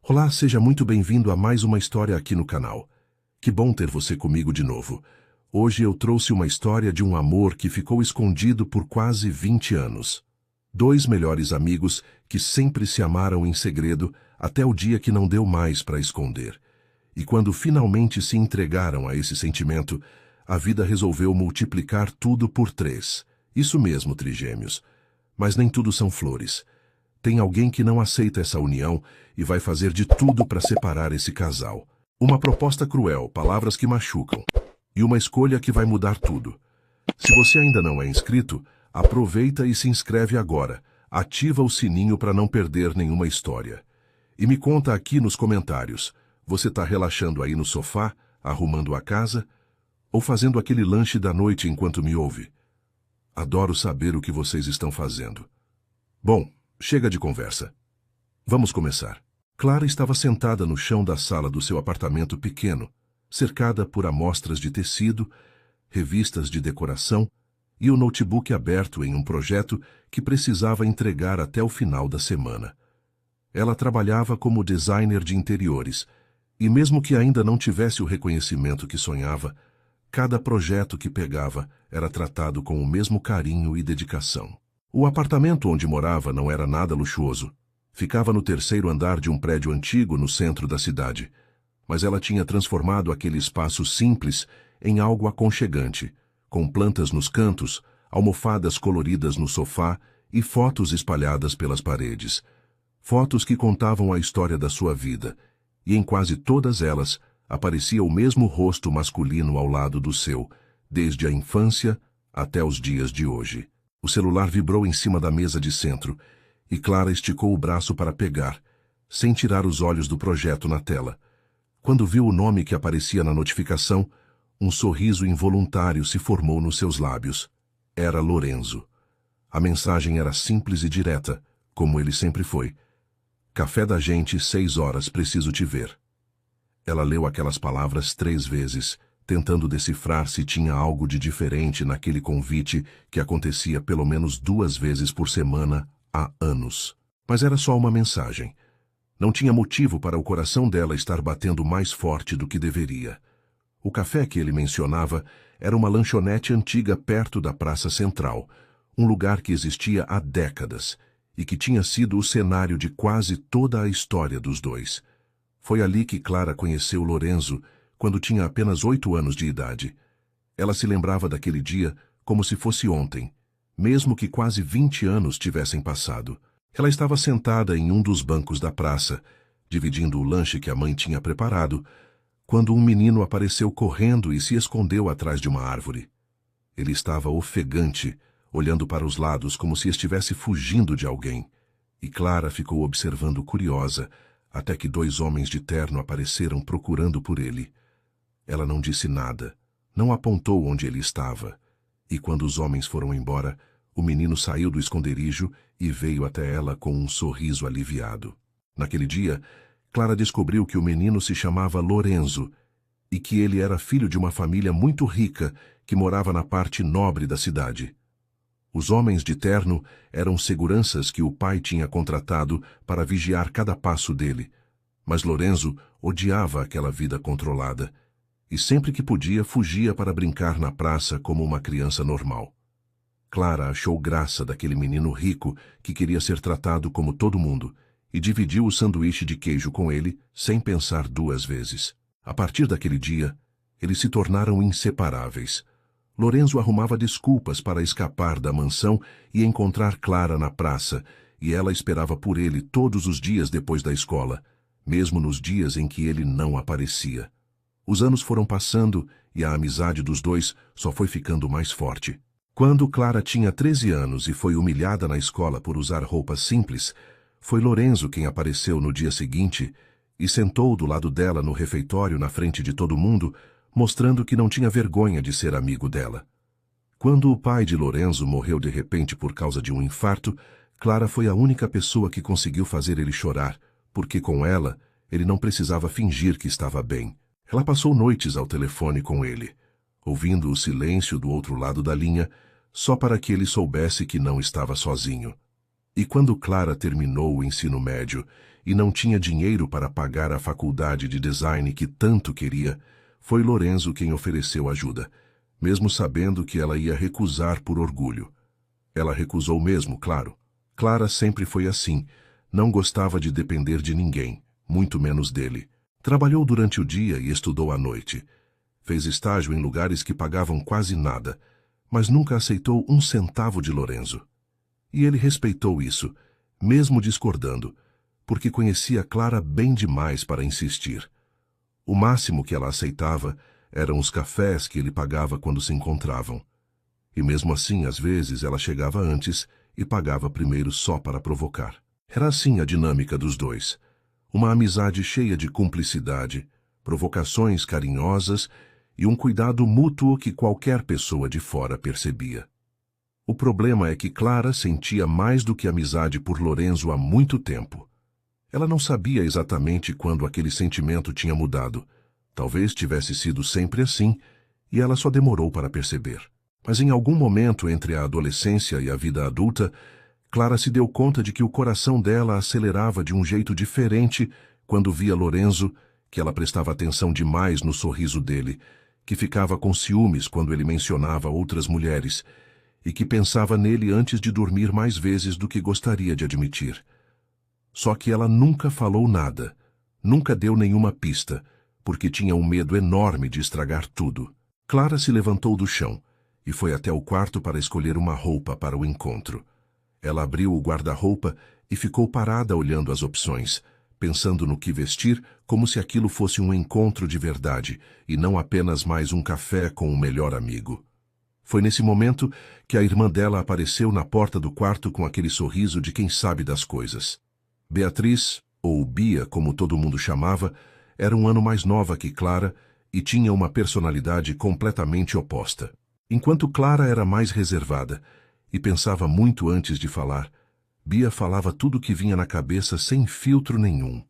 Olá, seja muito bem-vindo a mais uma história aqui no canal. Que bom ter você comigo de novo. Hoje eu trouxe uma história de um amor que ficou escondido por quase 20 anos. Dois melhores amigos que sempre se amaram em segredo até o dia que não deu mais para esconder. E quando finalmente se entregaram a esse sentimento, a vida resolveu multiplicar tudo por 3. Isso mesmo, trigêmeos. Mas nem tudo são flores. Tem alguém que não aceita essa união e vai fazer de tudo para separar esse casal. Uma proposta cruel, palavras que machucam. E uma escolha que vai mudar tudo. Se você ainda não é inscrito, aproveita e se inscreve agora. Ativa o sininho para não perder nenhuma história. E me conta aqui nos comentários, você está relaxando aí no sofá, arrumando a casa, ou fazendo aquele lanche da noite enquanto me ouve? Adoro saber o que vocês estão fazendo. Bom, chega de conversa. Vamos começar. Clara estava sentada no chão da sala do seu apartamento pequeno, cercada por amostras de tecido, revistas de decoração e o notebook aberto em um projeto que precisava entregar até o final da semana. Ela trabalhava como designer de interiores e, mesmo que ainda não tivesse o reconhecimento que sonhava, cada projeto que pegava era tratado com o mesmo carinho e dedicação. O apartamento onde morava não era nada luxuoso. Ficava no 3º andar de um prédio antigo no centro da cidade. Mas ela tinha transformado aquele espaço simples em algo aconchegante, com plantas nos cantos, almofadas coloridas no sofá e fotos espalhadas pelas paredes. Fotos que contavam a história da sua vida, e em quase todas elas aparecia o mesmo rosto masculino ao lado do seu, desde a infância até os dias de hoje. O celular vibrou em cima da mesa de centro, e Clara esticou o braço para pegar, sem tirar os olhos do projeto na tela. Quando viu o nome que aparecia na notificação, um sorriso involuntário se formou nos seus lábios. Era Lorenzo. A mensagem era simples e direta, como ele sempre foi. Café da gente, 6 horas, preciso te ver. Ela leu aquelas palavras 3 vezes, tentando decifrar se tinha algo de diferente naquele convite que acontecia pelo menos 2 vezes por semana há anos. Mas era só uma mensagem. Não tinha motivo para o coração dela estar batendo mais forte do que deveria. O café que ele mencionava era uma lanchonete antiga perto da Praça Central, um lugar que existia há décadas e que tinha sido o cenário de quase toda a história dos dois. Foi ali que Clara conheceu Lorenzo, quando tinha apenas 8 anos de idade. Ela se lembrava daquele dia como se fosse ontem, mesmo que quase 20 anos tivessem passado. Ela estava sentada em um dos bancos da praça, dividindo o lanche que a mãe tinha preparado, quando um menino apareceu correndo e se escondeu atrás de uma árvore. Ele estava ofegante, olhando para os lados como se estivesse fugindo de alguém, e Clara ficou observando curiosa, até que 2 homens de terno apareceram procurando por ele. Ela não disse nada, não apontou onde ele estava, e quando os homens foram embora, o menino saiu do esconderijo e veio até ela com um sorriso aliviado. Naquele dia, Clara descobriu que o menino se chamava Lorenzo e que ele era filho de uma família muito rica que morava na parte nobre da cidade. Os homens de terno eram seguranças que o pai tinha contratado para vigiar cada passo dele, mas Lorenzo odiava aquela vida controlada e sempre que podia fugia para brincar na praça como uma criança normal. Clara achou graça daquele menino rico que queria ser tratado como todo mundo e dividiu o sanduíche de queijo com ele sem pensar 2 vezes. A partir daquele dia, eles se tornaram inseparáveis. Lorenzo arrumava desculpas para escapar da mansão e encontrar Clara na praça, e ela esperava por ele todos os dias depois da escola, mesmo nos dias em que ele não aparecia. Os anos foram passando e a amizade dos dois só foi ficando mais forte. Quando Clara tinha 13 anos e foi humilhada na escola por usar roupas simples, foi Lorenzo quem apareceu no dia seguinte e sentou do lado dela no refeitório na frente de todo mundo, mostrando que não tinha vergonha de ser amigo dela. Quando o pai de Lorenzo morreu de repente por causa de um infarto, Clara foi a única pessoa que conseguiu fazer ele chorar, porque com ela, ele não precisava fingir que estava bem. Ela passou noites ao telefone com ele, ouvindo o silêncio do outro lado da linha, só para que ele soubesse que não estava sozinho. E quando Clara terminou o ensino médio e não tinha dinheiro para pagar a faculdade de design que tanto queria, foi Lorenzo quem ofereceu ajuda, mesmo sabendo que ela ia recusar por orgulho. Ela recusou mesmo, claro. Clara sempre foi assim, não gostava de depender de ninguém, muito menos dele. Trabalhou durante o dia e estudou à noite. Fez estágio em lugares que pagavam quase nada, mas nunca aceitou um centavo de Lorenzo. E ele respeitou isso, mesmo discordando, porque conhecia Clara bem demais para insistir. O máximo que ela aceitava eram os cafés que ele pagava quando se encontravam. E mesmo assim, às vezes, ela chegava antes e pagava primeiro só para provocar. Era assim a dinâmica dos dois. Uma amizade cheia de cumplicidade, provocações carinhosas e um cuidado mútuo que qualquer pessoa de fora percebia. O problema é que Clara sentia mais do que amizade por Lorenzo há muito tempo. Ela não sabia exatamente quando aquele sentimento tinha mudado. Talvez tivesse sido sempre assim, e ela só demorou para perceber. Mas em algum momento entre a adolescência e a vida adulta, Clara se deu conta de que o coração dela acelerava de um jeito diferente quando via Lorenzo, que ela prestava atenção demais no sorriso dele, que ficava com ciúmes quando ele mencionava outras mulheres, e que pensava nele antes de dormir mais vezes do que gostaria de admitir. Só que ela nunca falou nada, nunca deu nenhuma pista, porque tinha um medo enorme de estragar tudo. Clara se levantou do chão e foi até o quarto para escolher uma roupa para o encontro. Ela abriu o guarda-roupa e ficou parada olhando as opções, pensando no que vestir como se aquilo fosse um encontro de verdade e não apenas mais um café com o melhor amigo. Foi nesse momento que a irmã dela apareceu na porta do quarto com aquele sorriso de quem sabe das coisas. Beatriz, ou Bia, como todo mundo chamava, era um ano mais nova que Clara e tinha uma personalidade completamente oposta. Enquanto Clara era mais reservada e pensava muito antes de falar, Bia falava tudo o que vinha na cabeça sem filtro nenhum.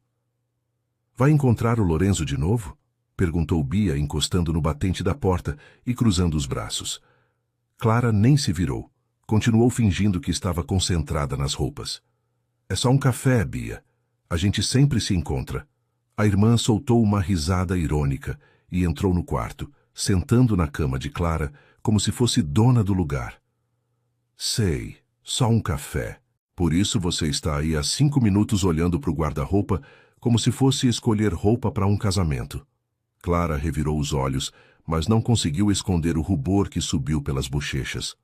"Vai encontrar o Lorenzo de novo?" perguntou Bia, encostando no batente da porta e cruzando os braços. Clara nem se virou. Continuou fingindo que estava concentrada nas roupas. "É só um café, Bia. A gente sempre se encontra." A irmã soltou uma risada irônica e entrou no quarto, sentando na cama de Clara como se fosse dona do lugar. "Sei, só um café. Por isso você está aí há 5 minutos olhando para o guarda-roupa como se fosse escolher roupa para um casamento." Clara revirou os olhos, mas não conseguiu esconder o rubor que subiu pelas bochechas.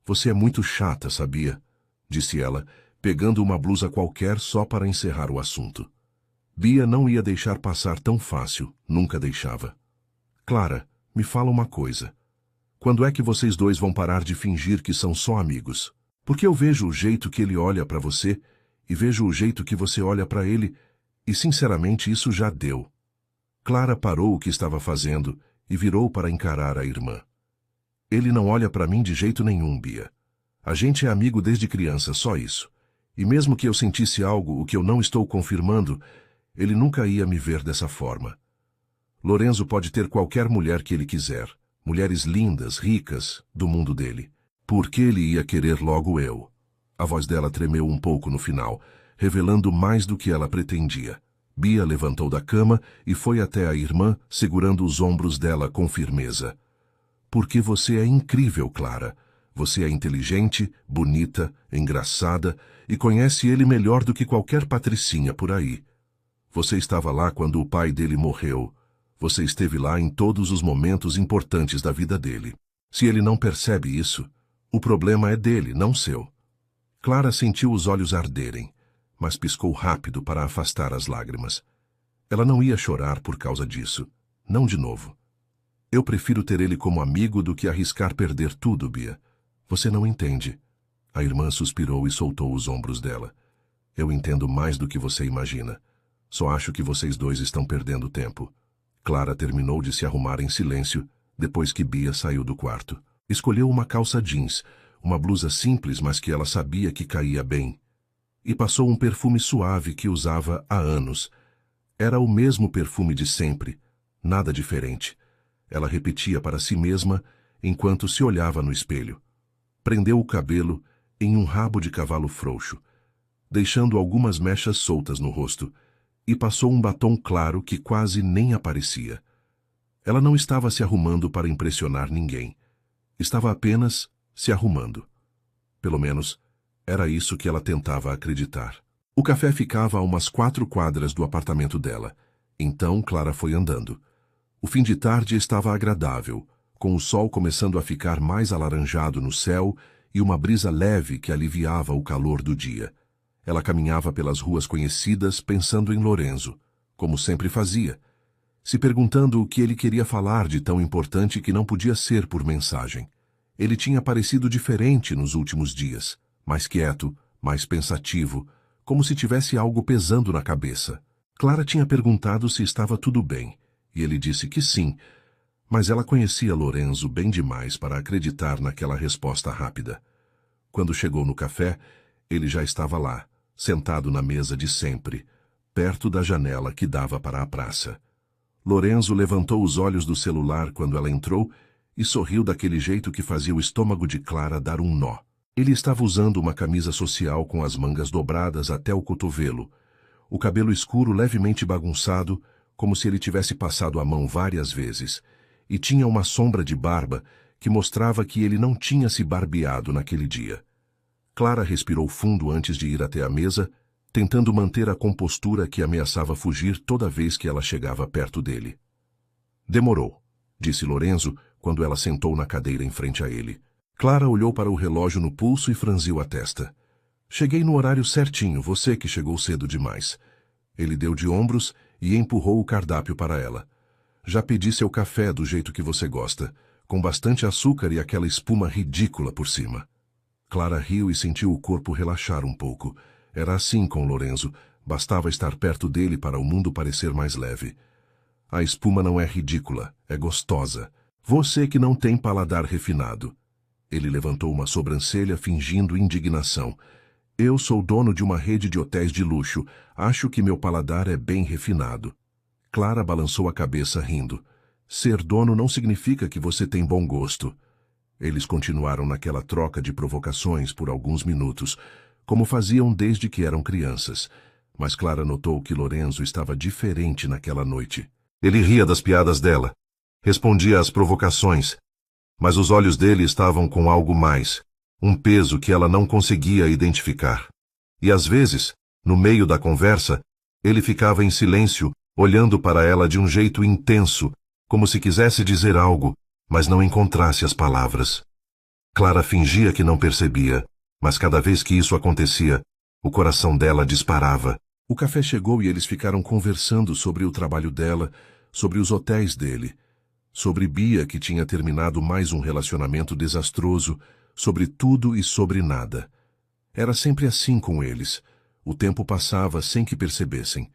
"Você é muito chata, sabia?" disse ela, pegando uma blusa qualquer só para encerrar o assunto. Bia não ia deixar passar tão fácil, nunca deixava. "Clara, me fala uma coisa. Quando é que vocês dois vão parar de fingir que são só amigos? Porque eu vejo o jeito que ele olha para você e vejo o jeito que você olha para ele e, sinceramente, isso já deu." Clara parou o que estava fazendo e virou para encarar a irmã. "Ele não olha para mim de jeito nenhum, Bia. A gente é amigo desde criança, só isso. E mesmo que eu sentisse algo, o que eu não estou confirmando, ele nunca ia me ver dessa forma. Lorenzo pode ter qualquer mulher que ele quiser, mulheres lindas, ricas, do mundo dele. Por que ele ia querer logo eu?" A voz dela tremeu um pouco no final, revelando mais do que ela pretendia. Bia levantou da cama e foi até a irmã, segurando os ombros dela com firmeza. "Porque você é incrível, Clara. Você é inteligente, bonita, engraçada e conhece ele melhor do que qualquer patricinha por aí. Você estava lá quando o pai dele morreu. Você esteve lá em todos os momentos importantes da vida dele. Se ele não percebe isso, o problema é dele, não seu." Clara sentiu os olhos arderem, mas piscou rápido para afastar as lágrimas. Ela não ia chorar por causa disso. Não de novo. "Eu prefiro ter ele como amigo do que arriscar perder tudo, Bia. Você não entende." A irmã suspirou e soltou os ombros dela. "Eu entendo mais do que você imagina. Só acho que vocês dois estão perdendo tempo." Clara terminou de se arrumar em silêncio, depois que Bia saiu do quarto. Escolheu uma calça jeans, uma blusa simples, mas que ela sabia que caía bem. E passou um perfume suave que usava há anos. Era o mesmo perfume de sempre, nada diferente. Ela repetia para si mesma enquanto se olhava no espelho. Prendeu o cabelo em um rabo de cavalo frouxo. deixando algumas mechas soltas no rosto, e passou um batom claro que quase nem aparecia. Ela não estava se arrumando para impressionar ninguém. Estava apenas se arrumando. Pelo menos, era isso que ela tentava acreditar. O café ficava a umas 4 quadras do apartamento dela. Então Clara foi andando. O fim de tarde estava agradável, com o sol começando a ficar mais alaranjado no céu e uma brisa leve que aliviava o calor do dia. Ela caminhava pelas ruas conhecidas pensando em Lorenzo, como sempre fazia, se perguntando o que ele queria falar de tão importante que não podia ser por mensagem. Ele tinha parecido diferente nos últimos dias, mais quieto, mais pensativo, como se tivesse algo pesando na cabeça. Clara tinha perguntado se estava tudo bem, e ele disse que sim, mas ela conhecia Lorenzo bem demais para acreditar naquela resposta rápida. Quando chegou no café, ele já estava lá, sentado na mesa de sempre, perto da janela que dava para a praça. Lorenzo levantou os olhos do celular quando ela entrou e sorriu daquele jeito que fazia o estômago de Clara dar um nó. Ele estava usando uma camisa social com as mangas dobradas até o cotovelo, o cabelo escuro levemente bagunçado, como se ele tivesse passado a mão várias vezes, e tinha uma sombra de barba que mostrava que ele não tinha se barbeado naquele dia. Clara respirou fundo antes de ir até a mesa, tentando manter a compostura que ameaçava fugir toda vez que ela chegava perto dele. Demorou, disse Lorenzo quando ela sentou na cadeira em frente a ele. Clara olhou para o relógio no pulso e franziu a testa. Cheguei no horário certinho, você que chegou cedo demais. Ele deu de ombros e empurrou o cardápio para ela. Já pedi seu café do jeito que você gosta, com bastante açúcar e aquela espuma ridícula por cima. Clara riu e sentiu o corpo relaxar um pouco. Era assim com Lorenzo, bastava estar perto dele para o mundo parecer mais leve. A espuma não é ridícula, é gostosa. Você que não tem paladar refinado. Ele levantou uma sobrancelha fingindo indignação. Eu sou dono de uma rede de hotéis de luxo. Acho que meu paladar é bem refinado. Clara balançou a cabeça rindo. Ser dono não significa que você tem bom gosto. Eles continuaram naquela troca de provocações por alguns minutos, como faziam desde que eram crianças. Mas Clara notou que Lorenzo estava diferente naquela noite. Ele ria das piadas dela, respondia às provocações, mas os olhos dele estavam com algo mais, um peso que ela não conseguia identificar. E às vezes, no meio da conversa, ele ficava em silêncio, olhando para ela de um jeito intenso, como se quisesse dizer algo, mas não encontrasse as palavras. Clara fingia que não percebia, mas cada vez que isso acontecia, o coração dela disparava. O café chegou e eles ficaram conversando sobre o trabalho dela, sobre os hotéis dele, sobre Bia, que tinha terminado mais um relacionamento desastroso, sobre tudo e sobre nada. Era sempre assim com eles. O tempo passava sem que percebessem.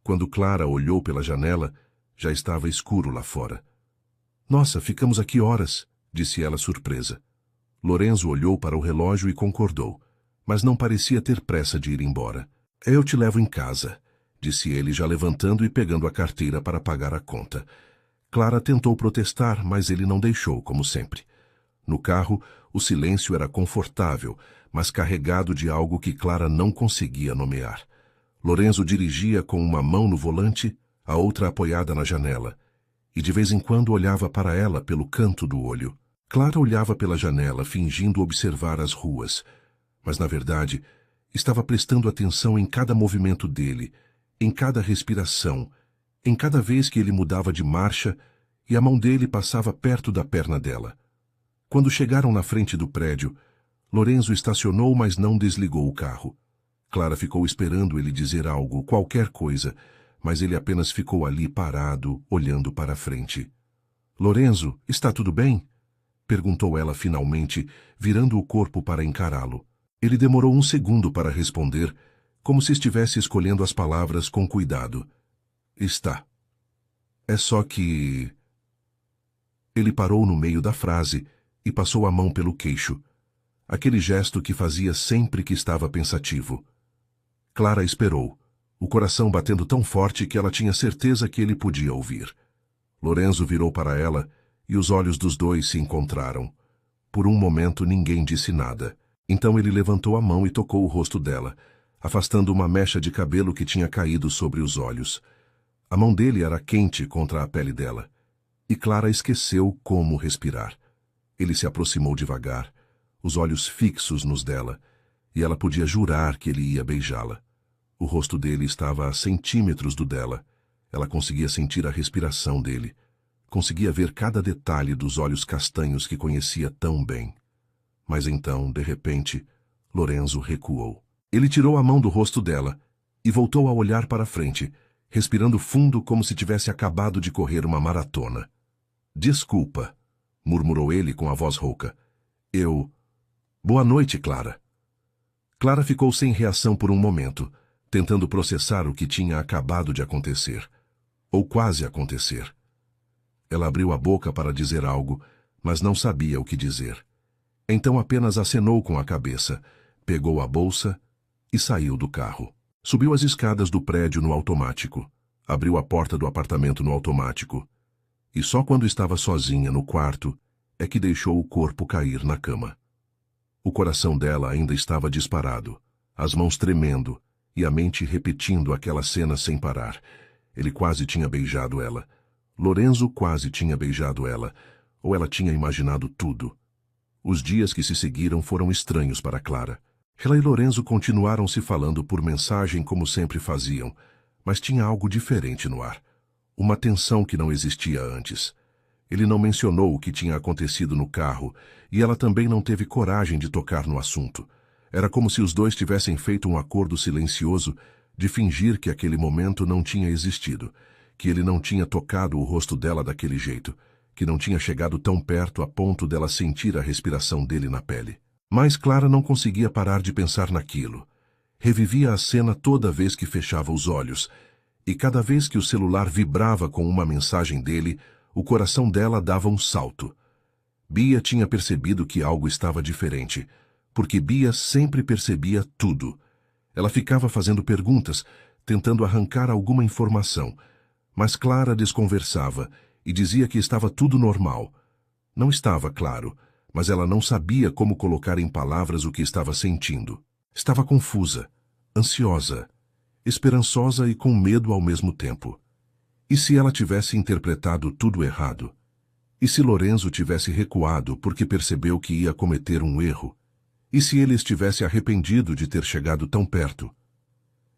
Quando Clara olhou pela janela, já estava escuro lá fora. Nossa, ficamos aqui horas, disse ela surpresa. Lorenzo olhou para o relógio e concordou, mas não parecia ter pressa de ir embora. Eu te levo em casa, disse ele já levantando e pegando a carteira para pagar a conta. Clara tentou protestar, mas ele não deixou, como sempre. No carro, o silêncio era confortável, mas carregado de algo que Clara não conseguia nomear. Lorenzo dirigia com uma mão no volante, a outra apoiada na janela, e de vez em quando olhava para ela pelo canto do olho. Clara olhava pela janela, fingindo observar as ruas, mas, na verdade, estava prestando atenção em cada movimento dele, em cada respiração, em cada vez que ele mudava de marcha e a mão dele passava perto da perna dela. Quando chegaram na frente do prédio, Lorenzo estacionou, mas não desligou o carro. Clara ficou esperando ele dizer algo, qualquer coisa, mas ele apenas ficou ali parado, olhando para a frente. Lorenzo, está tudo bem? Perguntou ela finalmente, virando o corpo para encará-lo. Ele demorou um segundo para responder, como se estivesse escolhendo as palavras com cuidado. Está. É só que... Ele parou no meio da frase e passou a mão pelo queixo, aquele gesto que fazia sempre que estava pensativo. Clara esperou, o coração batendo tão forte que ela tinha certeza que ele podia ouvir. Lorenzo virou para ela e os olhos dos dois se encontraram. Por um momento ninguém disse nada. Então ele levantou a mão e tocou o rosto dela, afastando uma mecha de cabelo que tinha caído sobre os olhos. A mão dele era quente contra a pele dela, e Clara esqueceu como respirar. Ele se aproximou devagar, os olhos fixos nos dela, e ela podia jurar que ele ia beijá-la. O rosto dele estava a centímetros do dela. Ela conseguia sentir a respiração dele. Conseguia ver cada detalhe dos olhos castanhos que conhecia tão bem. Mas então, de repente, Lorenzo recuou. Ele tirou a mão do rosto dela e voltou a olhar para frente, respirando fundo como se tivesse acabado de correr uma maratona. Desculpa, murmurou ele com a voz rouca. Boa noite, Clara. Clara ficou sem reação por um momento, tentando processar o que tinha acabado de acontecer. Ou quase acontecer. Ela abriu a boca para dizer algo, mas não sabia o que dizer. Então apenas acenou com a cabeça, pegou a bolsa e saiu do carro. Subiu as escadas do prédio no automático, abriu a porta do apartamento no automático, e só quando estava sozinha no quarto é que deixou o corpo cair na cama. O coração dela ainda estava disparado, as mãos tremendo e a mente repetindo aquela cena sem parar. Ele quase tinha beijado ela. Lorenzo quase tinha beijado ela, ou ela tinha imaginado tudo. Os dias que se seguiram foram estranhos para Clara. Ela e Lorenzo continuaram se falando por mensagem como sempre faziam, mas tinha algo diferente no ar. Uma tensão que não existia antes. Ele não mencionou o que tinha acontecido no carro, e ela também não teve coragem de tocar no assunto. Era como se os dois tivessem feito um acordo silencioso de fingir que aquele momento não tinha existido, que ele não tinha tocado o rosto dela daquele jeito, que não tinha chegado tão perto a ponto dela sentir a respiração dele na pele. Mas Clara não conseguia parar de pensar naquilo. Revivia a cena toda vez que fechava os olhos, e cada vez que o celular vibrava com uma mensagem dele, o coração dela dava um salto. Bia tinha percebido que algo estava diferente, porque Bia sempre percebia tudo. Ela ficava fazendo perguntas, tentando arrancar alguma informação, mas Clara desconversava e dizia que estava tudo normal. Não estava, claro, mas ela não sabia como colocar em palavras o que estava sentindo. Estava confusa, ansiosa, esperançosa e com medo ao mesmo tempo. E se ela tivesse interpretado tudo errado? E se Lorenzo tivesse recuado porque percebeu que ia cometer um erro? E se ele estivesse arrependido de ter chegado tão perto?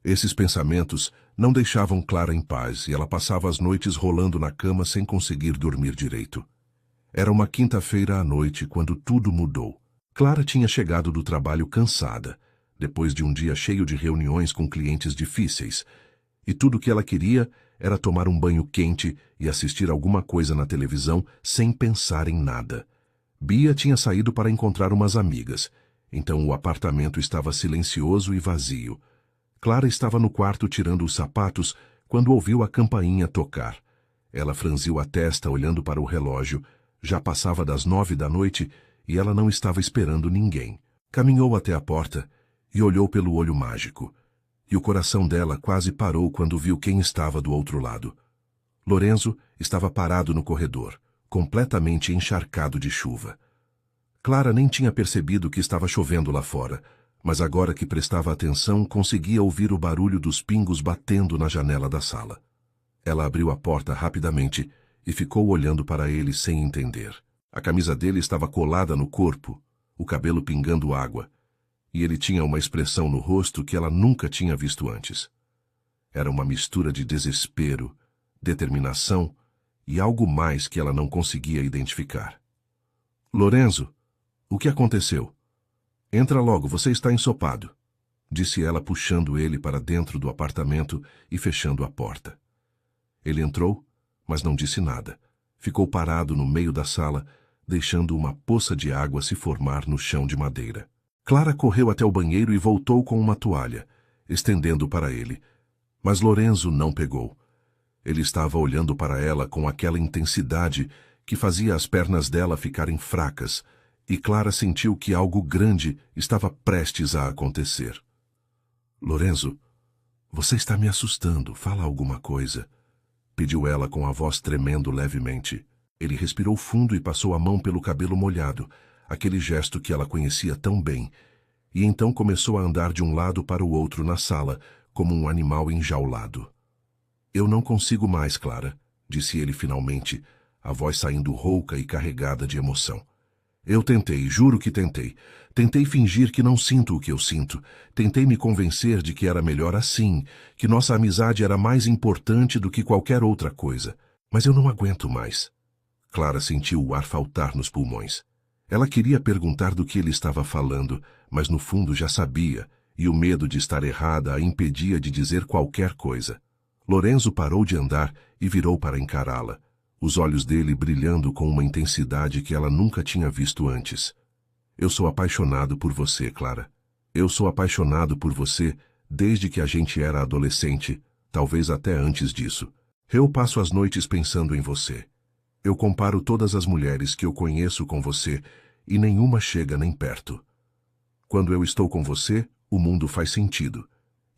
Esses pensamentos não deixavam Clara em paz e ela passava as noites rolando na cama sem conseguir dormir direito. Era uma quinta-feira à noite quando tudo mudou. Clara tinha chegado do trabalho cansada, depois de um dia cheio de reuniões com clientes difíceis, e tudo o que ela queria era tomar um banho quente e assistir alguma coisa na televisão sem pensar em nada. Bia tinha saído para encontrar umas amigas, então o apartamento estava silencioso e vazio. Clara estava no quarto tirando os sapatos quando ouviu a campainha tocar. Ela franziu a testa olhando para o relógio. Já passava das 9 da noite e ela não estava esperando ninguém. Caminhou até a porta e olhou pelo olho mágico. E o coração dela quase parou quando viu quem estava do outro lado. Lorenzo estava parado no corredor, completamente encharcado de chuva. Clara nem tinha percebido que estava chovendo lá fora, mas agora que prestava atenção, conseguia ouvir o barulho dos pingos batendo na janela da sala. Ela abriu a porta rapidamente e ficou olhando para ele sem entender. A camisa dele estava colada no corpo, o cabelo pingando água, e ele tinha uma expressão no rosto que ela nunca tinha visto antes. Era uma mistura de desespero, determinação e algo mais que ela não conseguia identificar. Lorenzo, o que aconteceu? Entra logo, você está ensopado, disse ela puxando ele para dentro do apartamento e fechando a porta. Ele entrou, mas não disse nada. Ficou parado no meio da sala, deixando uma poça de água se formar no chão de madeira. Clara correu até o banheiro e voltou com uma toalha, estendendo para ele. Mas Lorenzo não pegou. Ele estava olhando para ela com aquela intensidade que fazia as pernas dela ficarem fracas, e Clara sentiu que algo grande estava prestes a acontecer. Lorenzo, você está me assustando, fala alguma coisa, pediu ela com a voz tremendo levemente. Ele respirou fundo e passou a mão pelo cabelo molhado, aquele gesto que ela conhecia tão bem, e então começou a andar de um lado para o outro na sala, como um animal enjaulado. Eu não consigo mais, Clara, disse ele finalmente, a voz saindo rouca e carregada de emoção. Eu tentei, juro que tentei. Tentei fingir que não sinto o que eu sinto. Tentei me convencer de que era melhor assim, que nossa amizade era mais importante do que qualquer outra coisa. Mas eu não aguento mais. Clara sentiu o ar faltar nos pulmões. Ela queria perguntar do que ele estava falando, mas no fundo já sabia, e o medo de estar errada a impedia de dizer qualquer coisa. Lorenzo parou de andar e virou para encará-la, os olhos dele brilhando com uma intensidade que ela nunca tinha visto antes. Eu sou apaixonado por você, Clara. Eu sou apaixonado por você desde que a gente era adolescente, talvez até antes disso. Eu passo as noites pensando em você. Eu comparo todas as mulheres que eu conheço com você e nenhuma chega nem perto. Quando eu estou com você, o mundo faz sentido.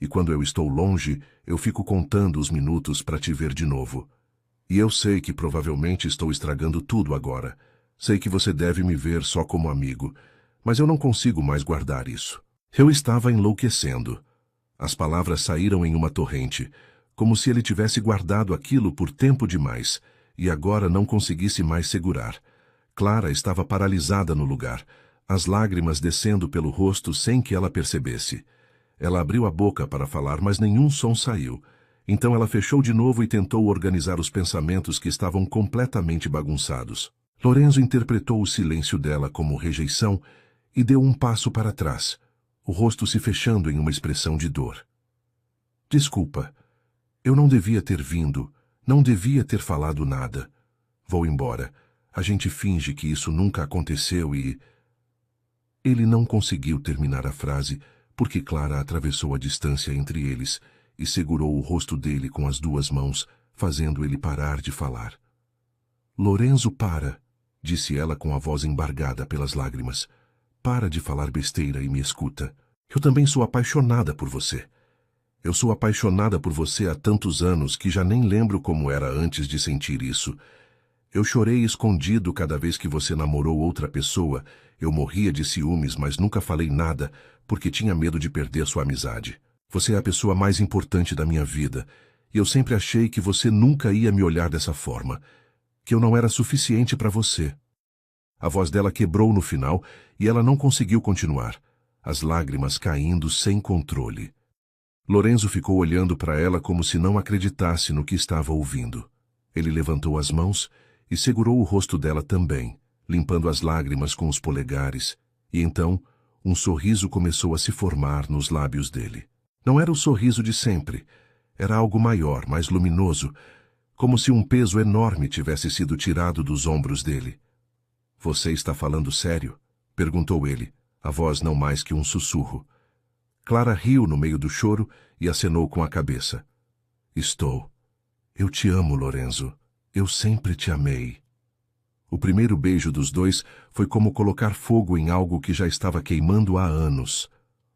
E quando eu estou longe, eu fico contando os minutos para te ver de novo. E eu sei que provavelmente estou estragando tudo agora. Sei que você deve me ver só como amigo, mas eu não consigo mais guardar isso. Eu estava enlouquecendo. As palavras saíram em uma torrente, como se ele tivesse guardado aquilo por tempo demais, e agora não conseguisse mais segurar. Clara estava paralisada no lugar, as lágrimas descendo pelo rosto sem que ela percebesse. Ela abriu a boca para falar, mas nenhum som saiu. Então ela fechou de novo e tentou organizar os pensamentos que estavam completamente bagunçados. Lorenzo interpretou o silêncio dela como rejeição e deu um passo para trás, o rosto se fechando em uma expressão de dor. Desculpa. Eu não devia ter vindo, não devia ter falado nada. Vou embora. A gente finge que isso nunca aconteceu e... Ele não conseguiu terminar a frase, porque Clara atravessou a distância entre eles e segurou o rosto dele com as duas mãos, fazendo ele parar de falar. Lorenzo, para, disse ela com a voz embargada pelas lágrimas. Para de falar besteira e me escuta. Eu também sou apaixonada por você. Eu sou apaixonada por você há tantos anos que já nem lembro como era antes de sentir isso. Eu chorei escondido cada vez que você namorou outra pessoa. Eu morria de ciúmes, mas nunca falei nada, porque tinha medo de perder sua amizade. Você é a pessoa mais importante da minha vida, e eu sempre achei que você nunca ia me olhar dessa forma, que eu não era suficiente para você. A voz dela quebrou no final, e ela não conseguiu continuar, as lágrimas caindo sem controle. Lorenzo ficou olhando para ela como se não acreditasse no que estava ouvindo. Ele levantou as mãos e segurou o rosto dela também, limpando as lágrimas com os polegares, e então um sorriso começou a se formar nos lábios dele. Não era o sorriso de sempre, era algo maior, mais luminoso, como se um peso enorme tivesse sido tirado dos ombros dele. Você está falando sério? Perguntou ele, a voz não mais que um sussurro. Clara riu no meio do choro e acenou com a cabeça. Estou. Eu te amo, Lorenzo. Eu sempre te amei. O primeiro beijo dos dois foi como colocar fogo em algo que já estava queimando há anos.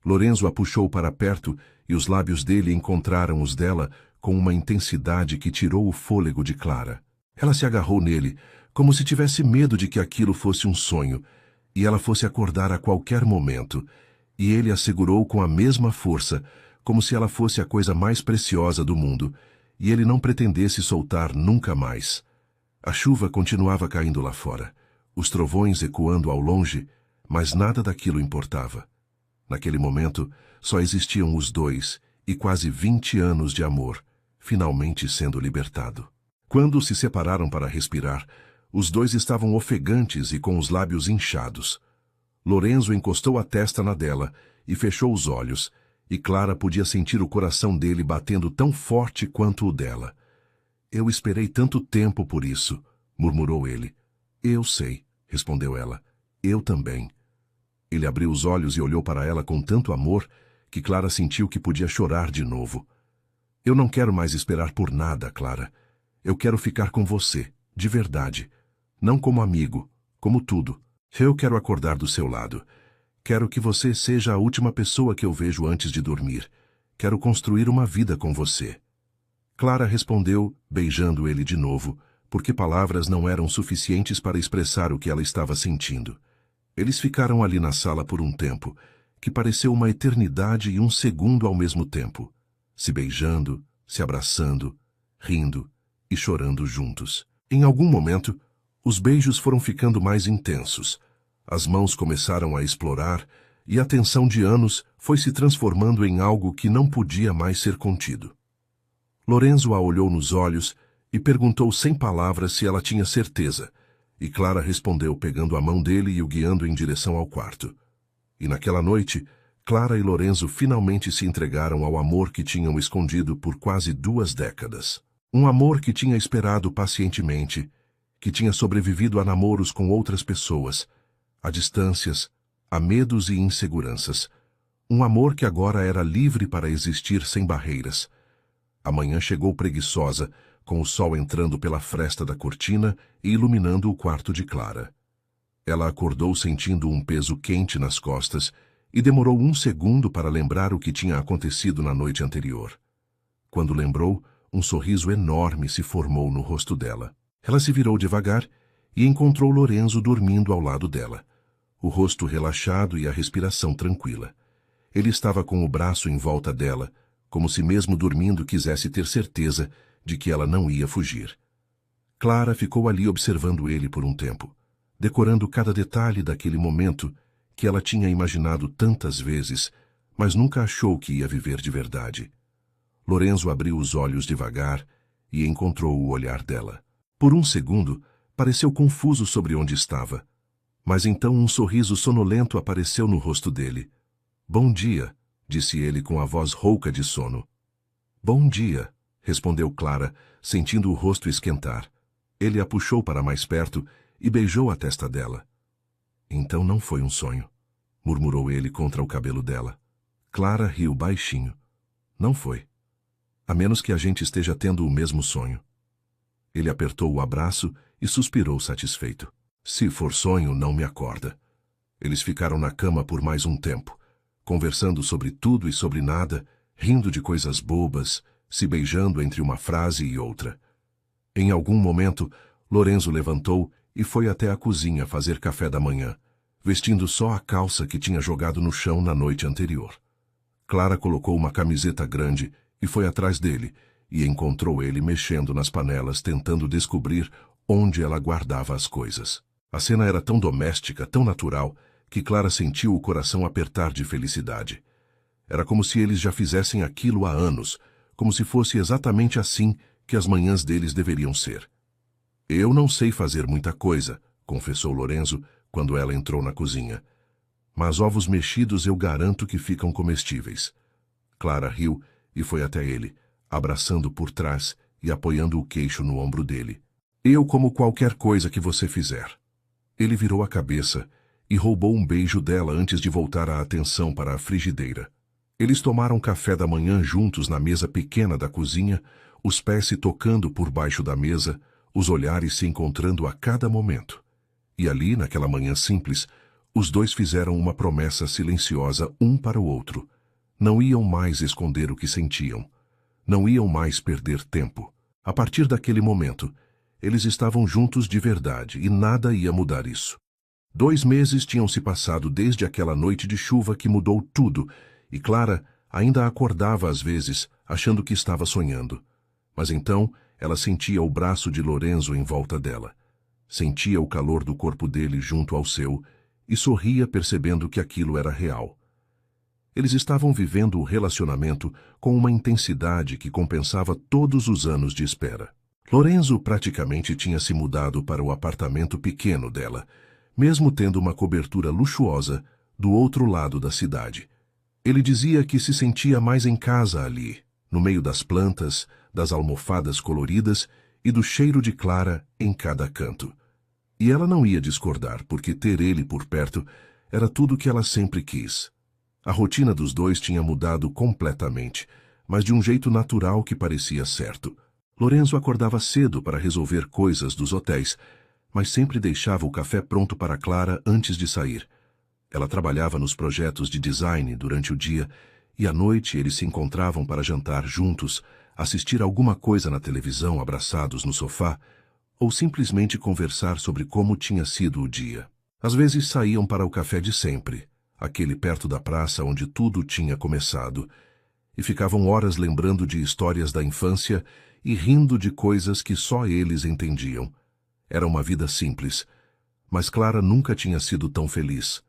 Lorenzo a puxou para perto e os lábios dele encontraram os dela com uma intensidade que tirou o fôlego de Clara. Ela se agarrou nele, como se tivesse medo de que aquilo fosse um sonho, e ela fosse acordar a qualquer momento, e ele a segurou com a mesma força, como se ela fosse a coisa mais preciosa do mundo, e ele não pretendesse soltar nunca mais. A chuva continuava caindo lá fora, os trovões ecoando ao longe, mas nada daquilo importava. Naquele momento, só existiam os dois e quase 20 anos de amor, finalmente sendo libertado. Quando se separaram para respirar, os dois estavam ofegantes e com os lábios inchados. Lorenzo encostou a testa na dela e fechou os olhos, e Clara podia sentir o coração dele batendo tão forte quanto o dela. Eu esperei tanto tempo por isso, murmurou ele. Eu sei, respondeu ela. Eu também. Ele abriu os olhos e olhou para ela com tanto amor que Clara sentiu que podia chorar de novo. Eu não quero mais esperar por nada, Clara. Eu quero ficar com você, de verdade. Não como amigo, como tudo. Eu quero acordar do seu lado. Quero que você seja a última pessoa que eu vejo antes de dormir. Quero construir uma vida com você. Clara respondeu, beijando ele de novo, porque palavras não eram suficientes para expressar o que ela estava sentindo. Eles ficaram ali na sala por um tempo, que pareceu uma eternidade e um segundo ao mesmo tempo, se beijando, se abraçando, rindo e chorando juntos. Em algum momento, os beijos foram ficando mais intensos, as mãos começaram a explorar e a tensão de anos foi se transformando em algo que não podia mais ser contido. Lorenzo a olhou nos olhos e perguntou sem palavras se ela tinha certeza, e Clara respondeu pegando a mão dele e o guiando em direção ao quarto. E naquela noite, Clara e Lorenzo finalmente se entregaram ao amor que tinham escondido por quase 2 décadas. Um amor que tinha esperado pacientemente, que tinha sobrevivido a namoros com outras pessoas, a distâncias, a medos e inseguranças. Um amor que agora era livre para existir sem barreiras. A manhã chegou preguiçosa, com o sol entrando pela fresta da cortina e iluminando o quarto de Clara. Ela acordou sentindo um peso quente nas costas e demorou 1 segundo para lembrar o que tinha acontecido na noite anterior. Quando lembrou, um sorriso enorme se formou no rosto dela. Ela se virou devagar e encontrou Lorenzo dormindo ao lado dela, o rosto relaxado e a respiração tranquila. Ele estava com o braço em volta dela, como se mesmo dormindo quisesse ter certeza de que ela não ia fugir. Clara ficou ali observando ele por um tempo, decorando cada detalhe daquele momento que ela tinha imaginado tantas vezes, mas nunca achou que ia viver de verdade. Lorenzo abriu os olhos devagar e encontrou o olhar dela. Por um segundo, pareceu confuso sobre onde estava, mas então um sorriso sonolento apareceu no rosto dele. "Bom dia", disse ele com a voz rouca de sono. "Bom dia", respondeu Clara, sentindo o rosto esquentar. Ele a puxou para mais perto e beijou a testa dela. "Então não foi um sonho", murmurou ele contra o cabelo dela. Clara riu baixinho. "Não foi. A menos que a gente esteja tendo o mesmo sonho." Ele apertou o abraço e suspirou satisfeito. "Se for sonho, não me acorda." Eles ficaram na cama por mais um tempo, conversando sobre tudo e sobre nada, rindo de coisas bobas, se beijando entre uma frase e outra. Em algum momento, Lorenzo levantou e foi até a cozinha fazer café da manhã, vestindo só a calça que tinha jogado no chão na noite anterior. Clara colocou uma camiseta grande e foi atrás dele, e encontrou ele mexendo nas panelas tentando descobrir onde ela guardava as coisas. A cena era tão doméstica, tão natural, que Clara sentiu o coração apertar de felicidade. Era como se eles já fizessem aquilo há anos, como se fosse exatamente assim que as manhãs deles deveriam ser. "Eu não sei fazer muita coisa", confessou Lorenzo quando ela entrou na cozinha. "Mas ovos mexidos eu garanto que ficam comestíveis." Clara riu e foi até ele, abraçando por trás e apoiando o queixo no ombro dele. "Eu como qualquer coisa que você fizer." Ele virou a cabeça e roubou um beijo dela antes de voltar a atenção para a frigideira. Eles tomaram café da manhã juntos na mesa pequena da cozinha, os pés se tocando por baixo da mesa, os olhares se encontrando a cada momento. E ali, naquela manhã simples, os dois fizeram uma promessa silenciosa um para o outro. Não iam mais esconder o que sentiam. Não iam mais perder tempo. A partir daquele momento, eles estavam juntos de verdade e nada ia mudar isso. 2 meses tinham se passado desde aquela noite de chuva que mudou tudo, e Clara ainda acordava às vezes, achando que estava sonhando. Mas então ela sentia o braço de Lorenzo em volta dela. Sentia o calor do corpo dele junto ao seu e sorria percebendo que aquilo era real. Eles estavam vivendo o relacionamento com uma intensidade que compensava todos os anos de espera. Lorenzo praticamente tinha se mudado para o apartamento pequeno dela, mesmo tendo uma cobertura luxuosa do outro lado da cidade. Ele dizia que se sentia mais em casa ali, no meio das plantas, das almofadas coloridas e do cheiro de Clara em cada canto. E ela não ia discordar, porque ter ele por perto era tudo o que ela sempre quis. A rotina dos dois tinha mudado completamente, mas de um jeito natural que parecia certo. Lorenzo acordava cedo para resolver coisas dos hotéis, mas sempre deixava o café pronto para Clara antes de sair. Ela trabalhava nos projetos de design durante o dia e à noite eles se encontravam para jantar juntos, assistir alguma coisa na televisão abraçados no sofá ou simplesmente conversar sobre como tinha sido o dia. Às vezes saíam para o café de sempre, aquele perto da praça onde tudo tinha começado, e ficavam horas lembrando de histórias da infância e rindo de coisas que só eles entendiam. Era uma vida simples, mas Clara nunca tinha sido tão feliz.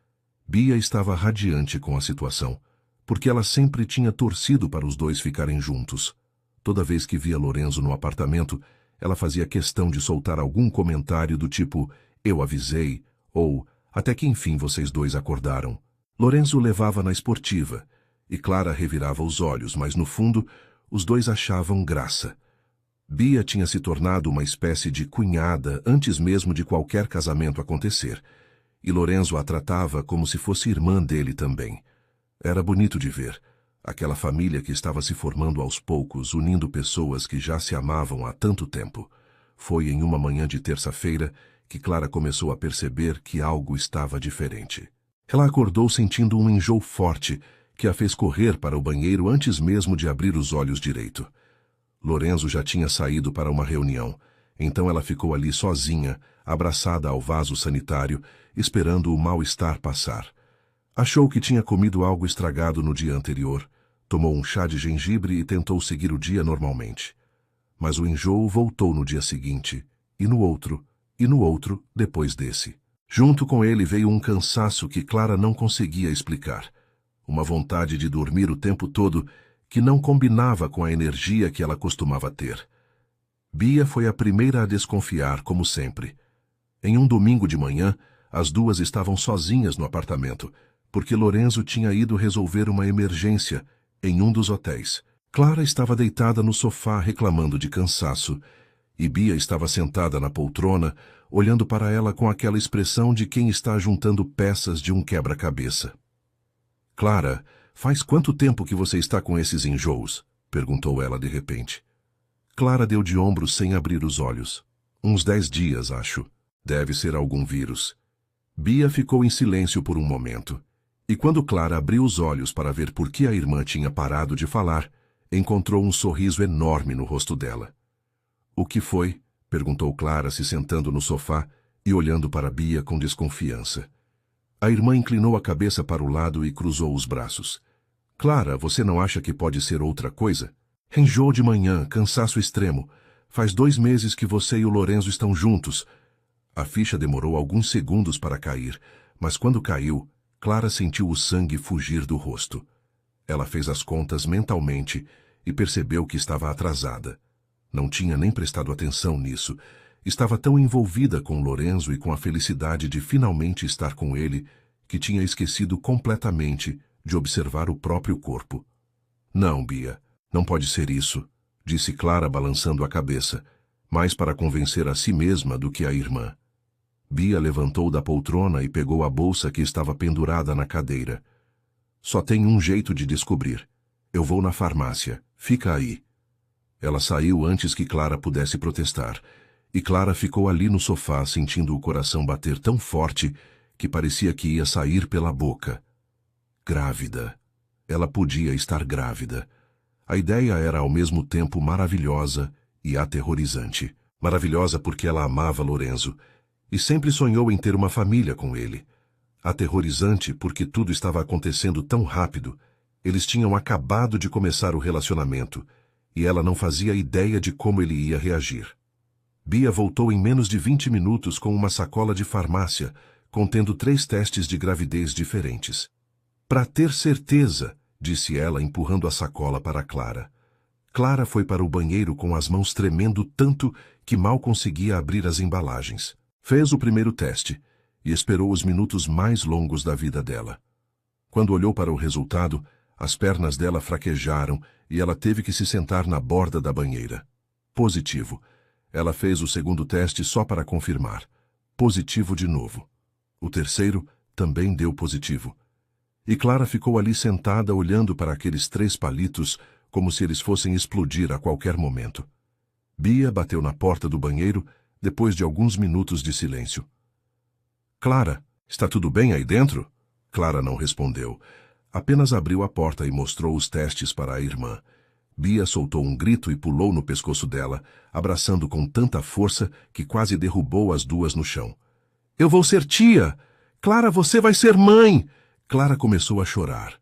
Bia estava radiante com a situação, porque ela sempre tinha torcido para os dois ficarem juntos. Toda vez que via Lorenzo no apartamento, ela fazia questão de soltar algum comentário do tipo "eu avisei" ou "até que enfim vocês dois acordaram". Lorenzo levava na esportiva, e Clara revirava os olhos, mas no fundo, os dois achavam graça. Bia tinha se tornado uma espécie de cunhada antes mesmo de qualquer casamento acontecer, e Lorenzo a tratava como se fosse irmã dele também. Era bonito de ver, aquela família que estava se formando aos poucos, unindo pessoas que já se amavam há tanto tempo. Foi em uma manhã de terça-feira que Clara começou a perceber que algo estava diferente. Ela acordou sentindo um enjoo forte que a fez correr para o banheiro antes mesmo de abrir os olhos direito. Lorenzo já tinha saído para uma reunião, então ela ficou ali sozinha, abraçada ao vaso sanitário, esperando o mal-estar passar. Achou que tinha comido algo estragado no dia anterior, tomou um chá de gengibre e tentou seguir o dia normalmente. Mas o enjoo voltou no dia seguinte, e no outro, depois desse. Junto com ele veio um cansaço que Clara não conseguia explicar. Uma vontade de dormir o tempo todo que não combinava com a energia que ela costumava ter. Bia foi a primeira a desconfiar, como sempre. Em um domingo de manhã, as duas estavam sozinhas no apartamento, porque Lorenzo tinha ido resolver uma emergência em um dos hotéis. Clara estava deitada no sofá reclamando de cansaço, e Bia estava sentada na poltrona, olhando para ela com aquela expressão de quem está juntando peças de um quebra-cabeça. "Clara, faz quanto tempo que você está com esses enjoos?" perguntou ela de repente. Clara deu de ombros sem abrir os olhos. "Uns 10 dias, acho. Deve ser algum vírus." Bia ficou em silêncio por um momento. E quando Clara abriu os olhos para ver por que a irmã tinha parado de falar, encontrou um sorriso enorme no rosto dela. "O que foi?" perguntou Clara, se sentando no sofá e olhando para Bia com desconfiança. A irmã inclinou a cabeça para o lado e cruzou os braços. "Clara, você não acha que pode ser outra coisa? Enjoo de manhã, cansaço extremo. Faz 2 meses que você e o Lorenzo estão juntos." A ficha demorou alguns segundos para cair, mas quando caiu, Clara sentiu o sangue fugir do rosto. Ela fez as contas mentalmente e percebeu que estava atrasada. Não tinha nem prestado atenção nisso. Estava tão envolvida com Lorenzo e com a felicidade de finalmente estar com ele, que tinha esquecido completamente de observar o próprio corpo. "Não, Bia, não pode ser isso", disse Clara balançando a cabeça, mais para convencer a si mesma do que a irmã. Bia levantou da poltrona e pegou a bolsa que estava pendurada na cadeira. "Só tem um jeito de descobrir. Eu vou na farmácia. Fica aí." Ela saiu antes que Clara pudesse protestar, e Clara ficou ali no sofá sentindo o coração bater tão forte que parecia que ia sair pela boca. Grávida. Ela podia estar grávida. A ideia era ao mesmo tempo maravilhosa e aterrorizante. Maravilhosa porque ela amava Lorenzo e sempre sonhou em ter uma família com ele. Aterrorizante porque tudo estava acontecendo tão rápido. Eles tinham acabado de começar o relacionamento e ela não fazia ideia de como ele ia reagir. Bia voltou em menos de 20 minutos com uma sacola de farmácia, contendo 3 testes de gravidez diferentes. "Para ter certeza", disse ela, empurrando a sacola para Clara. Clara foi para o banheiro com as mãos tremendo tanto que mal conseguia abrir as embalagens. Fez o primeiro teste e esperou os minutos mais longos da vida dela. Quando olhou para o resultado, as pernas dela fraquejaram e ela teve que se sentar na borda da banheira. Positivo. Ela fez o segundo teste só para confirmar. Positivo de novo. O terceiro também deu positivo. E Clara ficou ali sentada olhando para aqueles 3 palitos como se eles fossem explodir a qualquer momento. Bia bateu na porta do banheiro depois de alguns minutos de silêncio. "Clara, está tudo bem aí dentro?" Clara não respondeu. Apenas abriu a porta e mostrou os testes para a irmã. Bia soltou um grito e pulou no pescoço dela, abraçando com tanta força que quase derrubou as duas no chão. "Eu vou ser tia! Clara, você vai ser mãe! Clara começou a chorar.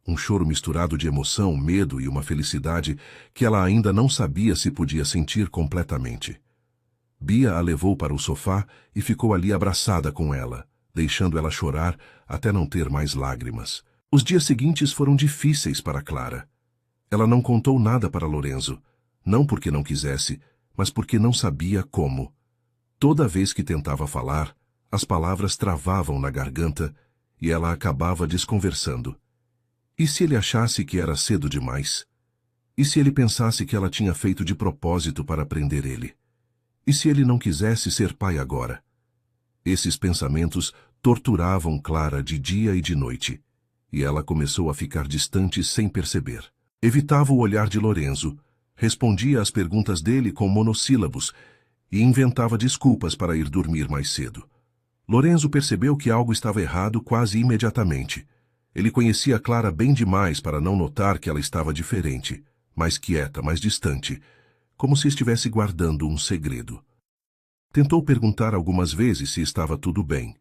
Um choro misturado de emoção, medo e uma felicidade que ela ainda não sabia se podia sentir completamente. Bia a levou para o sofá e ficou ali abraçada com ela, deixando ela chorar até não ter mais lágrimas. Os dias seguintes foram difíceis para Clara. Ela não contou nada para Lorenzo, não porque não quisesse, mas porque não sabia como. Toda vez que tentava falar, as palavras travavam na garganta e ela acabava desconversando. E se ele achasse que era cedo demais? E se ele pensasse que ela tinha feito de propósito para prender ele? E se ele não quisesse ser pai agora? Esses pensamentos torturavam Clara de dia e de noite, e ela começou a ficar distante sem perceber. Evitava o olhar de Lorenzo, respondia às perguntas dele com monossílabos e inventava desculpas para ir dormir mais cedo. Lorenzo percebeu que algo estava errado quase imediatamente. Ele conhecia Clara bem demais para não notar que ela estava diferente, mais quieta, mais distante, como se estivesse guardando um segredo. Tentou perguntar algumas vezes se estava tudo bem,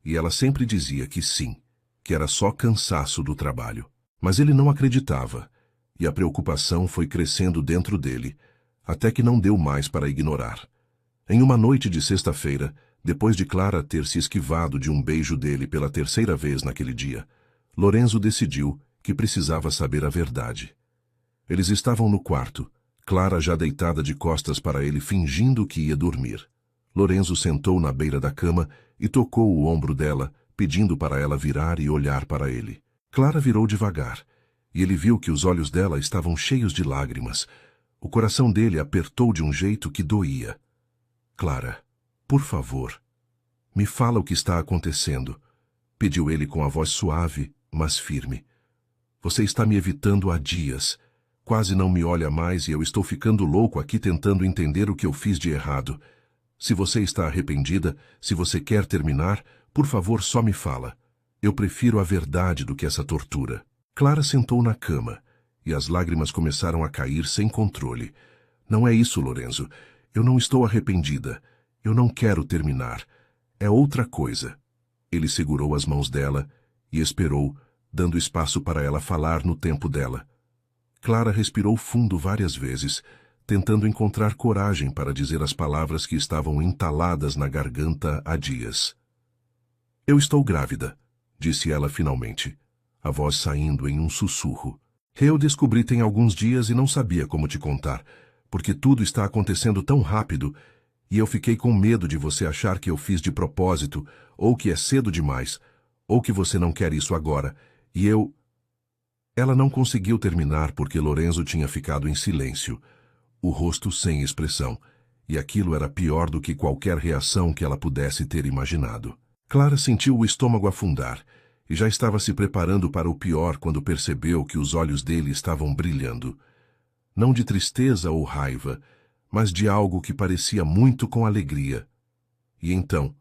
e ela sempre dizia que sim, que era só cansaço do trabalho. Mas ele não acreditava, e a preocupação foi crescendo dentro dele, até que não deu mais para ignorar. Em uma noite de sexta-feira, depois de Clara ter se esquivado de um beijo dele pela terceira vez naquele dia, Lorenzo decidiu que precisava saber a verdade. Eles estavam no quarto, Clara já deitada de costas para ele fingindo que ia dormir. Lorenzo sentou na beira da cama e tocou o ombro dela, pedindo para ela virar e olhar para ele. Clara virou devagar, e ele viu que os olhos dela estavam cheios de lágrimas. O coração dele apertou de um jeito que doía. Clara, por favor, me fala o que está acontecendo, pediu ele com a voz suave, mas firme. Você está me evitando há dias. Quase não me olha mais e eu estou ficando louco aqui tentando entender o que eu fiz de errado. Se você está arrependida, se você quer terminar, por favor, só me fala. Eu prefiro a verdade do que essa tortura. Clara sentou na cama, e as lágrimas começaram a cair sem controle. Não é isso, Lorenzo. Eu não estou arrependida. Eu não quero terminar. É outra coisa. Ele segurou as mãos dela e esperou, dando espaço para ela falar no tempo dela. Clara respirou fundo várias vezes, tentando encontrar coragem para dizer as palavras que estavam entaladas na garganta há dias. Eu estou grávida, disse ela finalmente, a voz saindo em um sussurro. Eu descobri tem alguns dias e não sabia como te contar, porque tudo está acontecendo tão rápido, e eu fiquei com medo de você achar que eu fiz de propósito, ou que é cedo demais, ou que você não quer isso agora, e eu... Ela não conseguiu terminar porque Lorenzo tinha ficado em silêncio, o rosto sem expressão, e aquilo era pior do que qualquer reação que ela pudesse ter imaginado. Clara sentiu o estômago afundar, e já estava se preparando para o pior quando percebeu que os olhos dele estavam brilhando. Não de tristeza ou raiva, mas de algo que parecia muito com alegria. E então,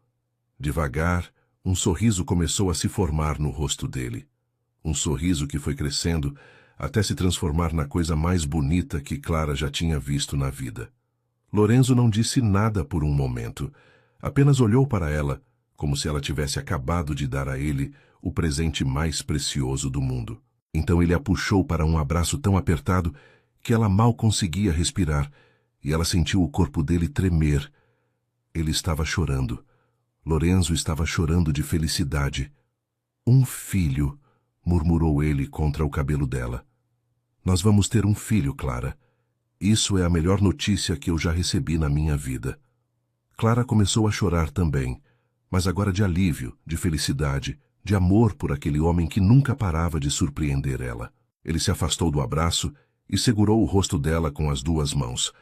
devagar, um sorriso começou a se formar no rosto dele. Um sorriso que foi crescendo até se transformar na coisa mais bonita que Clara já tinha visto na vida. Lorenzo não disse nada por um momento, apenas olhou para ela, como se ela tivesse acabado de dar a ele o presente mais precioso do mundo. Então ele a puxou para um abraço tão apertado que ela mal conseguia respirar, e ela sentiu o corpo dele tremer. Ele estava chorando. Lorenzo estava chorando de felicidade. Um filho, murmurou ele contra o cabelo dela. Nós vamos ter um filho, Clara. Isso é a melhor notícia que eu já recebi na minha vida. Clara começou a chorar também, mas agora de alívio, de felicidade, de amor por aquele homem que nunca parava de surpreender ela. Ele se afastou do abraço e segurou o rosto dela com as duas mãos,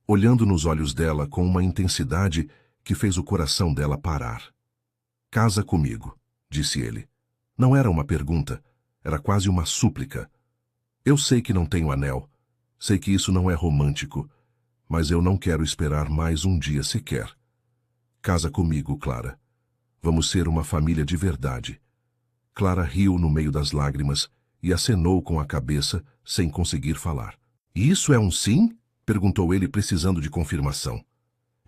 olhando nos olhos dela com uma intensidade que fez o coração dela parar. Casa comigo, disse ele. Não era uma pergunta, era quase uma súplica. Eu sei que não tenho anel, sei que isso não é romântico, mas eu não quero esperar mais um dia sequer. Casa comigo, Clara. Vamos ser uma família de verdade. Clara riu no meio das lágrimas e acenou com a cabeça, sem conseguir falar. Isso é um sim? Perguntou ele, precisando de confirmação.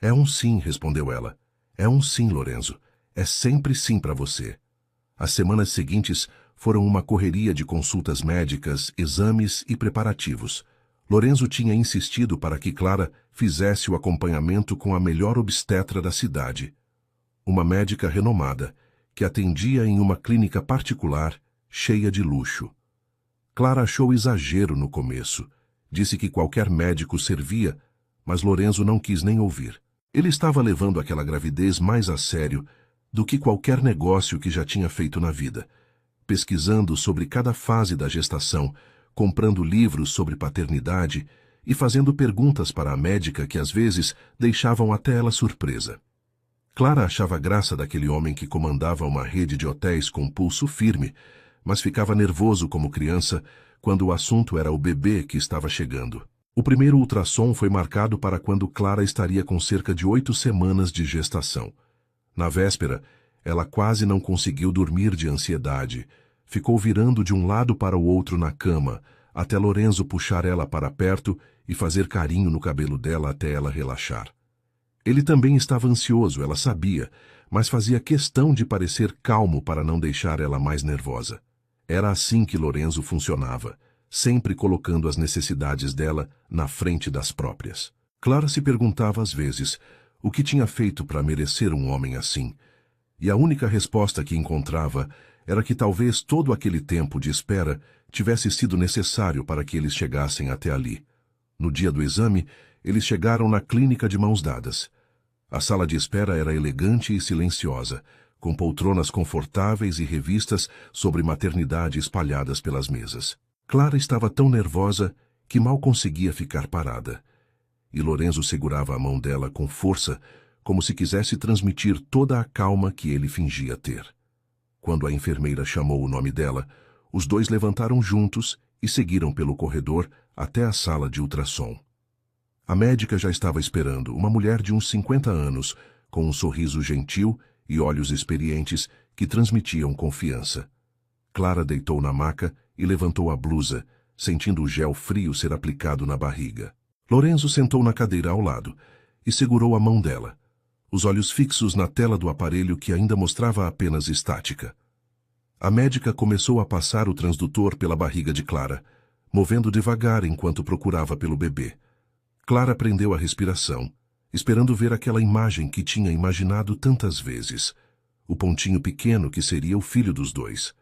É um sim, respondeu ela. É um sim, Lorenzo. É sempre sim para você. As semanas seguintes Foram uma correria de consultas médicas, exames e preparativos. Lorenzo tinha insistido para que Clara fizesse o acompanhamento com a melhor obstetra da cidade. Uma médica renomada, que atendia em uma clínica particular, cheia de luxo. Clara achou exagero no começo. Disse que qualquer médico servia, mas Lorenzo não quis nem ouvir. Ele estava levando aquela gravidez mais a sério do que qualquer negócio que já tinha feito na vida, pesquisando sobre cada fase da gestação, comprando livros sobre paternidade e fazendo perguntas para a médica que às vezes deixavam até ela surpresa. Clara achava graça daquele homem que comandava uma rede de hotéis com pulso firme, mas ficava nervoso como criança quando o assunto era o bebê que estava chegando. O primeiro ultrassom foi marcado para quando Clara estaria com cerca de 8 semanas de gestação. Na véspera, ela quase não conseguiu dormir de ansiedade. Ficou virando de um lado para o outro na cama, até Lorenzo puxar ela para perto e fazer carinho no cabelo dela até ela relaxar. Ele também estava ansioso, ela sabia, mas fazia questão de parecer calmo para não deixar ela mais nervosa. Era assim que Lorenzo funcionava, sempre colocando as necessidades dela na frente das próprias. Clara se perguntava às vezes o que tinha feito para merecer um homem assim, e a única resposta que encontrava era que talvez todo aquele tempo de espera tivesse sido necessário para que eles chegassem até ali. No dia do exame, eles chegaram na clínica de mãos dadas. A sala de espera era elegante e silenciosa, com poltronas confortáveis e revistas sobre maternidade espalhadas pelas mesas. Clara estava tão nervosa que mal conseguia ficar parada. E Lorenzo segurava a mão dela com força, como se quisesse transmitir toda a calma que ele fingia ter. Quando a enfermeira chamou o nome dela, os dois levantaram juntos e seguiram pelo corredor até a sala de ultrassom. A médica já estava esperando, uma mulher de uns 50 anos, com um sorriso gentil e olhos experientes que transmitiam confiança. Clara deitou na maca e levantou a blusa, sentindo o gel frio ser aplicado na barriga. Lorenzo sentou na cadeira ao lado e segurou a mão dela, os olhos fixos na tela do aparelho que ainda mostrava apenas estática. A médica começou a passar o transdutor pela barriga de Clara, movendo devagar enquanto procurava pelo bebê. Clara prendeu a respiração, esperando ver aquela imagem que tinha imaginado tantas vezes, o pontinho pequeno que seria o filho dos dois.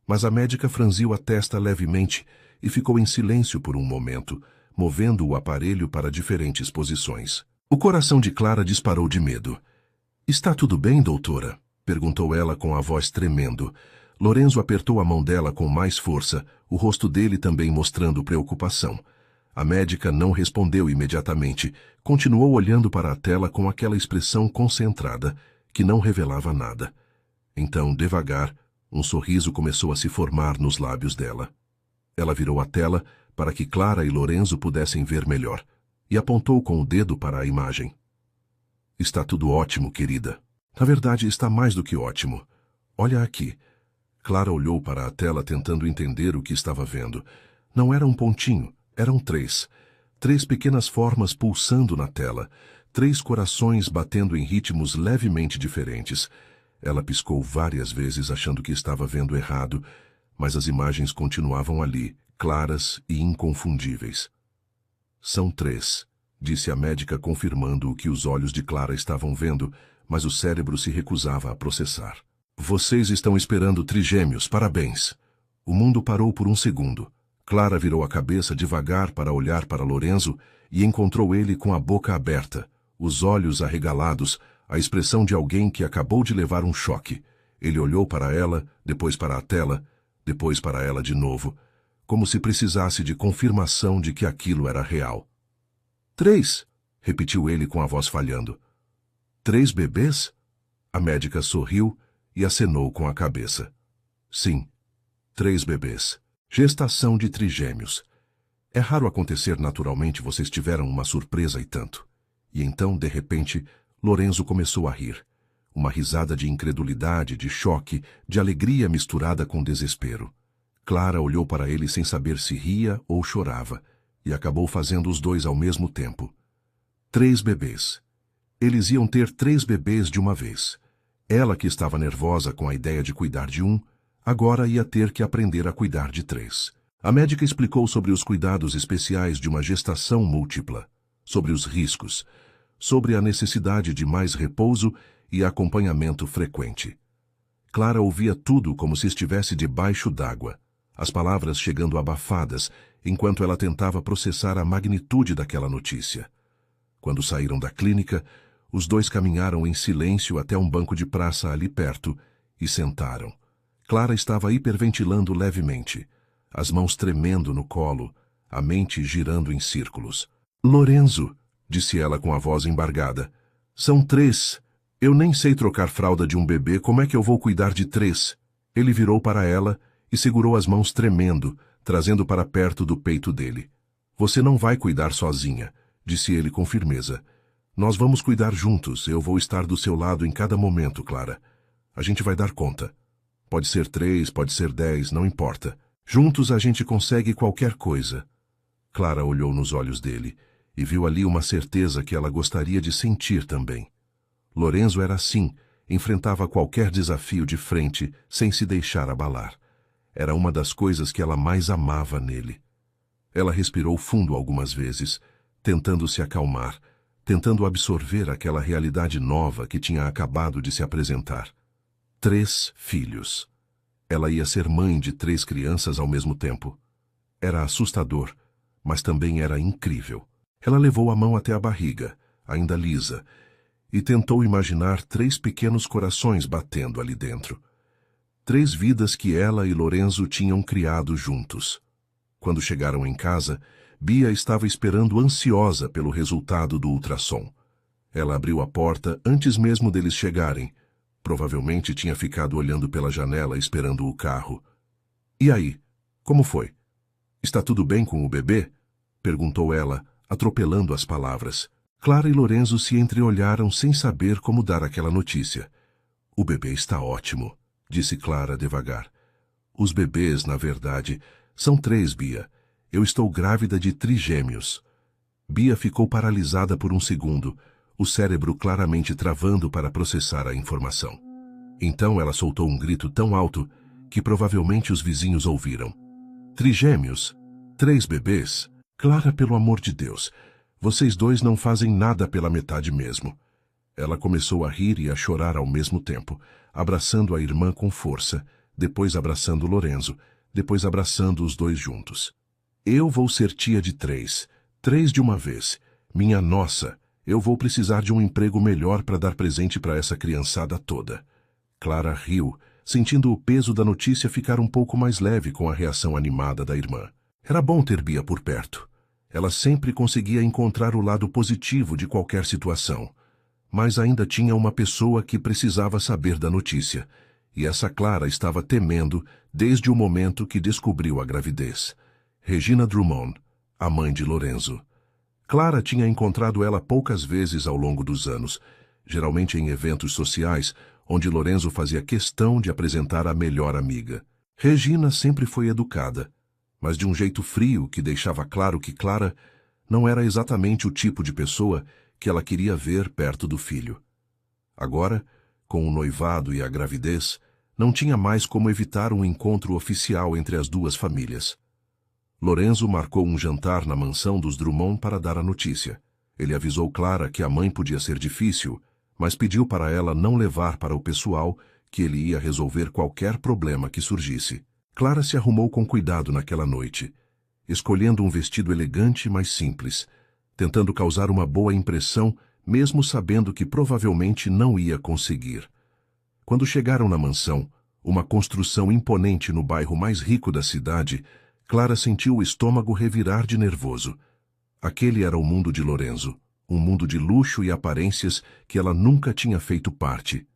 Mas a médica franziu a testa levemente e ficou em silêncio por um momento, movendo o aparelho para diferentes posições. O coração de Clara disparou de medo. "Está tudo bem, doutora?" perguntou ela com a voz tremendo. Lorenzo apertou a mão dela com mais força, o rosto dele também mostrando preocupação. A médica não respondeu imediatamente, continuou olhando para a tela com aquela expressão concentrada, que não revelava nada. Então, devagar, um sorriso começou a se formar nos lábios dela. Ela virou a tela para que Clara e Lorenzo pudessem ver melhor, e apontou com o dedo para a imagem. "Está tudo ótimo, querida. Na verdade, está mais do que ótimo. Olha aqui." Clara olhou para a tela tentando entender o que estava vendo. Não era um pontinho, eram 3. 3 pequenas formas pulsando na tela, 3 corações batendo em ritmos levemente diferentes. Ela piscou várias vezes achando que estava vendo errado, mas as imagens continuavam ali, claras e inconfundíveis. "São 3, disse a médica confirmando o que os olhos de Clara estavam vendo, mas o cérebro se recusava a processar. "Vocês estão esperando trigêmeos, parabéns." O mundo parou por um segundo. Clara virou a cabeça devagar para olhar para Lorenzo e encontrou ele com a boca aberta, os olhos arregalados, a expressão de alguém que acabou de levar um choque. Ele olhou para ela, depois para a tela, depois para ela de novo, como se precisasse de confirmação de que aquilo era real. 3, repetiu ele com a voz falhando. 3 bebês? A médica sorriu e acenou com a cabeça. Sim, 3 bebês. Gestação de trigêmeos. É raro acontecer naturalmente, vocês tiveram uma surpresa e tanto. E então, de repente, Lorenzo começou a rir. Uma risada de incredulidade, de choque, de alegria misturada com desespero. Clara olhou para ele sem saber se ria ou chorava, e acabou fazendo os dois ao mesmo tempo. 3 bebês. Eles iam ter 3 bebês de uma vez. Ela que estava nervosa com a ideia de cuidar de um, Agora ia ter que aprender a cuidar de 3. A médica explicou sobre os cuidados especiais de uma gestação múltipla, sobre os riscos, sobre a necessidade de mais repouso e acompanhamento frequente. Clara ouvia tudo como se estivesse debaixo d'água, as palavras chegando abafadas, enquanto ela tentava processar a magnitude daquela notícia. Quando saíram da clínica, os dois caminharam em silêncio até um banco de praça ali perto e sentaram. Clara estava hiperventilando levemente, as mãos tremendo no colo, a mente girando em círculos. "Lorenzo", disse ela com a voz embargada, "são 3. Eu nem sei trocar fralda de um bebê, como é que eu vou cuidar de 3? Ele virou para ela e segurou as mãos tremendo, trazendo para perto do peito dele. "Você não vai cuidar sozinha", disse ele com firmeza. "Nós vamos cuidar juntos, eu vou estar do seu lado em cada momento, Clara. A gente vai dar conta. Pode ser 3, pode ser 10, não importa. Juntos a gente consegue qualquer coisa." Clara olhou nos olhos dele e viu ali uma certeza que ela gostaria de sentir também. Lorenzo era assim, enfrentava qualquer desafio de frente, sem se deixar abalar. Era uma das coisas que ela mais amava nele. Ela respirou fundo algumas vezes, tentando se acalmar, tentando absorver aquela realidade nova que tinha acabado de se apresentar. 3 filhos. Ela ia ser mãe de 3 crianças ao mesmo tempo. Era assustador, mas também era incrível. Ela levou a mão até a barriga, ainda lisa, e tentou imaginar 3 pequenos corações batendo ali dentro. 3 vidas que ela e Lorenzo tinham criado juntos. Quando chegaram em casa, Bia estava esperando ansiosa pelo resultado do ultrassom. Ela abriu a porta antes mesmo deles chegarem. Provavelmente tinha ficado olhando pela janela esperando o carro. "E aí? Como foi? Está tudo bem com o bebê?" perguntou ela, atropelando as palavras. Clara e Lorenzo se entreolharam sem saber como dar aquela notícia. "O bebê está ótimo", disse Clara devagar. "Os bebês, na verdade, são 3, Bia. Eu estou grávida de trigêmeos." Bia ficou paralisada por um segundo, o cérebro claramente travando para processar a informação. Então ela soltou um grito tão alto que provavelmente os vizinhos ouviram. "Trigêmeos? 3 bebês? Clara, pelo amor de Deus, vocês 2 não fazem nada pela metade mesmo." Ela começou a rir e a chorar ao mesmo tempo, abraçando a irmã com força, depois abraçando Lorenzo, depois abraçando os 2 juntos. "Eu vou ser tia de 3 de uma vez. Minha nossa, eu vou precisar de um emprego melhor para dar presente para essa criançada toda." Clara riu, sentindo o peso da notícia ficar um pouco mais leve com a reação animada da irmã. Era bom ter Bia por perto. Ela sempre conseguia encontrar o lado positivo de qualquer situação. Mas ainda tinha uma pessoa que precisava saber da notícia, e essa Clara estava temendo desde o momento que descobriu a gravidez. Regina Drummond, a mãe de Lorenzo. Clara tinha encontrado ela poucas vezes ao longo dos anos, geralmente em eventos sociais, onde Lorenzo fazia questão de apresentar a melhor amiga. Regina sempre foi educada, mas de um jeito frio que deixava claro que Clara não era exatamente o tipo de pessoa que ela queria ver perto do filho. Agora, com o noivado e a gravidez, não tinha mais como evitar um encontro oficial entre as 2 famílias. Lorenzo marcou um jantar na mansão dos Drummond para dar a notícia. Ele avisou Clara que a mãe podia ser difícil, mas pediu para ela não levar para o pessoal que ele ia resolver qualquer problema que surgisse. Clara se arrumou com cuidado naquela noite, escolhendo um vestido elegante, mas simples, tentando causar uma boa impressão, mesmo sabendo que provavelmente não ia conseguir. Quando chegaram na mansão, uma construção imponente no bairro mais rico da cidade, Clara sentiu o estômago revirar de nervoso. Aquele era o mundo de Lorenzo, um mundo de luxo e aparências que ela nunca tinha feito parte.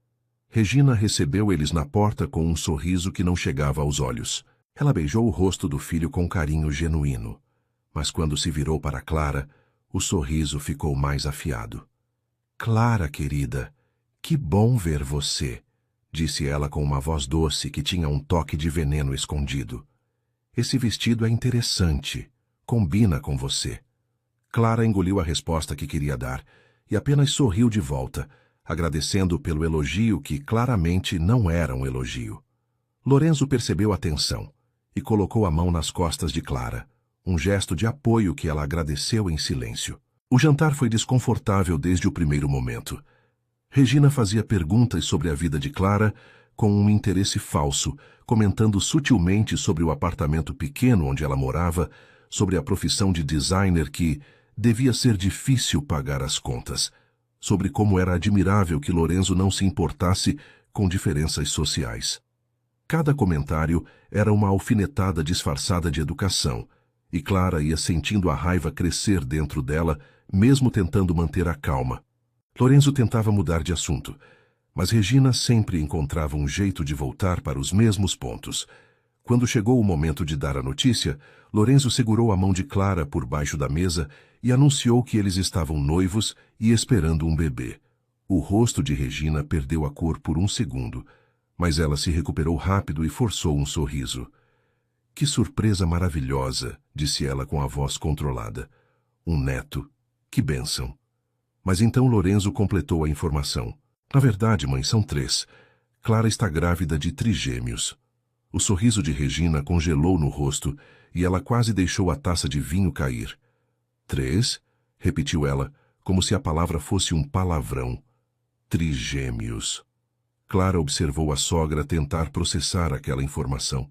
Regina recebeu eles na porta com um sorriso que não chegava aos olhos. Ela beijou o rosto do filho com carinho genuíno, mas quando se virou para Clara, o sorriso ficou mais afiado. "Clara, querida, que bom ver você", disse ela com uma voz doce que tinha um toque de veneno escondido. "Esse vestido é interessante, combina com você." Clara engoliu a resposta que queria dar e apenas sorriu de volta, agradecendo pelo elogio que claramente não era um elogio. Lorenzo percebeu a tensão e colocou a mão nas costas de Clara, um gesto de apoio que ela agradeceu em silêncio. O jantar foi desconfortável desde o primeiro momento. Regina fazia perguntas sobre a vida de Clara com um interesse falso, comentando sutilmente sobre o apartamento pequeno onde ela morava, sobre a profissão de designer que devia ser difícil pagar as contas, sobre como era admirável que Lorenzo não se importasse com diferenças sociais. Cada comentário era uma alfinetada disfarçada de educação, e Clara ia sentindo a raiva crescer dentro dela, mesmo tentando manter a calma. Lorenzo tentava mudar de assunto, mas Regina sempre encontrava um jeito de voltar para os mesmos pontos. Quando chegou o momento de dar a notícia, Lorenzo segurou a mão de Clara por baixo da mesa e anunciou que eles estavam noivos e esperando um bebê. O rosto de Regina perdeu a cor por um segundo, mas ela se recuperou rápido e forçou um sorriso. Que surpresa maravilhosa, disse ela com a voz controlada. Um neto. Que bênção. Mas então Lorenzo completou a informação. Na verdade, mãe, são 3. Clara está grávida de trigêmeos. O sorriso de Regina congelou no rosto e ela quase deixou a taça de vinho cair. 3? Repetiu ela, como se a palavra fosse um palavrão. Trigêmeos. Clara observou a sogra tentar processar aquela informação.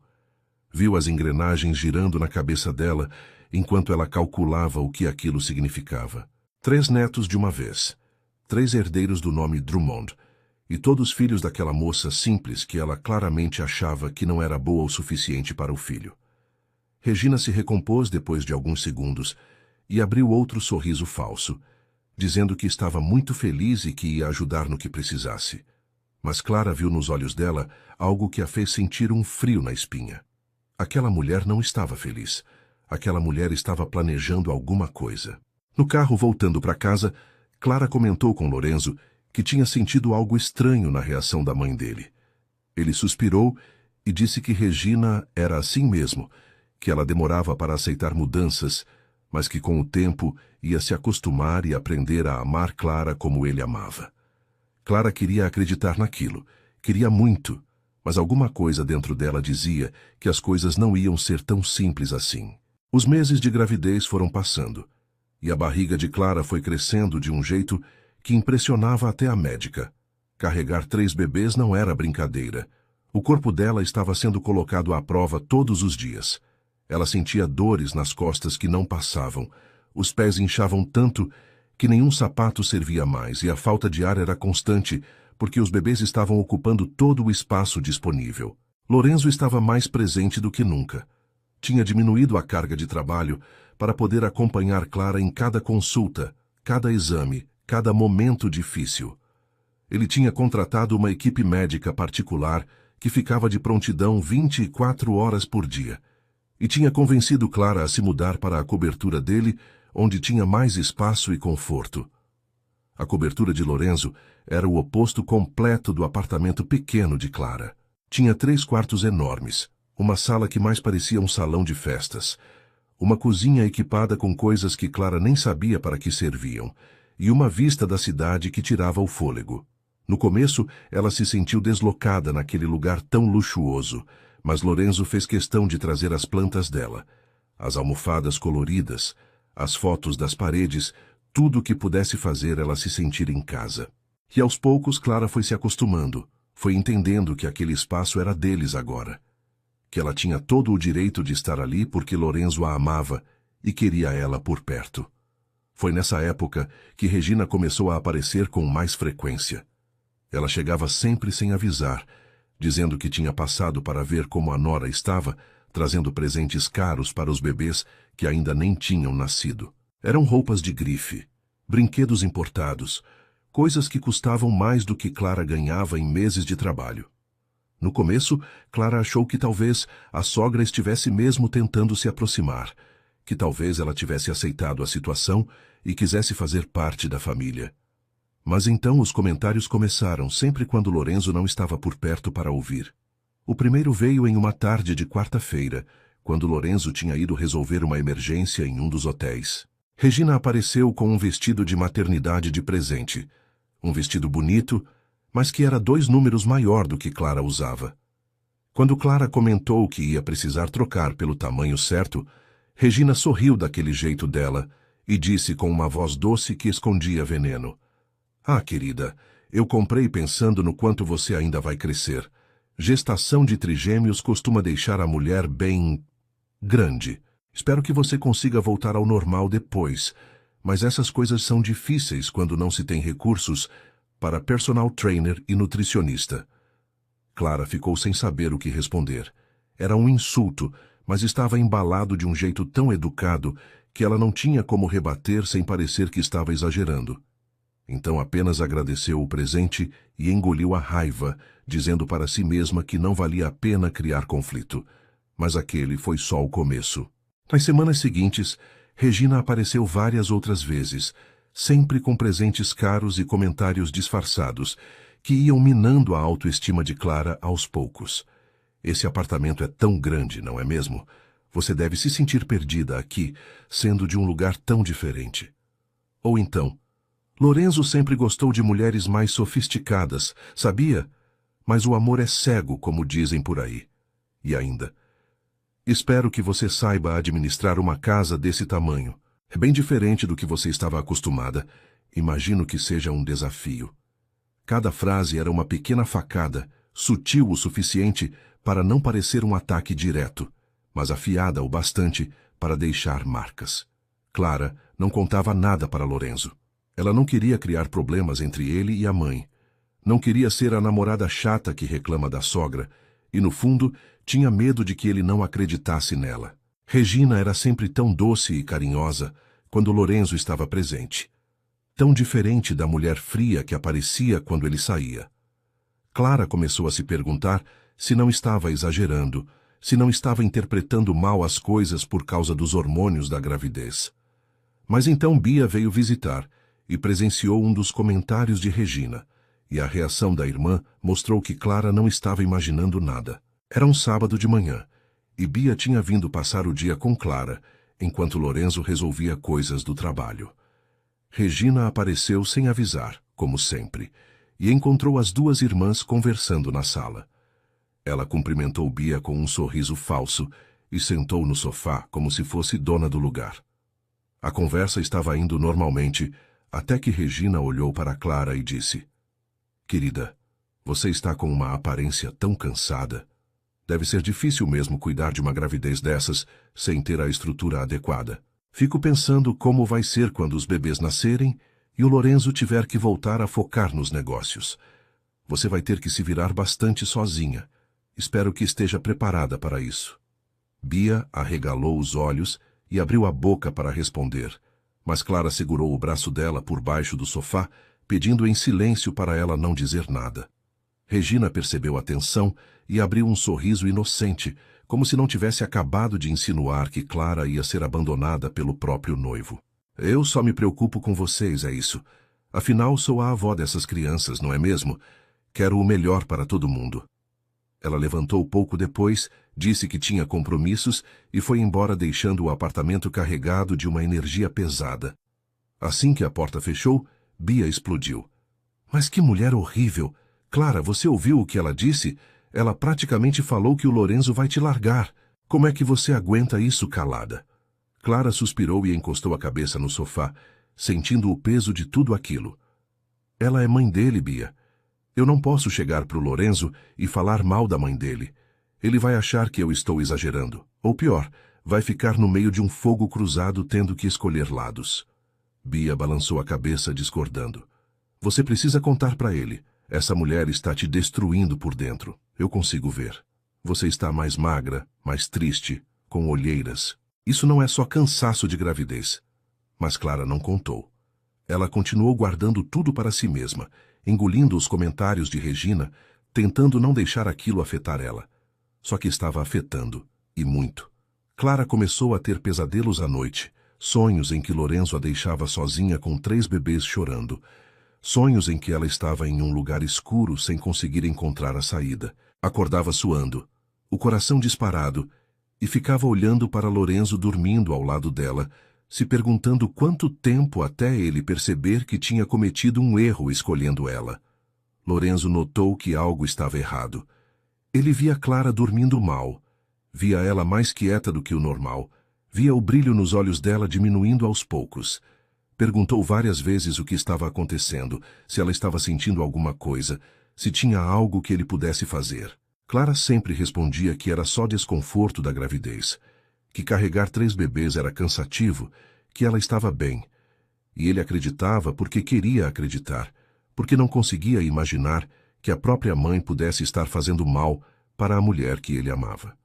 Viu as engrenagens girando na cabeça dela enquanto ela calculava o que aquilo significava. 3 netos de uma vez. 3 herdeiros do nome Drummond. E todos filhos daquela moça simples que ela claramente achava que não era boa o suficiente para o filho. Regina se recompôs depois de alguns segundos e abriu outro sorriso falso, dizendo que estava muito feliz e que ia ajudar no que precisasse. Mas Clara viu nos olhos dela algo que a fez sentir um frio na espinha. Aquela mulher não estava feliz. Aquela mulher estava planejando alguma coisa. No carro, voltando para casa, Clara comentou com Lorenzo que tinha sentido algo estranho na reação da mãe dele. Ele suspirou e disse que Regina era assim mesmo, que ela demorava para aceitar mudanças, mas que com o tempo ia se acostumar e aprender a amar Clara como ele amava. Clara queria acreditar naquilo, queria muito, mas alguma coisa dentro dela dizia que as coisas não iam ser tão simples assim. Os meses de gravidez foram passando, e a barriga de Clara foi crescendo de um jeito que impressionava até a médica. Carregar 3 bebês não era brincadeira. O corpo dela estava sendo colocado à prova todos os dias. Ela sentia dores nas costas que não passavam. Os pés inchavam tanto que nenhum sapato servia mais e a falta de ar era constante, porque os bebês estavam ocupando todo o espaço disponível. Lorenzo estava mais presente do que nunca. Tinha diminuído a carga de trabalho para poder acompanhar Clara em cada consulta, cada exame, cada momento difícil. Ele tinha contratado uma equipe médica particular que ficava de prontidão 24 horas por dia, e tinha convencido Clara a se mudar para a cobertura dele, onde tinha mais espaço e conforto. A cobertura de Lorenzo era o oposto completo do apartamento pequeno de Clara. Tinha 3 quartos enormes, uma sala que mais parecia um salão de festas, uma cozinha equipada com coisas que Clara nem sabia para que serviam, e uma vista da cidade que tirava o fôlego. No começo, ela se sentiu deslocada naquele lugar tão luxuoso, mas Lorenzo fez questão de trazer as plantas dela, as almofadas coloridas, as fotos das paredes, tudo o que pudesse fazer ela se sentir em casa. E aos poucos Clara foi se acostumando, foi entendendo que aquele espaço era deles agora, que ela tinha todo o direito de estar ali porque Lorenzo a amava e queria ela por perto. Foi nessa época que Regina começou a aparecer com mais frequência. Ela chegava sempre sem avisar, dizendo que tinha passado para ver como a nora estava, trazendo presentes caros para os bebês que ainda nem tinham nascido. Eram roupas de grife, brinquedos importados, coisas que custavam mais do que Clara ganhava em meses de trabalho. No começo, Clara achou que talvez a sogra estivesse mesmo tentando se aproximar, que talvez ela tivesse aceitado a situação e quisesse fazer parte da família. Mas então os comentários começaram sempre quando Lorenzo não estava por perto para ouvir. O primeiro veio em uma tarde de quarta-feira, quando Lorenzo tinha ido resolver uma emergência em um dos hotéis. Regina apareceu com um vestido de maternidade de presente. Um vestido bonito, mas que era 2 números maior do que Clara usava. Quando Clara comentou que ia precisar trocar pelo tamanho certo, Regina sorriu daquele jeito dela e disse com uma voz doce que escondia veneno. Ah, querida, eu comprei pensando no quanto você ainda vai crescer. Gestação de trigêmeos costuma deixar a mulher bem grande. Espero que você consiga voltar ao normal depois, mas essas coisas são difíceis quando não se tem recursos para personal trainer e nutricionista. Clara ficou sem saber o que responder. Era um insulto, mas estava embalado de um jeito tão educado que ela não tinha como rebater sem parecer que estava exagerando. Então apenas agradeceu o presente e engoliu a raiva, dizendo para si mesma que não valia a pena criar conflito. Mas aquele foi só o começo. Nas semanas seguintes, Regina apareceu várias outras vezes, sempre com presentes caros e comentários disfarçados, que iam minando a autoestima de Clara aos poucos. Esse apartamento é tão grande, não é mesmo? Você deve se sentir perdida aqui, sendo de um lugar tão diferente. Ou então, Lorenzo sempre gostou de mulheres mais sofisticadas, sabia? Mas o amor é cego, como dizem por aí. E ainda, espero que você saiba administrar uma casa desse tamanho. É bem diferente do que você estava acostumada. Imagino que seja um desafio. Cada frase era uma pequena facada, sutil o suficiente para não parecer um ataque direto, mas afiada o bastante para deixar marcas. Clara não contava nada para Lorenzo. Ela não queria criar problemas entre ele e a mãe. Não queria ser a namorada chata que reclama da sogra, e no fundo tinha medo de que ele não acreditasse nela. Regina era sempre tão doce e carinhosa quando Lorenzo estava presente. Tão diferente da mulher fria que aparecia quando ele saía. Clara começou a se perguntar se não estava exagerando, se não estava interpretando mal as coisas por causa dos hormônios da gravidez. Mas então Bia veio visitar e presenciou um dos comentários de Regina, e a reação da irmã mostrou que Clara não estava imaginando nada. Era um sábado de manhã, e Bia tinha vindo passar o dia com Clara, enquanto Lorenzo resolvia coisas do trabalho. Regina apareceu sem avisar, como sempre, e encontrou as duas irmãs conversando na sala. Ela cumprimentou Bia com um sorriso falso e sentou no sofá como se fosse dona do lugar. A conversa estava indo normalmente, até que Regina olhou para Clara e disse: Querida, você está com uma aparência tão cansada. Deve ser difícil mesmo cuidar de uma gravidez dessas sem ter a estrutura adequada. Fico pensando como vai ser quando os bebês nascerem e o Lorenzo tiver que voltar a focar nos negócios. Você vai ter que se virar bastante sozinha. Espero que esteja preparada para isso. Bia arregalou os olhos e abriu a boca para responder, mas Clara segurou o braço dela por baixo do sofá, pedindo em silêncio para ela não dizer nada. Regina percebeu a tensão e abriu um sorriso inocente, como se não tivesse acabado de insinuar que Clara ia ser abandonada pelo próprio noivo. Eu só me preocupo com vocês, é isso. Afinal, sou a avó dessas crianças, não é mesmo? Quero o melhor para todo mundo. Ela levantou pouco depois, disse que tinha compromissos e foi embora deixando o apartamento carregado de uma energia pesada. Assim que a porta fechou, Bia explodiu. Mas que mulher horrível! Clara, você ouviu o que ela disse? Ela praticamente falou que o Lorenzo vai te largar. Como é que você aguenta isso calada? Clara suspirou e encostou a cabeça no sofá, sentindo o peso de tudo aquilo. Ela é mãe dele, Bia. Eu não posso chegar para o Lorenzo e falar mal da mãe dele. Ele vai achar que eu estou exagerando. Ou pior, vai ficar no meio de um fogo cruzado tendo que escolher lados. Bia balançou a cabeça discordando. Você precisa contar para ele. Essa mulher está te destruindo por dentro. Eu consigo ver. Você está mais magra, mais triste, com olheiras. Isso não é só cansaço de gravidez. Mas Clara não contou. Ela continuou guardando tudo para si mesma, engolindo os comentários de Regina, tentando não deixar aquilo afetar ela. Só que estava afetando, e muito. Clara começou a ter pesadelos à noite, sonhos em que Lorenzo a deixava sozinha com 3 bebês chorando, sonhos em que ela estava em um lugar escuro sem conseguir encontrar a saída. Acordava suando, o coração disparado, e ficava olhando para Lorenzo dormindo ao lado dela, se perguntando quanto tempo até ele perceber que tinha cometido um erro escolhendo ela. Lorenzo notou que algo estava errado. Ele via Clara dormindo mal. Via ela mais quieta do que o normal. Via o brilho nos olhos dela diminuindo aos poucos. Perguntou várias vezes o que estava acontecendo, se ela estava sentindo alguma coisa, se tinha algo que ele pudesse fazer. Clara sempre respondia que era só desconforto da gravidez, que carregar 3 bebês era cansativo, que ela estava bem. E ele acreditava porque queria acreditar, porque não conseguia imaginar que a própria mãe pudesse estar fazendo mal para a mulher que ele amava.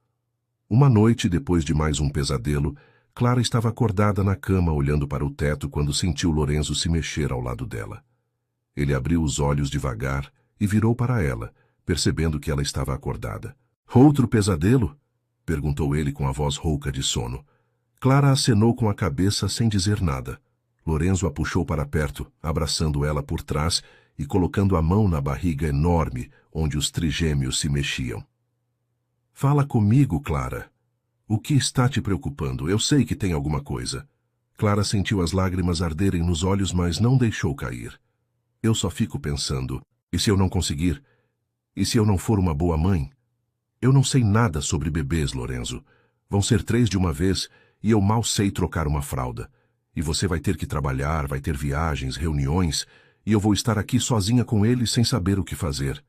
Uma noite, depois de mais um pesadelo, Clara estava acordada na cama olhando para o teto quando sentiu Lorenzo se mexer ao lado dela. Ele abriu os olhos devagar e virou para ela, percebendo que ela estava acordada. "Outro pesadelo?" perguntou ele com a voz rouca de sono. Clara acenou com a cabeça sem dizer nada. Lorenzo a puxou para perto, abraçando ela por trás e colocando a mão na barriga enorme onde os trigêmeos se mexiam. "Fala comigo, Clara. O que está te preocupando? Eu sei que tem alguma coisa." Clara sentiu as lágrimas arderem nos olhos, mas não deixou cair. "Eu só fico pensando, e se eu não conseguir? E se eu não for uma boa mãe? Eu não sei nada sobre bebês, Lorenzo. Vão ser 3 de uma vez e eu mal sei trocar uma fralda. E você vai ter que trabalhar, vai ter viagens, reuniões, e eu vou estar aqui sozinha com ele sem saber o que fazer."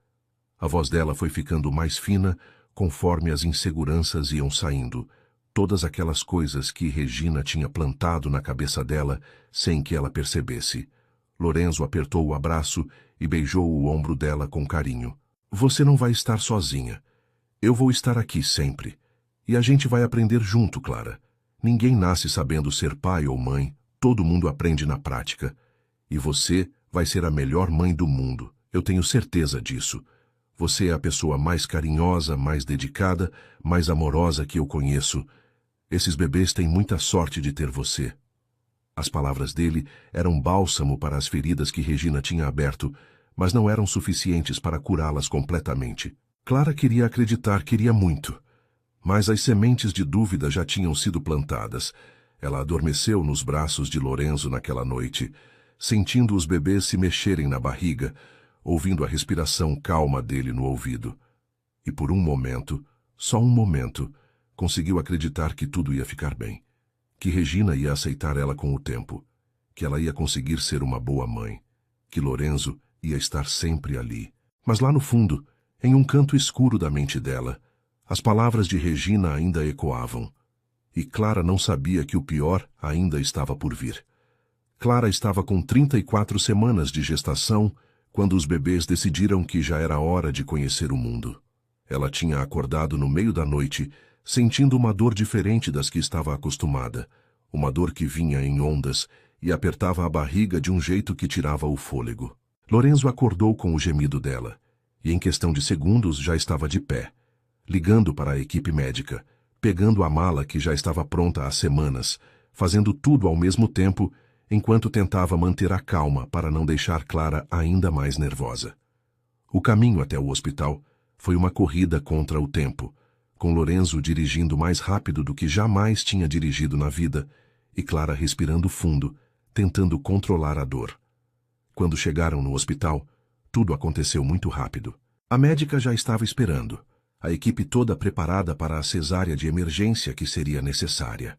A voz dela foi ficando mais fina conforme as inseguranças iam saindo, todas aquelas coisas que Regina tinha plantado na cabeça dela sem que ela percebesse. Lorenzo apertou o abraço e beijou o ombro dela com carinho. "Você não vai estar sozinha. Eu vou estar aqui sempre. E a gente vai aprender junto, Clara. Ninguém nasce sabendo ser pai ou mãe, todo mundo aprende na prática. E você vai ser a melhor mãe do mundo, eu tenho certeza disso. Você é a pessoa mais carinhosa, mais dedicada, mais amorosa que eu conheço. Esses bebês têm muita sorte de ter você." As palavras dele eram bálsamo para as feridas que Regina tinha aberto, mas não eram suficientes para curá-las completamente. Clara queria acreditar, queria muito. Mas as sementes de dúvida já tinham sido plantadas. Ela adormeceu nos braços de Lorenzo naquela noite, sentindo os bebês se mexerem na barriga, ouvindo a respiração calma dele no ouvido. E por um momento, só um momento, conseguiu acreditar que tudo ia ficar bem. Que Regina ia aceitar ela com o tempo. Que ela ia conseguir ser uma boa mãe. Que Lorenzo ia estar sempre ali. Mas lá no fundo, em um canto escuro da mente dela, as palavras de Regina ainda ecoavam. E Clara não sabia que o pior ainda estava por vir. Clara estava com 34 semanas de gestação quando os bebês decidiram que já era hora de conhecer o mundo. Ela tinha acordado no meio da noite, sentindo uma dor diferente das que estava acostumada, uma dor que vinha em ondas e apertava a barriga de um jeito que tirava o fôlego. Lorenzo acordou com o gemido dela, e em questão de segundos já estava de pé, ligando para a equipe médica, pegando a mala que já estava pronta há semanas, fazendo tudo ao mesmo tempo, enquanto tentava manter a calma para não deixar Clara ainda mais nervosa. O caminho até o hospital foi uma corrida contra o tempo, com Lorenzo dirigindo mais rápido do que jamais tinha dirigido na vida e Clara respirando fundo, tentando controlar a dor. Quando chegaram no hospital, tudo aconteceu muito rápido. A médica já estava esperando, a equipe toda preparada para a cesárea de emergência que seria necessária.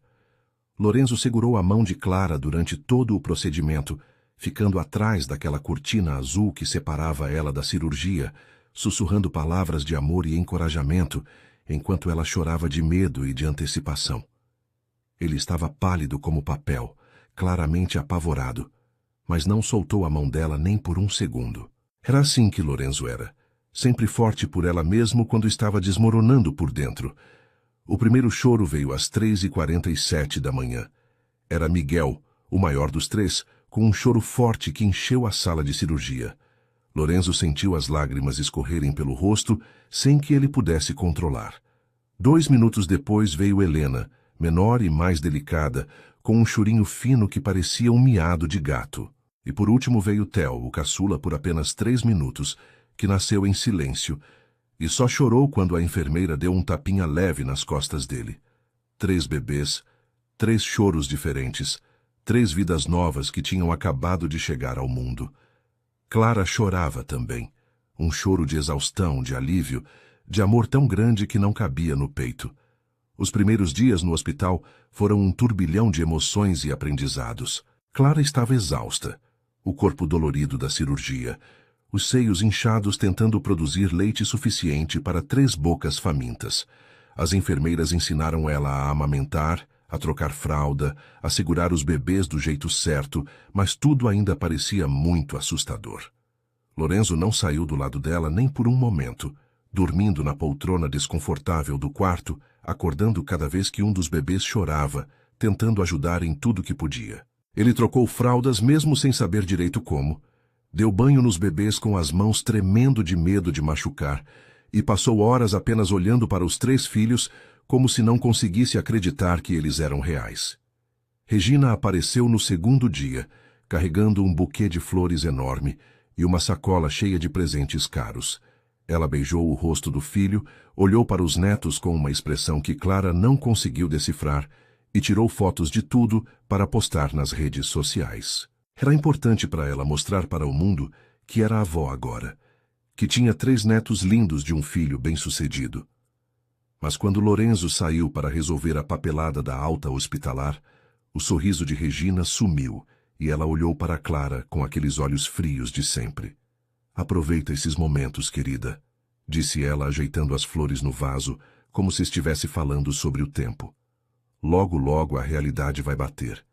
Lorenzo segurou a mão de Clara durante todo o procedimento, ficando atrás daquela cortina azul que separava ela da cirurgia, sussurrando palavras de amor e encorajamento, enquanto ela chorava de medo e de antecipação. Ele estava pálido como papel, claramente apavorado, mas não soltou a mão dela nem por um segundo. Era assim que Lorenzo era, sempre forte por ela mesmo quando estava desmoronando por dentro. O primeiro choro veio às 3h47 da manhã. Era Miguel, o maior dos 3, com um choro forte que encheu a sala de cirurgia. Lorenzo sentiu as lágrimas escorrerem pelo rosto sem que ele pudesse controlar. 2 minutos depois veio Helena, menor e mais delicada, com um chorinho fino que parecia um miado de gato. E por último veio Theo, o caçula, por apenas 3 minutos, que nasceu em silêncio, e só chorou quando a enfermeira deu um tapinha leve nas costas dele. 3 bebês, 3 choros diferentes, 3 vidas novas que tinham acabado de chegar ao mundo. Clara chorava também, um choro de exaustão, de alívio, de amor tão grande que não cabia no peito. Os primeiros dias no hospital foram um turbilhão de emoções e aprendizados. Clara estava exausta, o corpo dolorido da cirurgia, os seios inchados tentando produzir leite suficiente para 3 bocas famintas. As enfermeiras ensinaram ela a amamentar, a trocar fralda, a segurar os bebês do jeito certo, mas tudo ainda parecia muito assustador. Lorenzo não saiu do lado dela nem por um momento, dormindo na poltrona desconfortável do quarto, acordando cada vez que um dos bebês chorava, tentando ajudar em tudo que podia. Ele trocou fraldas mesmo sem saber direito como, deu banho nos bebês com as mãos tremendo de medo de machucar e passou horas apenas olhando para os 3 filhos como se não conseguisse acreditar que eles eram reais. Regina apareceu no segundo dia, carregando um buquê de flores enorme e uma sacola cheia de presentes caros. Ela beijou o rosto do filho, olhou para os netos com uma expressão que Clara não conseguiu decifrar e tirou fotos de tudo para postar nas redes sociais. Era importante para ela mostrar para o mundo que era avó agora, que tinha 3 netos lindos de um filho bem-sucedido. Mas quando Lorenzo saiu para resolver a papelada da alta hospitalar, o sorriso de Regina sumiu e ela olhou para Clara com aqueles olhos frios de sempre. Aproveita esses momentos, querida, disse ela ajeitando as flores no vaso, como se estivesse falando sobre o tempo. Logo, logo a realidade vai bater.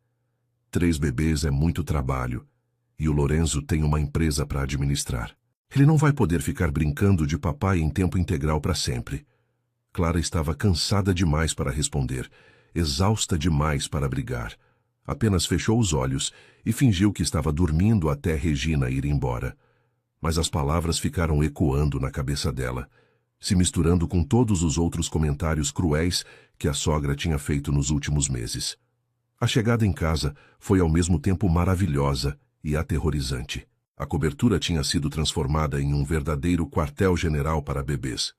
3 bebês é muito trabalho, e o Lorenzo tem uma empresa para administrar. Ele não vai poder ficar brincando de papai em tempo integral para sempre. Clara estava cansada demais para responder, exausta demais para brigar. Apenas fechou os olhos e fingiu que estava dormindo até Regina ir embora. Mas as palavras ficaram ecoando na cabeça dela, se misturando com todos os outros comentários cruéis que a sogra tinha feito nos últimos meses. A chegada em casa foi ao mesmo tempo maravilhosa e aterrorizante. A cobertura tinha sido transformada em um verdadeiro quartel-general para bebês.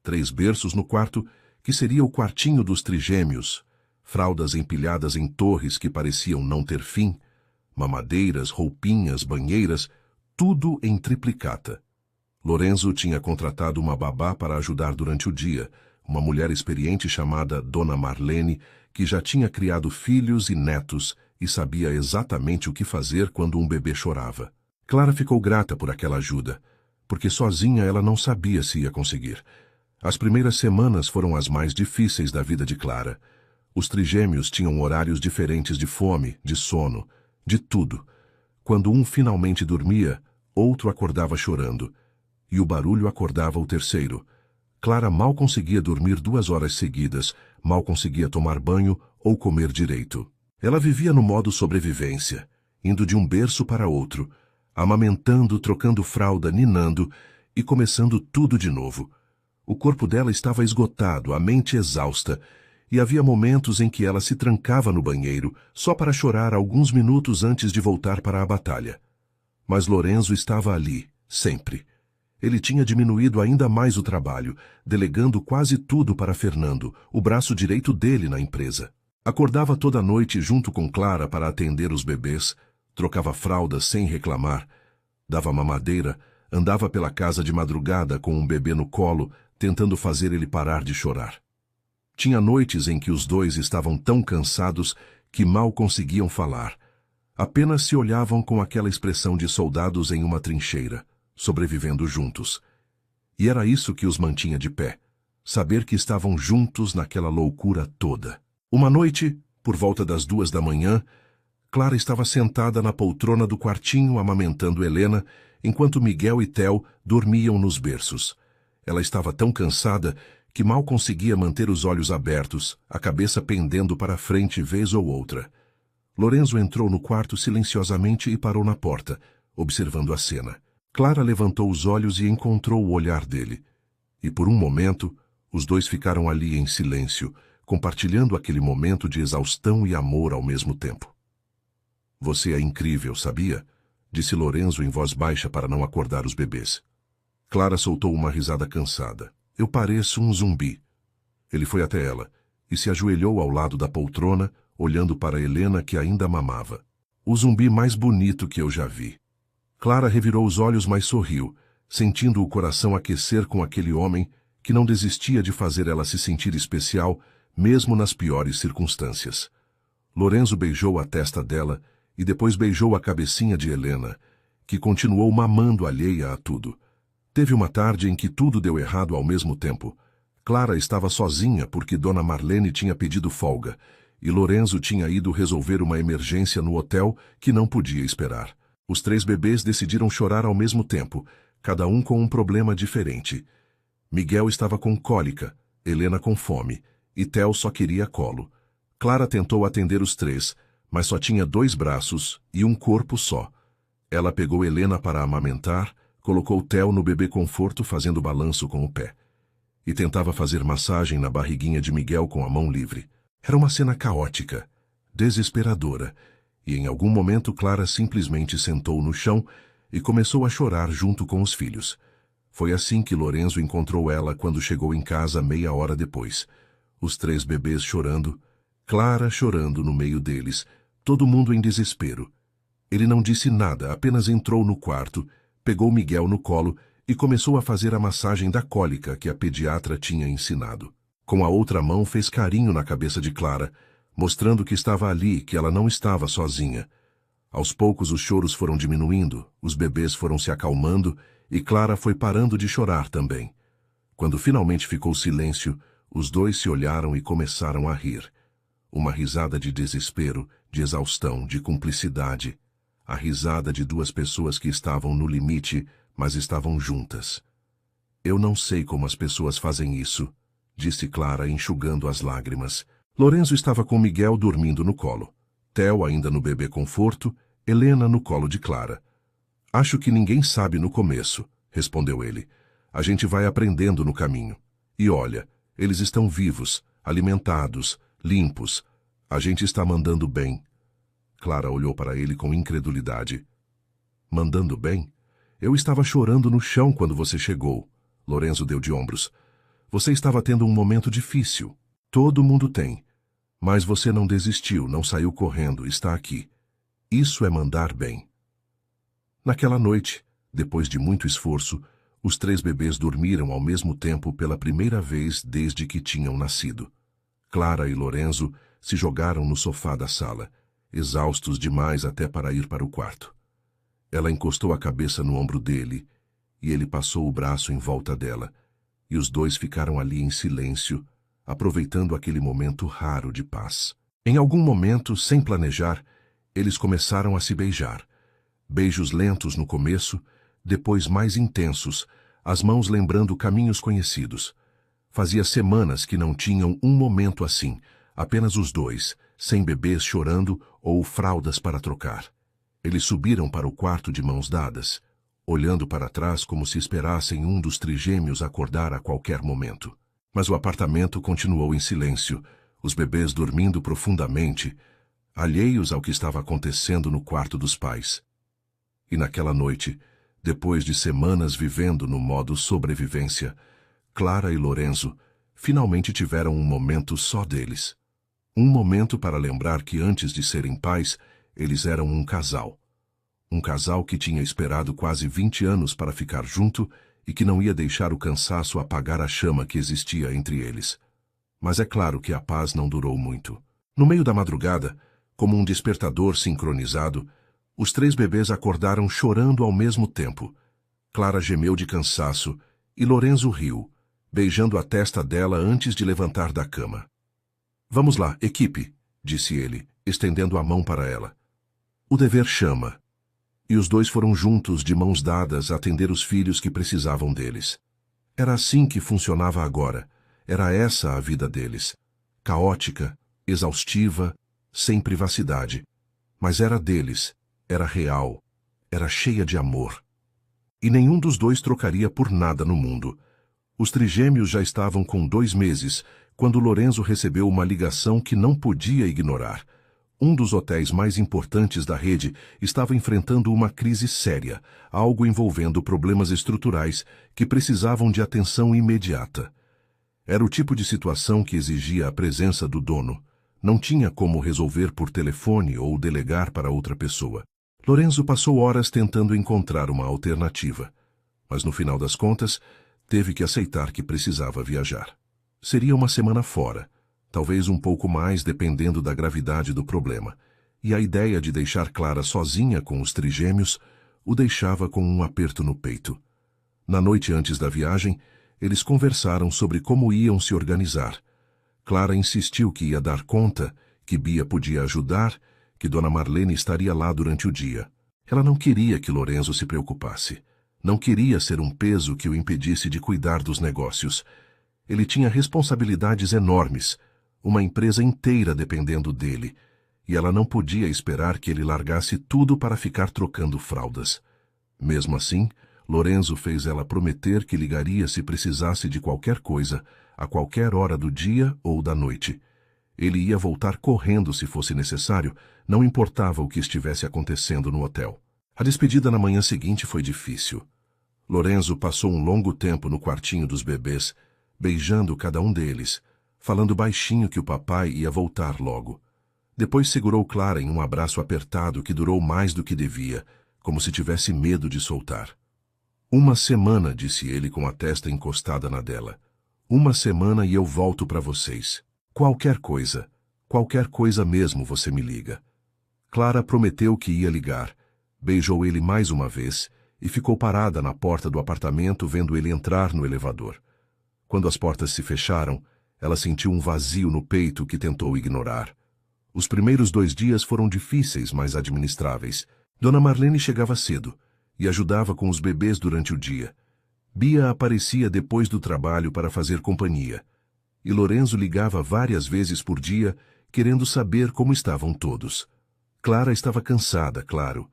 3 berços no quarto, que seria o quartinho dos trigêmeos, fraldas empilhadas em torres que pareciam não ter fim, mamadeiras, roupinhas, banheiras, tudo em triplicata. Lorenzo tinha contratado uma babá para ajudar durante o dia, uma mulher experiente chamada Dona Marlene, que já tinha criado filhos e netos e sabia exatamente o que fazer quando um bebê chorava. Clara ficou grata por aquela ajuda, porque sozinha ela não sabia se ia conseguir. As primeiras semanas foram as mais difíceis da vida de Clara. Os trigêmeos tinham horários diferentes de fome, de sono, de tudo. Quando um finalmente dormia, outro acordava chorando, e o barulho acordava o terceiro. Clara mal conseguia dormir 2 horas seguidas, mal conseguia tomar banho ou comer direito. Ela vivia no modo sobrevivência, indo de um berço para outro, amamentando, trocando fralda, ninando e começando tudo de novo. O corpo dela estava esgotado, a mente exausta, e havia momentos em que ela se trancava no banheiro só para chorar alguns minutos antes de voltar para a batalha. Mas Lorenzo estava ali, sempre. Ele tinha diminuído ainda mais o trabalho, delegando quase tudo para Fernando, o braço direito dele na empresa. Acordava toda noite junto com Clara para atender os bebês, trocava fraldas sem reclamar, dava mamadeira, andava pela casa de madrugada com um bebê no colo, tentando fazer ele parar de chorar. Tinha noites em que os 2 estavam tão cansados que mal conseguiam falar. Apenas se olhavam com aquela expressão de soldados em uma trincheira, sobrevivendo juntos. E era isso que os mantinha de pé, saber que estavam juntos naquela loucura toda. Uma noite, por volta das 2 da manhã, Clara estava sentada na poltrona do quartinho amamentando Helena, enquanto Miguel e Theo dormiam nos berços. Ela estava tão cansada que mal conseguia manter os olhos abertos, a cabeça pendendo para frente vez ou outra. Lorenzo entrou no quarto silenciosamente e parou na porta, observando a cena. Clara levantou os olhos e encontrou o olhar dele. E por um momento, os 2 ficaram ali em silêncio, compartilhando aquele momento de exaustão e amor ao mesmo tempo. "Você é incrível, sabia?", disse Lorenzo em voz baixa para não acordar os bebês. Clara soltou uma risada cansada. "Eu pareço um zumbi." Ele foi até ela e se ajoelhou ao lado da poltrona, olhando para Helena que ainda mamava. "O zumbi mais bonito que eu já vi." Clara revirou os olhos, mas sorriu, sentindo o coração aquecer com aquele homem que não desistia de fazer ela se sentir especial, mesmo nas piores circunstâncias. Lorenzo beijou a testa dela e depois beijou a cabecinha de Helena, que continuou mamando alheia a tudo. Teve uma tarde em que tudo deu errado ao mesmo tempo. Clara estava sozinha porque Dona Marlene tinha pedido folga, e Lorenzo tinha ido resolver uma emergência no hotel que não podia esperar. Os 3 bebês decidiram chorar ao mesmo tempo, cada um com um problema diferente. Miguel estava com cólica, Helena com fome, e Theo só queria colo. Clara tentou atender os 3, mas só tinha 2 braços e um corpo só. Ela pegou Helena para amamentar, colocou Theo no bebê conforto fazendo balanço com o pé. E tentava fazer massagem na barriguinha de Miguel com a mão livre. Era uma cena caótica, desesperadora, e em algum momento Clara simplesmente sentou no chão e começou a chorar junto com os filhos. Foi assim que Lorenzo encontrou ela quando chegou em casa meia hora depois. Os 3 bebês chorando, Clara chorando no meio deles, todo mundo em desespero. Ele não disse nada, apenas entrou no quarto, pegou Miguel no colo e começou a fazer a massagem da cólica que a pediatra tinha ensinado. Com a outra mão fez carinho na cabeça de Clara, mostrando que estava ali, que ela não estava sozinha. Aos poucos os choros foram diminuindo, os bebês foram se acalmando e Clara foi parando de chorar também. Quando finalmente ficou silêncio, os 2 se olharam e começaram a rir. Uma risada de desespero, de exaustão, de cumplicidade. A risada de 2 pessoas que estavam no limite, mas estavam juntas. Eu não sei como as pessoas fazem isso, disse Clara, enxugando as lágrimas. Lorenzo estava com Miguel dormindo no colo. Theo ainda no bebê conforto, Helena no colo de Clara. Acho que ninguém sabe no começo, respondeu ele. A gente vai aprendendo no caminho. E olha, eles estão vivos, alimentados, limpos. A gente está mandando bem. Clara olhou para ele com incredulidade. Mandando bem? Eu estava chorando no chão quando você chegou. Lorenzo deu de ombros. Você estava tendo um momento difícil. Todo mundo tem. Mas você não desistiu, não saiu correndo, está aqui. Isso é mandar bem. Naquela noite, depois de muito esforço, os 3 bebês dormiram ao mesmo tempo pela primeira vez desde que tinham nascido. Clara e Lorenzo se jogaram no sofá da sala, exaustos demais até para ir para o quarto. Ela encostou a cabeça no ombro dele e ele passou o braço em volta dela, e os 2 ficaram ali em silêncio, aproveitando aquele momento raro de paz. Em algum momento, sem planejar, eles começaram a se beijar. Beijos lentos no começo, depois mais intensos, as mãos lembrando caminhos conhecidos. Fazia semanas que não tinham um momento assim, apenas os 2, sem bebês chorando ou fraldas para trocar. Eles subiram para o quarto de mãos dadas, olhando para trás como se esperassem um dos trigêmeos acordar a qualquer momento. Mas o apartamento continuou em silêncio, os bebês dormindo profundamente, alheios ao que estava acontecendo no quarto dos pais. E naquela noite, depois de semanas vivendo no modo sobrevivência, Clara e Lorenzo finalmente tiveram um momento só deles. Um momento para lembrar que antes de serem pais, eles eram um casal. Um casal que tinha esperado quase 20 anos para ficar junto e que não ia deixar o cansaço apagar a chama que existia entre eles. Mas é claro que a paz não durou muito. No meio da madrugada, como um despertador sincronizado, os 3 bebês acordaram chorando ao mesmo tempo. Clara gemeu de cansaço e Lorenzo riu, beijando a testa dela antes de levantar da cama. Vamos lá, equipe, disse ele, estendendo a mão para ela. O dever chama. E os 2 foram juntos, de mãos dadas, atender os filhos que precisavam deles. Era assim que funcionava agora. Era essa a vida deles. Caótica, exaustiva, sem privacidade. Mas era deles, era real, era cheia de amor. E nenhum dos 2 trocaria por nada no mundo. Os trigêmeos já estavam com 2 meses, quando Lorenzo recebeu uma ligação que não podia ignorar. Um dos hotéis mais importantes da rede estava enfrentando uma crise séria, algo envolvendo problemas estruturais que precisavam de atenção imediata. Era o tipo de situação que exigia a presença do dono. Não tinha como resolver por telefone ou delegar para outra pessoa. Lorenzo passou horas tentando encontrar uma alternativa. Mas no final das contas, Teve que aceitar que precisava viajar. Seria uma semana fora, talvez um pouco mais dependendo da gravidade do problema, e a ideia de deixar Clara sozinha com os trigêmeos o deixava com um aperto no peito. Na noite antes da viagem, eles conversaram sobre como iam se organizar. Clara insistiu que ia dar conta, que Bia podia ajudar, que Dona Marlene estaria lá durante o dia. Ela não queria que Lorenzo se preocupasse. Não queria ser um peso que o impedisse de cuidar dos negócios. Ele tinha responsabilidades enormes, uma empresa inteira dependendo dele, e ela não podia esperar que ele largasse tudo para ficar trocando fraldas. Mesmo assim, Lorenzo fez ela prometer que ligaria se precisasse de qualquer coisa, a qualquer hora do dia ou da noite. Ele ia voltar correndo se fosse necessário, não importava o que estivesse acontecendo no hotel. A despedida na manhã seguinte foi difícil. Lorenzo passou um longo tempo no quartinho dos bebês, beijando cada um deles, falando baixinho que o papai ia voltar logo. Depois segurou Clara em um abraço apertado que durou mais do que devia, como se tivesse medo de soltar. "Uma semana", disse ele com a testa encostada na dela. "Uma semana e eu volto para vocês. Qualquer coisa mesmo você me liga." Clara prometeu que ia ligar, beijou ele mais uma vez e ficou parada na porta do apartamento vendo ele entrar no elevador. Quando as portas se fecharam, ela sentiu um vazio no peito que tentou ignorar. Os primeiros 2 dias foram difíceis, mas administráveis. Dona Marlene chegava cedo e ajudava com os bebês durante o dia. Bia aparecia depois do trabalho para fazer companhia. E Lorenzo ligava várias vezes por dia, querendo saber como estavam todos. Clara estava cansada, claro,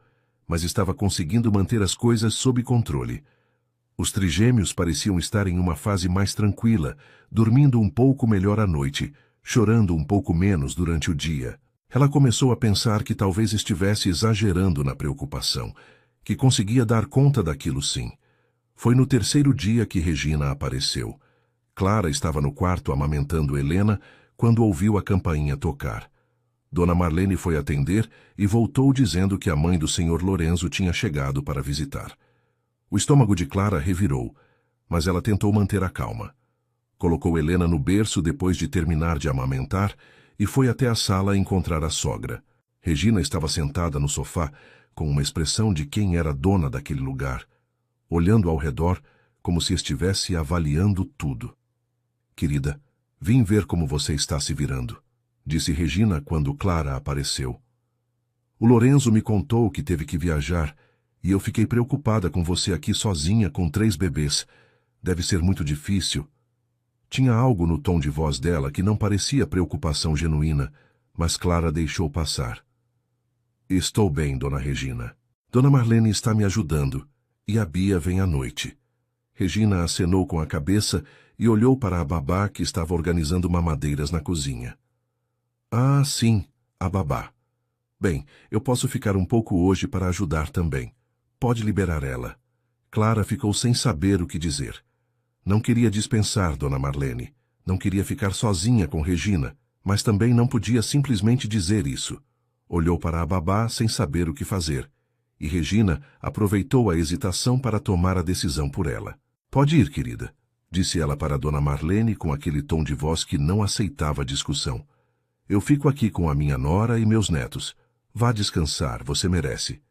mas estava conseguindo manter as coisas sob controle. Os trigêmeos pareciam estar em uma fase mais tranquila, dormindo um pouco melhor à noite, chorando um pouco menos durante o dia. Ela começou a pensar que talvez estivesse exagerando na preocupação, que conseguia dar conta daquilo sim. Foi no 3º dia que Regina apareceu. Clara estava no quarto amamentando Helena quando ouviu a campainha tocar. Dona Marlene foi atender e voltou dizendo que a mãe do Sr. Lorenzo tinha chegado para visitar. O estômago de Clara revirou, mas ela tentou manter a calma. Colocou Helena no berço depois de terminar de amamentar e foi até a sala encontrar a sogra. Regina estava sentada no sofá com uma expressão de quem era dona daquele lugar, olhando ao redor como se estivesse avaliando tudo. "Querida, vim ver como você está se virando", disse Regina quando Clara apareceu. "O Lorenzo me contou que teve que viajar e eu fiquei preocupada com você aqui sozinha com 3 bebês. Deve ser muito difícil." Tinha algo no tom de voz dela que não parecia preocupação genuína, mas Clara deixou passar. "Estou bem, Dona Regina. Dona Marlene está me ajudando, e a Bia vem à noite." Regina acenou com a cabeça e olhou para a babá que estava organizando mamadeiras na cozinha. "Ah, sim, a babá. Bem, eu posso ficar um pouco hoje para ajudar também. Pode liberar ela." Clara ficou sem saber o que dizer. Não queria dispensar Dona Marlene. Não queria ficar sozinha com Regina, mas também não podia simplesmente dizer isso. Olhou para a babá sem saber o que fazer, e Regina aproveitou a hesitação para tomar a decisão por ela. "Pode ir, querida", disse ela para Dona Marlene com aquele tom de voz que não aceitava discussão. "Eu fico aqui com a minha nora e meus netos. Vá descansar, você merece."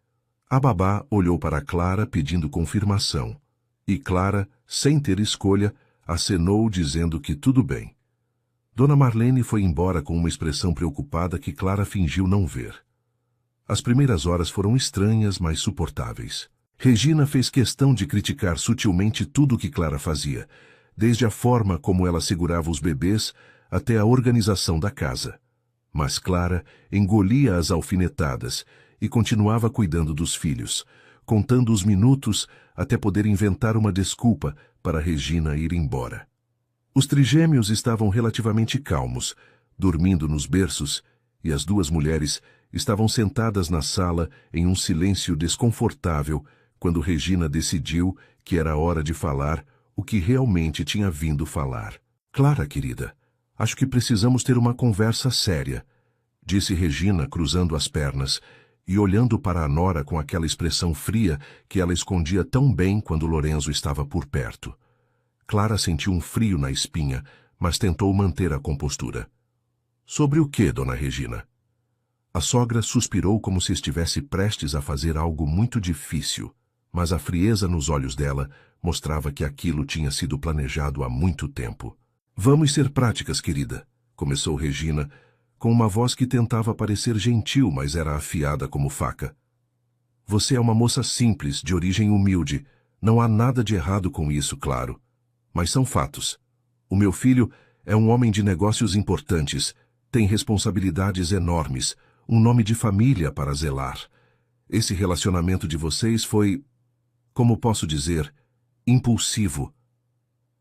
A babá olhou para Clara pedindo confirmação, e Clara, sem ter escolha, acenou dizendo que tudo bem. Dona Marlene foi embora com uma expressão preocupada que Clara fingiu não ver. As primeiras horas foram estranhas, mas suportáveis. Regina fez questão de criticar sutilmente tudo o que Clara fazia, desde a forma como ela segurava os bebês até a organização da casa. Mas Clara engolia as alfinetadas e continuava cuidando dos filhos, contando os minutos até poder inventar uma desculpa para Regina ir embora. Os trigêmeos estavam relativamente calmos, dormindo nos berços, e as 2 mulheres estavam sentadas na sala em um silêncio desconfortável quando Regina decidiu que era hora de falar o que realmente tinha vindo falar. "Clara, querida, acho que precisamos ter uma conversa séria", disse Regina cruzando as pernas e olhando para a nora com aquela expressão fria que ela escondia tão bem quando Lorenzo estava por perto. Clara sentiu um frio na espinha, mas tentou manter a compostura. Sobre o que, dona Regina? A sogra suspirou como se estivesse prestes a fazer algo muito difícil, mas a frieza nos olhos dela mostrava que aquilo tinha sido planejado há muito tempo. Vamos ser práticas, querida, começou Regina, com uma voz que tentava parecer gentil, mas era afiada como faca. Você é uma moça simples, de origem humilde. Não há nada de errado com isso, claro. Mas são fatos. O meu filho é um homem de negócios importantes, tem responsabilidades enormes, um nome de família para zelar. Esse relacionamento de vocês foi, como posso dizer, impulsivo.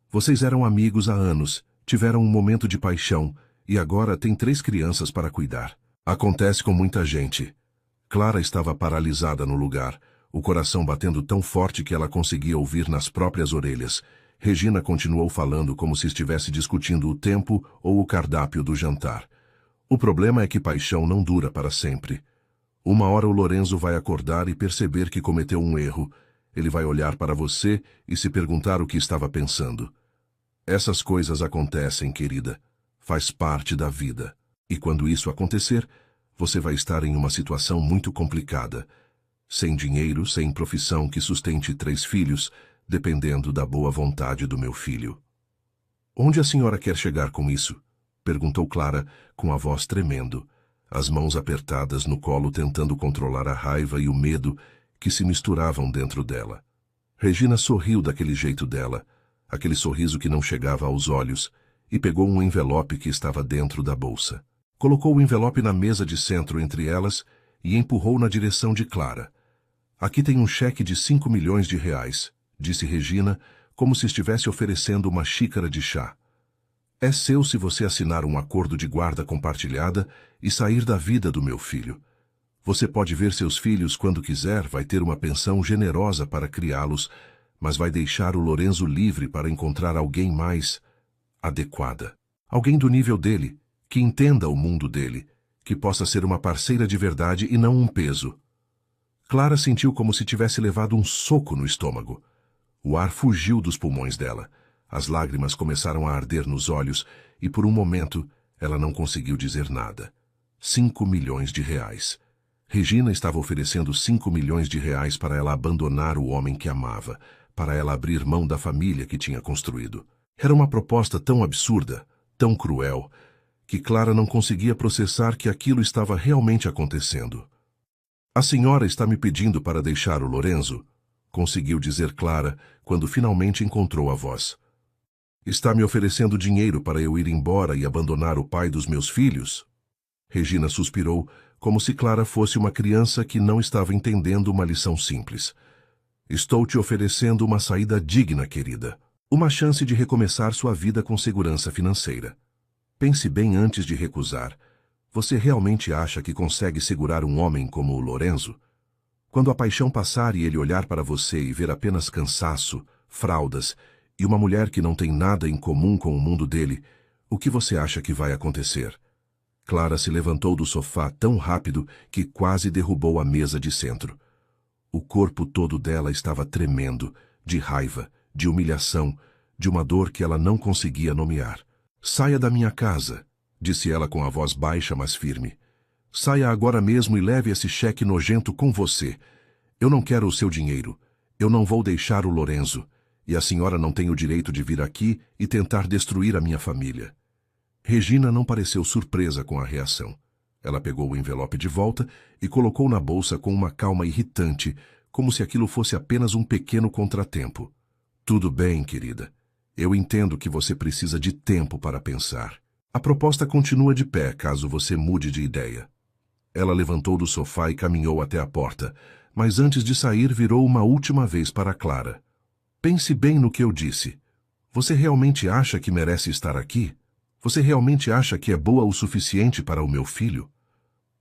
Vocês eram amigos há anos, tiveram um momento de paixão e agora têm 3 crianças para cuidar. Acontece com muita gente. Clara estava paralisada no lugar, o coração batendo tão forte que ela conseguia ouvir nas próprias orelhas. Regina continuou falando como se estivesse discutindo o tempo ou o cardápio do jantar. O problema é que paixão não dura para sempre. Uma hora o Lorenzo vai acordar e perceber que cometeu um erro. Ele vai olhar para você e se perguntar o que estava pensando. Essas coisas acontecem, querida. Faz parte da vida. E quando isso acontecer, você vai estar em uma situação muito complicada. Sem dinheiro, sem profissão que sustente 3 filhos, dependendo da boa vontade do meu filho. Onde a senhora quer chegar com isso? Perguntou Clara, com a voz tremendo, as mãos apertadas no colo tentando controlar a raiva e o medo que se misturavam dentro dela. Regina sorriu daquele jeito dela, aquele sorriso que não chegava aos olhos, e pegou um envelope que estava dentro da bolsa. Colocou o envelope na mesa de centro entre elas e empurrou na direção de Clara. Aqui tem um cheque de 5 milhões de reais, disse Regina, como se estivesse oferecendo uma xícara de chá. É seu se você assinar um acordo de guarda compartilhada e sair da vida do meu filho. Você pode ver seus filhos quando quiser, vai ter uma pensão generosa para criá-los, mas vai deixar o Lorenzo livre para encontrar alguém mais adequada. Alguém do nível dele, que entenda o mundo dele, que possa ser uma parceira de verdade e não um peso. Clara sentiu como se tivesse levado um soco no estômago. O ar fugiu dos pulmões dela. As lágrimas começaram a arder nos olhos e, por um momento, ela não conseguiu dizer nada. 5 milhões de reais. Regina estava oferecendo 5 milhões de reais para ela abandonar o homem que amava, para ela abrir mão da família que tinha construído. Era uma proposta tão absurda, tão cruel, que Clara não conseguia processar que aquilo estava realmente acontecendo. A senhora está me pedindo para deixar o Lorenzo? Conseguiu dizer Clara, quando finalmente encontrou a voz. Está me oferecendo dinheiro para eu ir embora e abandonar o pai dos meus filhos? Regina suspirou, como se Clara fosse uma criança que não estava entendendo uma lição simples. Estou te oferecendo uma saída digna, querida. Uma chance de recomeçar sua vida com segurança financeira. Pense bem antes de recusar. Você realmente acha que consegue segurar um homem como o Lorenzo? Quando a paixão passar e ele olhar para você e ver apenas cansaço, fraldas e uma mulher que não tem nada em comum com o mundo dele, o que você acha que vai acontecer? Clara se levantou do sofá tão rápido que quase derrubou a mesa de centro. O corpo todo dela estava tremendo, de raiva, de humilhação, de uma dor que ela não conseguia nomear. Saia da minha casa, disse ela com a voz baixa, mas firme. Saia agora mesmo e leve esse cheque nojento com você. Eu não quero o seu dinheiro. Eu não vou deixar o Lorenzo. E a senhora não tem o direito de vir aqui e tentar destruir a minha família. Regina não pareceu surpresa com a reação. Ela pegou o envelope de volta e colocou na bolsa com uma calma irritante, como se aquilo fosse apenas um pequeno contratempo. Tudo bem, querida. Eu entendo que você precisa de tempo para pensar. A proposta continua de pé caso você mude de ideia. Ela levantou do sofá e caminhou até a porta, mas antes de sair virou uma última vez para Clara. Pense bem no que eu disse. Você realmente acha que merece estar aqui? Você realmente acha que é boa o suficiente para o meu filho?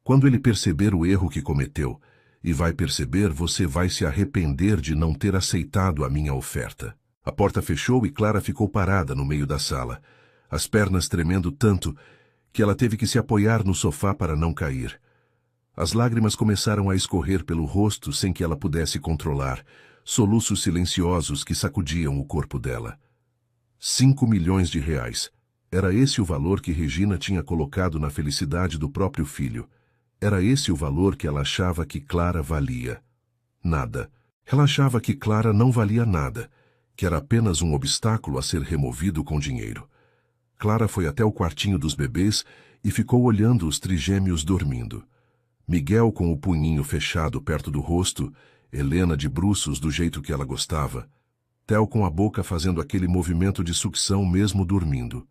Quando ele perceber o erro que cometeu, e vai perceber, você vai se arrepender de não ter aceitado a minha oferta. A porta fechou e Clara ficou parada no meio da sala, as pernas tremendo tanto que ela teve que se apoiar no sofá para não cair. As lágrimas começaram a escorrer pelo rosto sem que ela pudesse controlar, soluços silenciosos que sacudiam o corpo dela. 5 milhões de reais. Era esse o valor que Regina tinha colocado na felicidade do próprio filho. Era esse o valor que ela achava que Clara valia. Nada. Ela achava que Clara não valia nada, que era apenas um obstáculo a ser removido com dinheiro. Clara foi até o quartinho dos bebês e ficou olhando os trigêmeos dormindo. Miguel com o punhinho fechado perto do rosto, Helena de bruços do jeito que ela gostava, Theo com a boca fazendo aquele movimento de sucção mesmo dormindo.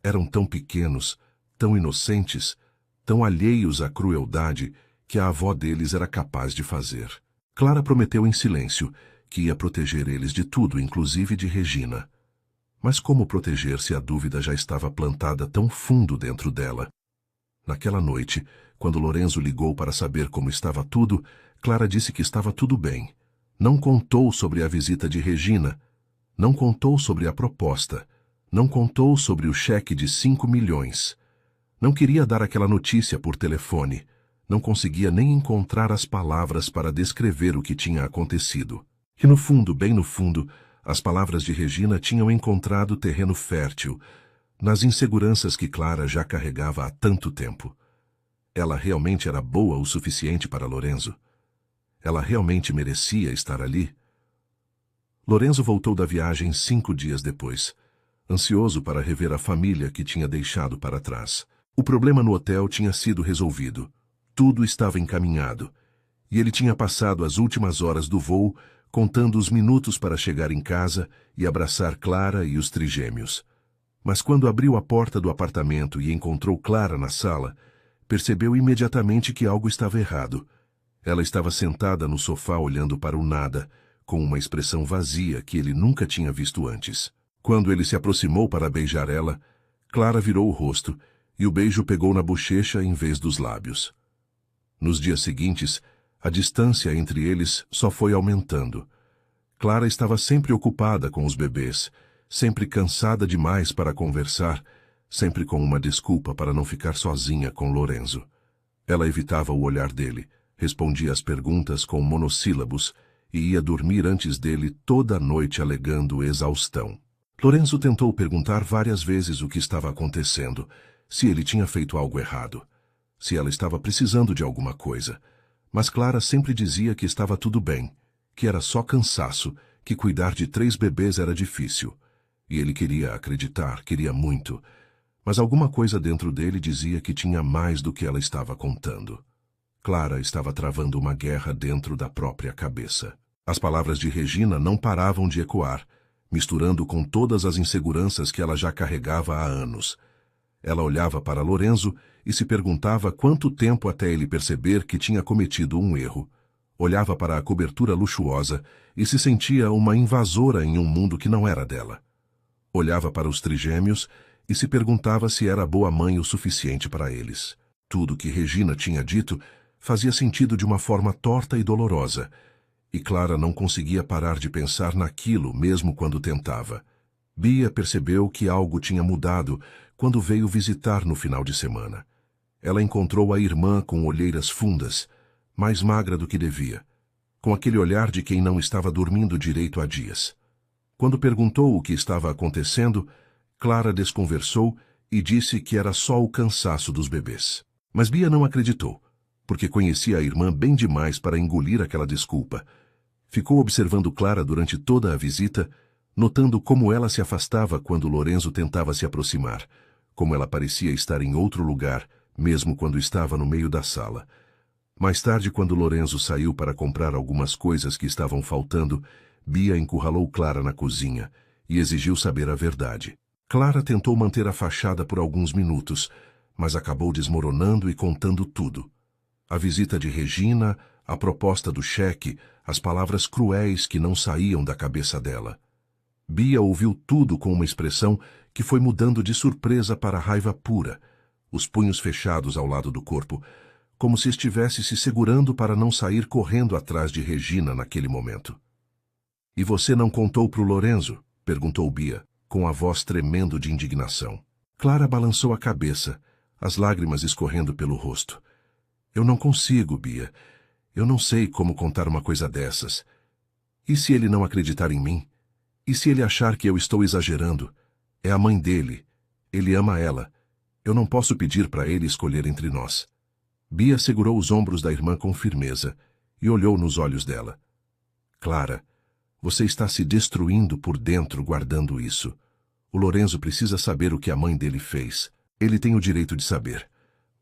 Eram tão pequenos, tão inocentes, tão alheios à crueldade que a avó deles era capaz de fazer. Clara prometeu em silêncio que ia proteger eles de tudo, inclusive de Regina. Mas como proteger se a dúvida já estava plantada tão fundo dentro dela? Naquela noite, quando Lorenzo ligou para saber como estava tudo, Clara disse que estava tudo bem. Não contou sobre a visita de Regina, não contou sobre a proposta, não contou sobre o cheque de 5 milhões. Não queria dar aquela notícia por telefone, não conseguia nem encontrar as palavras para descrever o que tinha acontecido. E no fundo, bem no fundo, as palavras de Regina tinham encontrado terreno fértil, nas inseguranças que Clara já carregava há tanto tempo. Ela realmente era boa o suficiente para Lorenzo? Ela realmente merecia estar ali? Lorenzo voltou da viagem 5 dias depois, ansioso para rever a família que tinha deixado para trás. O problema no hotel tinha sido resolvido. Tudo estava encaminhado. E ele tinha passado as últimas horas do voo contando os minutos para chegar em casa e abraçar Clara e os trigêmeos. Mas quando abriu a porta do apartamento e encontrou Clara na sala, percebeu imediatamente que algo estava errado. Ela estava sentada no sofá olhando para o nada, com uma expressão vazia que ele nunca tinha visto antes. Quando ele se aproximou para beijar ela, Clara virou o rosto e o beijo pegou na bochecha em vez dos lábios. Nos dias seguintes, a distância entre eles só foi aumentando. Clara estava sempre ocupada com os bebês, sempre cansada demais para conversar, sempre com uma desculpa para não ficar sozinha com Lorenzo. Ela evitava o olhar dele, respondia às perguntas com monossílabos e ia dormir antes dele toda a noite alegando exaustão. Lorenzo tentou perguntar várias vezes o que estava acontecendo, se ele tinha feito algo errado, se ela estava precisando de alguma coisa. Mas Clara sempre dizia que estava tudo bem, que era só cansaço, que cuidar de 3 bebês era difícil. E ele queria acreditar, queria muito. Mas alguma coisa dentro dele dizia que tinha mais do que ela estava contando. Clara estava travando uma guerra dentro da própria cabeça. As palavras de Regina não paravam de ecoar, misturando com todas as inseguranças que ela já carregava há anos. Ela olhava para Lorenzo e se perguntava quanto tempo até ele perceber que tinha cometido um erro. Olhava para a cobertura luxuosa e se sentia uma invasora em um mundo que não era dela. Olhava para os trigêmeos e se perguntava se era boa mãe o suficiente para eles. Tudo que Regina tinha dito fazia sentido de uma forma torta e dolorosa, e Clara não conseguia parar de pensar naquilo mesmo quando tentava. Bia percebeu que algo tinha mudado quando veio visitar no final de semana. Ela encontrou a irmã com olheiras fundas, mais magra do que devia, com aquele olhar de quem não estava dormindo direito há dias. Quando perguntou o que estava acontecendo, Clara desconversou e disse que era só o cansaço dos bebês. Mas Bia não acreditou, porque conhecia a irmã bem demais para engolir aquela desculpa. Ficou observando Clara durante toda a visita, notando como ela se afastava quando Lorenzo tentava se aproximar, como ela parecia estar em outro lugar, mesmo quando estava no meio da sala. Mais tarde, quando Lorenzo saiu para comprar algumas coisas que estavam faltando, Bia encurralou Clara na cozinha e exigiu saber a verdade. Clara tentou manter a fachada por alguns minutos, mas acabou desmoronando e contando tudo. A visita de Regina, a proposta do cheque, as palavras cruéis que não saíam da cabeça dela. Bia ouviu tudo com uma expressão que foi mudando de surpresa para raiva pura, os punhos fechados ao lado do corpo, como se estivesse se segurando para não sair correndo atrás de Regina naquele momento. — E você não contou pro Lorenzo? — perguntou Bia, com a voz tremendo de indignação. Clara balançou a cabeça, as lágrimas escorrendo pelo rosto. — Eu não consigo, Bia. Eu não sei como contar uma coisa dessas. E se ele não acreditar em mim? E se ele achar que eu estou exagerando? É a mãe dele. Ele ama ela. Eu não posso pedir para ele escolher entre nós. Bia segurou os ombros da irmã com firmeza e olhou nos olhos dela. Clara, você está se destruindo por dentro guardando isso. O Lorenzo precisa saber o que a mãe dele fez. Ele tem o direito de saber.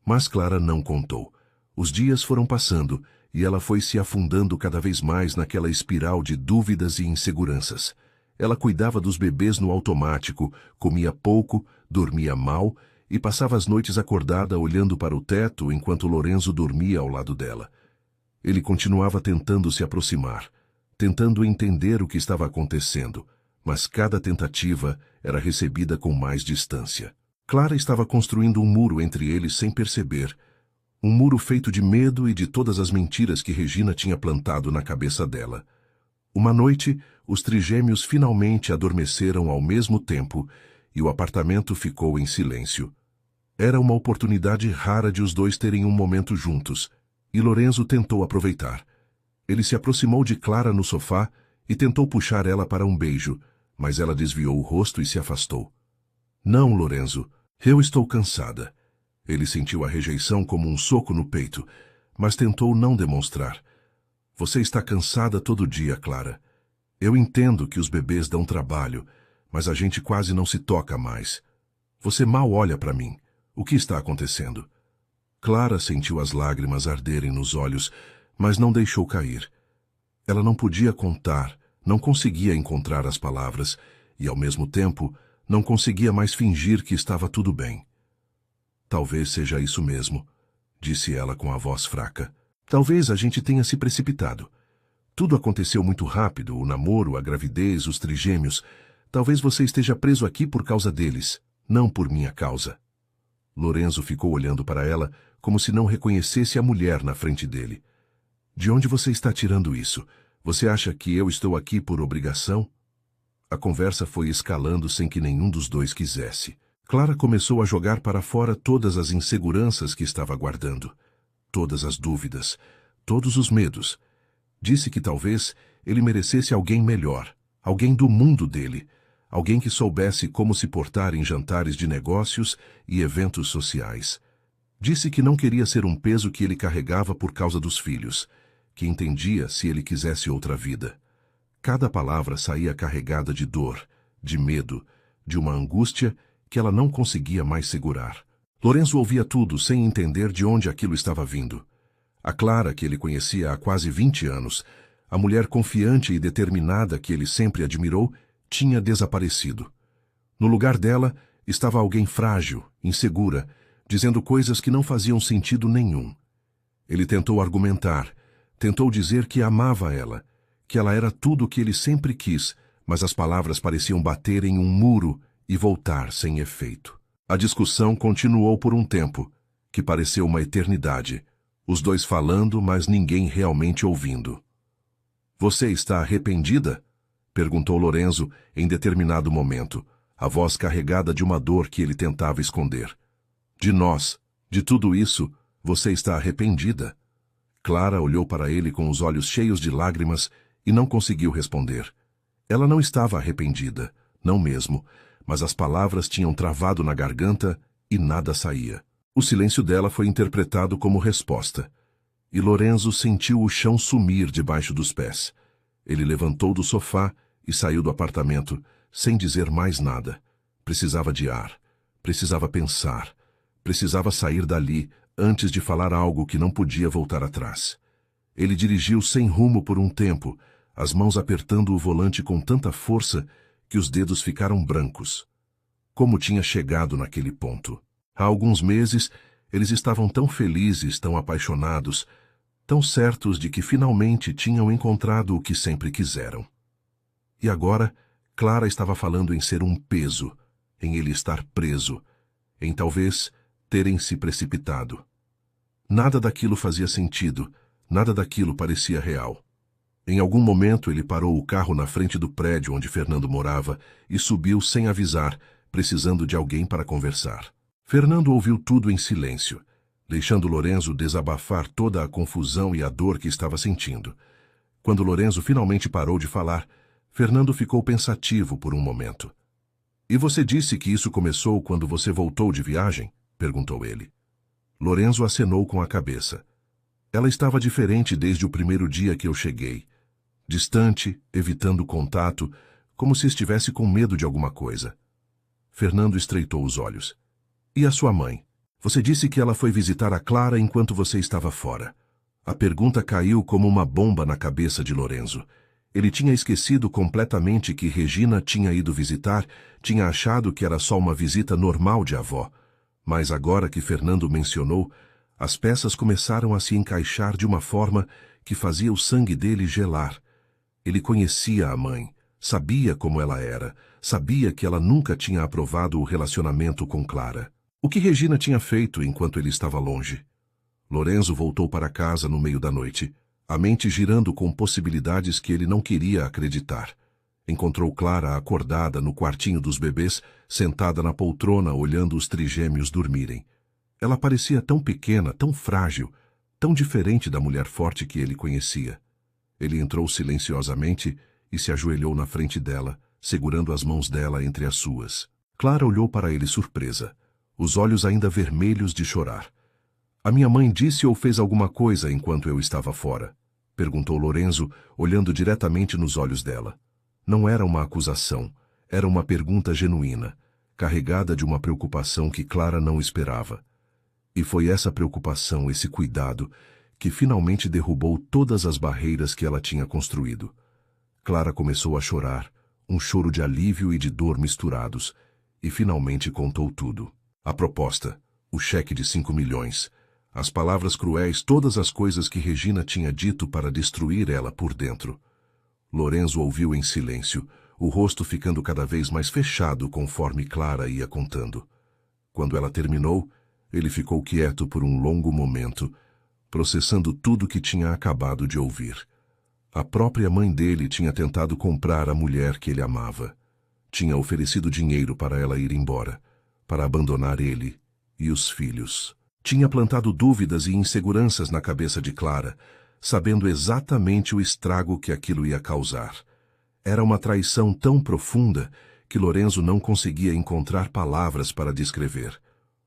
Mas Clara não contou. Os dias foram passando e ela foi se afundando cada vez mais naquela espiral de dúvidas e inseguranças. Ela cuidava dos bebês no automático, comia pouco, dormia mal e passava as noites acordada olhando para o teto enquanto Lorenzo dormia ao lado dela. Ele continuava tentando se aproximar, tentando entender o que estava acontecendo, mas cada tentativa era recebida com mais distância. Clara estava construindo um muro entre eles sem perceber, um muro feito de medo e de todas as mentiras que Regina tinha plantado na cabeça dela. Uma noite, os trigêmeos finalmente adormeceram ao mesmo tempo e o apartamento ficou em silêncio. Era uma oportunidade rara de os dois terem um momento juntos, e Lorenzo tentou aproveitar. Ele se aproximou de Clara no sofá e tentou puxar ela para um beijo, mas ela desviou o rosto e se afastou. Não, Lorenzo, eu estou cansada. Ele sentiu a rejeição como um soco no peito, mas tentou não demonstrar. Você está cansada todo dia, Clara. Eu entendo que os bebês dão trabalho, mas a gente quase não se toca mais. Você mal olha para mim. O que está acontecendo? Clara sentiu as lágrimas arderem nos olhos, mas não deixou cair. Ela não podia contar, não conseguia encontrar as palavras, e ao mesmo tempo, não conseguia mais fingir que estava tudo bem. Talvez seja isso mesmo, disse ela com a voz fraca. Talvez a gente tenha se precipitado. Tudo aconteceu muito rápido, o namoro, a gravidez, os trigêmeos. Talvez você esteja preso aqui por causa deles, não por minha causa. Lorenzo ficou olhando para ela como se não reconhecesse a mulher na frente dele. De onde você está tirando isso? Você acha que eu estou aqui por obrigação? A conversa foi escalando sem que nenhum dos dois quisesse. Clara começou a jogar para fora todas as inseguranças que estava guardando, todas as dúvidas, todos os medos. Disse que talvez ele merecesse alguém melhor, alguém do mundo dele, alguém que soubesse como se portar em jantares de negócios e eventos sociais. Disse que não queria ser um peso que ele carregava por causa dos filhos, que entendia se ele quisesse outra vida. Cada palavra saía carregada de dor, de medo, de uma angústia que ela não conseguia mais segurar. Lorenzo ouvia tudo sem entender de onde aquilo estava vindo. A Clara, que ele conhecia há quase 20 anos, a mulher confiante e determinada que ele sempre admirou, tinha desaparecido. No lugar dela estava alguém frágil, insegura, dizendo coisas que não faziam sentido nenhum. Ele tentou argumentar, tentou dizer que amava ela, que ela era tudo o que ele sempre quis, mas as palavras pareciam bater em um muro e voltar sem efeito. A discussão continuou por um tempo, que pareceu uma eternidade, os dois falando, mas ninguém realmente ouvindo. Você está arrependida? Perguntou Lorenzo em determinado momento, a voz carregada de uma dor que ele tentava esconder. De nós, de tudo isso, você está arrependida? Clara olhou para ele com os olhos cheios de lágrimas e não conseguiu responder. Ela não estava arrependida, não mesmo, mas as palavras tinham travado na garganta e nada saía. O silêncio dela foi interpretado como resposta, e Lorenzo sentiu o chão sumir debaixo dos pés. Ele levantou do sofá e saiu do apartamento, sem dizer mais nada. Precisava de ar, precisava pensar, precisava sair dali antes de falar algo que não podia voltar atrás. Ele dirigiu sem rumo por um tempo, as mãos apertando o volante com tanta força que os dedos ficaram brancos. Como tinha chegado naquele ponto? Há alguns meses, eles estavam tão felizes, tão apaixonados, tão certos de que finalmente tinham encontrado o que sempre quiseram. E agora, Clara estava falando em ser um peso, em ele estar preso, em talvez terem se precipitado. Nada daquilo fazia sentido, nada daquilo parecia real. Em algum momento ele parou o carro na frente do prédio onde Fernando morava e subiu sem avisar, precisando de alguém para conversar. Fernando ouviu tudo em silêncio, deixando Lorenzo desabafar toda a confusão e a dor que estava sentindo. Quando Lorenzo finalmente parou de falar, Fernando ficou pensativo por um momento. E você disse que isso começou quando você voltou de viagem? Perguntou ele. Lorenzo acenou com a cabeça. Ela estava diferente desde o primeiro dia que eu cheguei. Distante, evitando contato, como se estivesse com medo de alguma coisa. Fernando estreitou os olhos. E a sua mãe? Você disse que ela foi visitar a Clara enquanto você estava fora. A pergunta caiu como uma bomba na cabeça de Lorenzo. Ele tinha esquecido completamente que Regina tinha ido visitar, tinha achado que era só uma visita normal de avó. Mas agora que Fernando mencionou, as peças começaram a se encaixar de uma forma que fazia o sangue dele gelar. Ele conhecia a mãe, sabia como ela era, sabia que ela nunca tinha aprovado o relacionamento com Clara. O que Regina tinha feito enquanto ele estava longe? Lorenzo voltou para casa no meio da noite, a mente girando com possibilidades que ele não queria acreditar. Encontrou Clara acordada no quartinho dos bebês, sentada na poltrona olhando os trigêmeos dormirem. Ela parecia tão pequena, tão frágil, tão diferente da mulher forte que ele conhecia. Ele entrou silenciosamente e se ajoelhou na frente dela, segurando as mãos dela entre as suas. Clara olhou para ele surpresa, os olhos ainda vermelhos de chorar. A minha mãe disse ou fez alguma coisa enquanto eu estava fora? Perguntou Lorenzo, olhando diretamente nos olhos dela. Não era uma acusação, era uma pergunta genuína, carregada de uma preocupação que Clara não esperava. E foi essa preocupação, esse cuidado, que finalmente derrubou todas as barreiras que ela tinha construído. Clara começou a chorar, um choro de alívio e de dor misturados, e finalmente contou tudo. A proposta, o cheque de 5 milhões, as palavras cruéis, todas as coisas que Regina tinha dito para destruir ela por dentro. Lorenzo ouviu em silêncio, o rosto ficando cada vez mais fechado conforme Clara ia contando. Quando ela terminou, ele ficou quieto por um longo momento, processando tudo que tinha acabado de ouvir. A própria mãe dele tinha tentado comprar a mulher que ele amava. Tinha oferecido dinheiro para ela ir embora, para abandonar ele e os filhos. Tinha plantado dúvidas e inseguranças na cabeça de Clara, sabendo exatamente o estrago que aquilo ia causar. Era uma traição tão profunda que Lorenzo não conseguia encontrar palavras para descrever.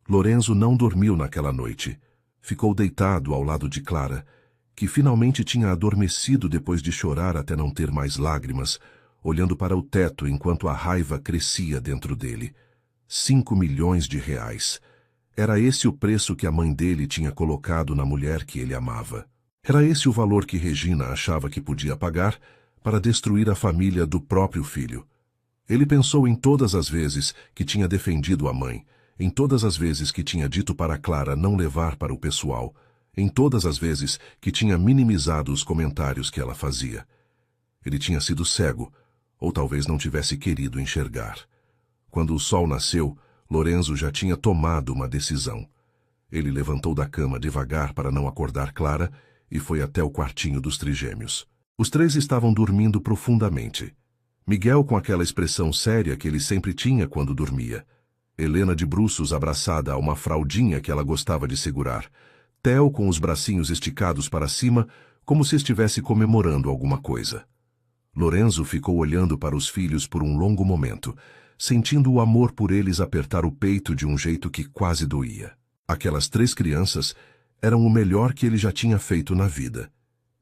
Lorenzo não dormiu naquela noite. Ficou deitado ao lado de Clara, que finalmente tinha adormecido depois de chorar até não ter mais lágrimas, olhando para o teto enquanto a raiva crescia dentro dele. 5 milhões de reais. Era esse o preço que a mãe dele tinha colocado na mulher que ele amava. Era esse o valor que Regina achava que podia pagar para destruir a família do próprio filho. Ele pensou em todas as vezes que tinha defendido a mãe, em todas as vezes que tinha dito para Clara não levar para o pessoal, em todas as vezes que tinha minimizado os comentários que ela fazia. Ele tinha sido cego, ou talvez não tivesse querido enxergar. Quando o sol nasceu, Lorenzo já tinha tomado uma decisão. Ele levantou da cama devagar para não acordar Clara e foi até o quartinho dos trigêmeos. Os três estavam dormindo profundamente. Miguel com aquela expressão séria que ele sempre tinha quando dormia. Helena de bruços abraçada a uma fraldinha que ela gostava de segurar. Theo com os bracinhos esticados para cima, como se estivesse comemorando alguma coisa. Lorenzo ficou olhando para os filhos por um longo momento, sentindo o amor por eles apertar o peito de um jeito que quase doía. Aquelas 3 crianças eram o melhor que ele já tinha feito na vida,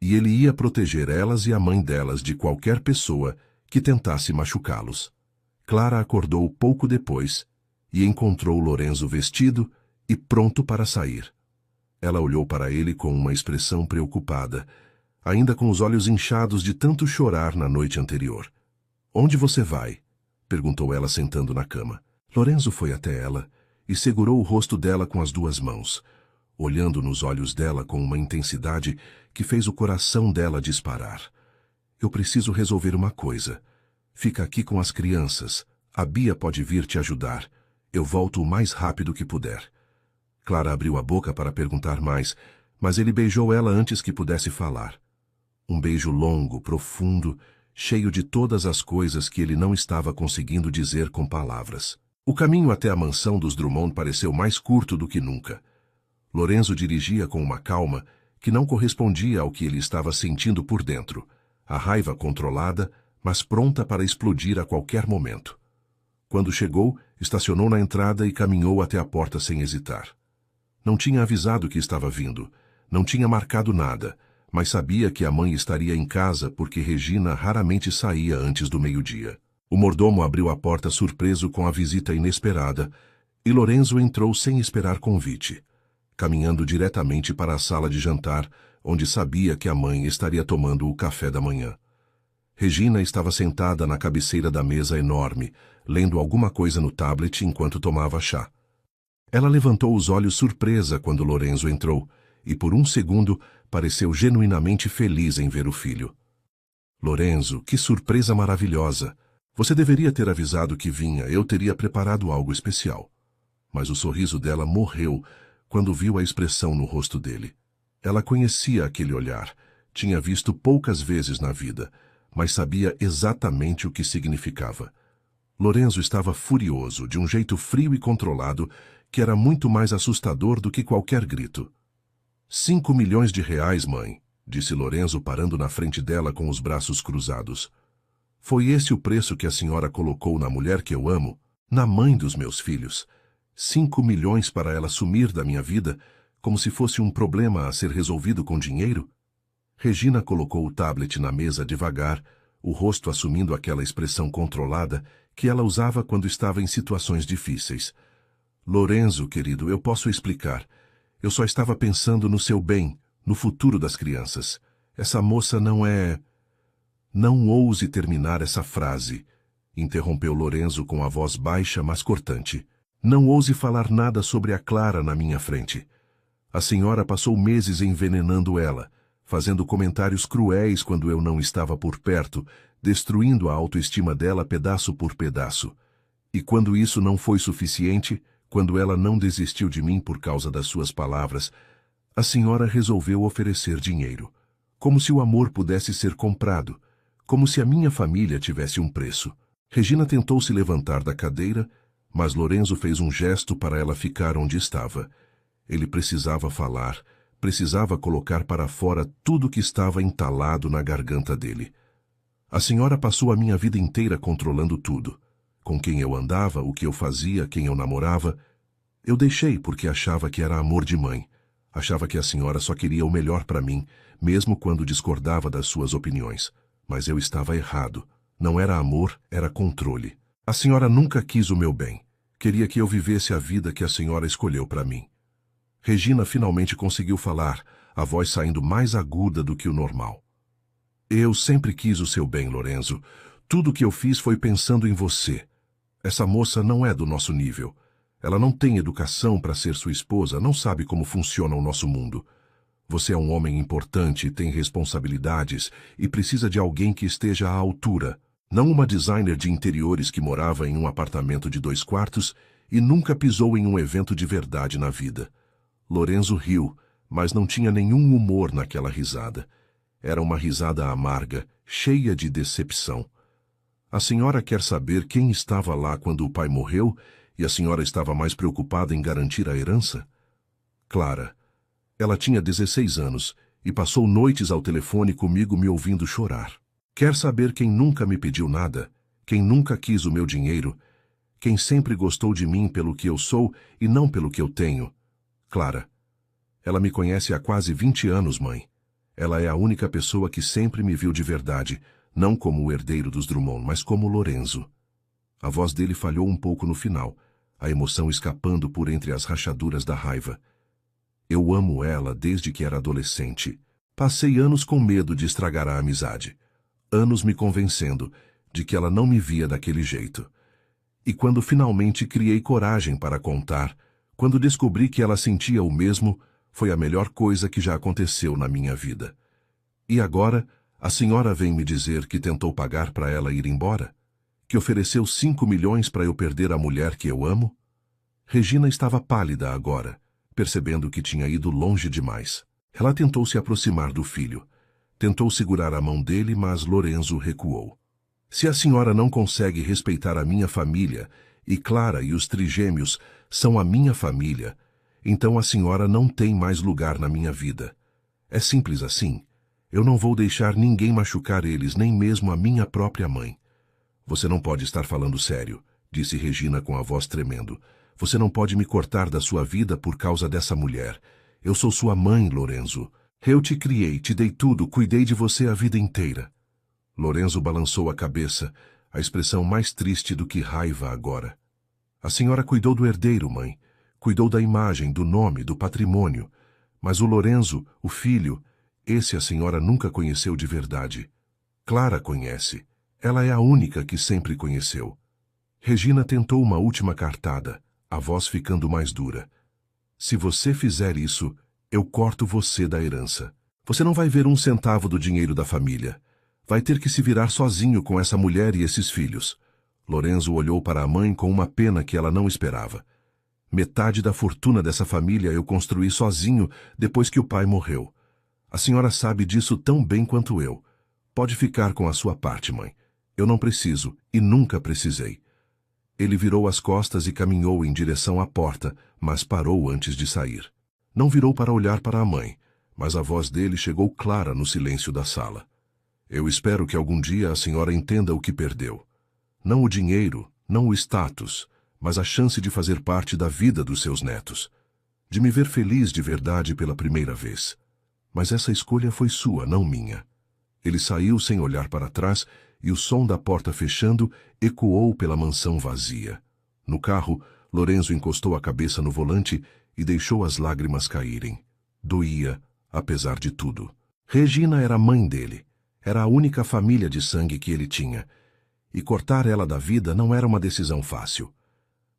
e ele ia proteger elas e a mãe delas de qualquer pessoa que tentasse machucá-los. Clara acordou pouco depois e encontrou Lorenzo vestido e pronto para sair. Ela olhou para ele com uma expressão preocupada, ainda com os olhos inchados de tanto chorar na noite anterior. "Onde você vai?" perguntou ela sentando na cama. Lorenzo foi até ela e segurou o rosto dela com as 2 mãos, olhando nos olhos dela com uma intensidade que fez o coração dela disparar. "Eu preciso resolver uma coisa. Fica aqui com as crianças. A Bia pode vir te ajudar. Eu volto o mais rápido que puder." Clara abriu a boca para perguntar mais, mas ele beijou ela antes que pudesse falar. Um beijo longo, profundo, cheio de todas as coisas que ele não estava conseguindo dizer com palavras. O caminho até a mansão dos Drummond pareceu mais curto do que nunca. Lorenzo dirigia com uma calma que não correspondia ao que ele estava sentindo por dentro, a raiva controlada, mas pronta para explodir a qualquer momento. Quando chegou, estacionou na entrada e caminhou até a porta sem hesitar. Não tinha avisado que estava vindo, não tinha marcado nada, mas sabia que a mãe estaria em casa porque Regina raramente saía antes do meio-dia. O mordomo abriu a porta surpreso com a visita inesperada e Lorenzo entrou sem esperar convite, caminhando diretamente para a sala de jantar, onde sabia que a mãe estaria tomando o café da manhã. Regina estava sentada na cabeceira da mesa enorme, lendo alguma coisa no tablet enquanto tomava chá. Ela levantou os olhos surpresa quando Lorenzo entrou, e por um segundo pareceu genuinamente feliz em ver o filho. Lorenzo, que surpresa maravilhosa! Você deveria ter avisado que vinha, eu teria preparado algo especial. Mas o sorriso dela morreu quando viu a expressão no rosto dele. Ela conhecia aquele olhar, tinha visto poucas vezes na vida, mas sabia exatamente o que significava. Lorenzo estava furioso, de um jeito frio e controlado, que era muito mais assustador do que qualquer grito. 5 milhões de reais, mãe, disse Lorenzo parando na frente dela com os braços cruzados. Foi esse o preço que a senhora colocou na mulher que eu amo, na mãe dos meus filhos. 5 milhões para ela sumir da minha vida, como se fosse um problema a ser resolvido com dinheiro? Regina colocou o tablet na mesa devagar, o rosto assumindo aquela expressão controlada que ela usava quando estava em situações difíceis. Lorenzo, querido, eu posso explicar. Eu só estava pensando no seu bem, no futuro das crianças. Essa moça não é... Não ouse terminar essa frase, interrompeu Lorenzo com a voz baixa, mas cortante. Não ouse falar nada sobre a Clara na minha frente. A senhora passou meses envenenando ela, fazendo comentários cruéis quando eu não estava por perto, destruindo a autoestima dela pedaço por pedaço. E quando isso não foi suficiente, quando ela não desistiu de mim por causa das suas palavras, a senhora resolveu oferecer dinheiro, como se o amor pudesse ser comprado, como se a minha família tivesse um preço. Regina tentou se levantar da cadeira, mas Lorenzo fez um gesto para ela ficar onde estava. Ele precisava falar, precisava colocar para fora tudo que estava entalado na garganta dele. A senhora passou a minha vida inteira controlando tudo. Com quem eu andava, o que eu fazia, quem eu namorava. Eu deixei porque achava que era amor de mãe. Achava que a senhora só queria o melhor para mim, mesmo quando discordava das suas opiniões. Mas eu estava errado. Não era amor, era controle. A senhora nunca quis o meu bem. Queria que eu vivesse a vida que a senhora escolheu para mim. Regina finalmente conseguiu falar, a voz saindo mais aguda do que o normal. Eu sempre quis o seu bem, Lorenzo. Tudo o que eu fiz foi pensando em você. Essa moça não é do nosso nível. Ela não tem educação para ser sua esposa, não sabe como funciona o nosso mundo. Você é um homem importante, tem responsabilidades e precisa de alguém que esteja à altura. Não uma designer de interiores que morava em um apartamento de 2 quartos e nunca pisou em um evento de verdade na vida. Lorenzo riu, mas não tinha nenhum humor naquela risada. Era uma risada amarga, cheia de decepção. A senhora quer saber quem estava lá quando o pai morreu e a senhora estava mais preocupada em garantir a herança? Clara. Ela tinha 16 anos e passou noites ao telefone comigo me ouvindo chorar. Quer saber quem nunca me pediu nada, quem nunca quis o meu dinheiro, quem sempre gostou de mim pelo que eu sou e não pelo que eu tenho? Clara. Ela me conhece há quase 20 anos, mãe. Ela é a única pessoa que sempre me viu de verdade, não como o herdeiro dos Drummond, mas como Lorenzo. A voz dele falhou um pouco no final, a emoção escapando por entre as rachaduras da raiva. Eu amo ela desde que era adolescente. Passei anos com medo de estragar a amizade. Anos me convencendo de que ela não me via daquele jeito. E quando finalmente criei coragem para contar, quando descobri que ela sentia o mesmo, foi a melhor coisa que já aconteceu na minha vida. E agora, a senhora vem me dizer que tentou pagar para ela ir embora? Que ofereceu 5 milhões para eu perder a mulher que eu amo? Regina estava pálida agora, percebendo que tinha ido longe demais. Ela tentou se aproximar do filho. Tentou segurar a mão dele, mas Lorenzo recuou. Se a senhora não consegue respeitar a minha família, e Clara e os trigêmeos são a minha família, então a senhora não tem mais lugar na minha vida. É simples assim. Eu não vou deixar ninguém machucar eles, nem mesmo a minha própria mãe. Você não pode estar falando sério. disse Regina com a voz tremendo. Você não pode me cortar da sua vida por causa dessa mulher. Eu sou sua mãe, Lorenzo. Eu te criei, te dei tudo, cuidei de você a vida inteira. Lorenzo balançou a cabeça, a expressão mais triste do que raiva agora. A senhora cuidou do herdeiro, mãe. Cuidou da imagem, do nome, do patrimônio. Mas o Lorenzo, o filho, esse a senhora nunca conheceu de verdade. Clara conhece. Ela é a única que sempre conheceu. Regina tentou uma última cartada, a voz ficando mais dura. Se você fizer isso, eu corto você da herança. Você não vai ver um centavo do dinheiro da família. Vai ter que se virar sozinho com essa mulher e esses filhos. Lorenzo olhou para a mãe com uma pena que ela não esperava. Metade da fortuna dessa família eu construí sozinho depois que o pai morreu. A senhora sabe disso tão bem quanto eu. Pode ficar com a sua parte, mãe. Eu não preciso e nunca precisei. Ele virou as costas e caminhou em direção à porta, mas parou antes de sair. Não virou para olhar para a mãe, mas a voz dele chegou clara no silêncio da sala. Eu espero que algum dia a senhora entenda o que perdeu. Não o dinheiro, não o status, mas a chance de fazer parte da vida dos seus netos. De me ver feliz de verdade pela primeira vez. Mas essa escolha foi sua, não minha. Ele saiu sem olhar para trás e o som da porta fechando ecoou pela mansão vazia. No carro, Lorenzo encostou a cabeça no volante e deixou as lágrimas caírem. Doía, apesar de tudo. Regina era a mãe dele. Era a única família de sangue que ele tinha. E cortar ela da vida não era uma decisão fácil.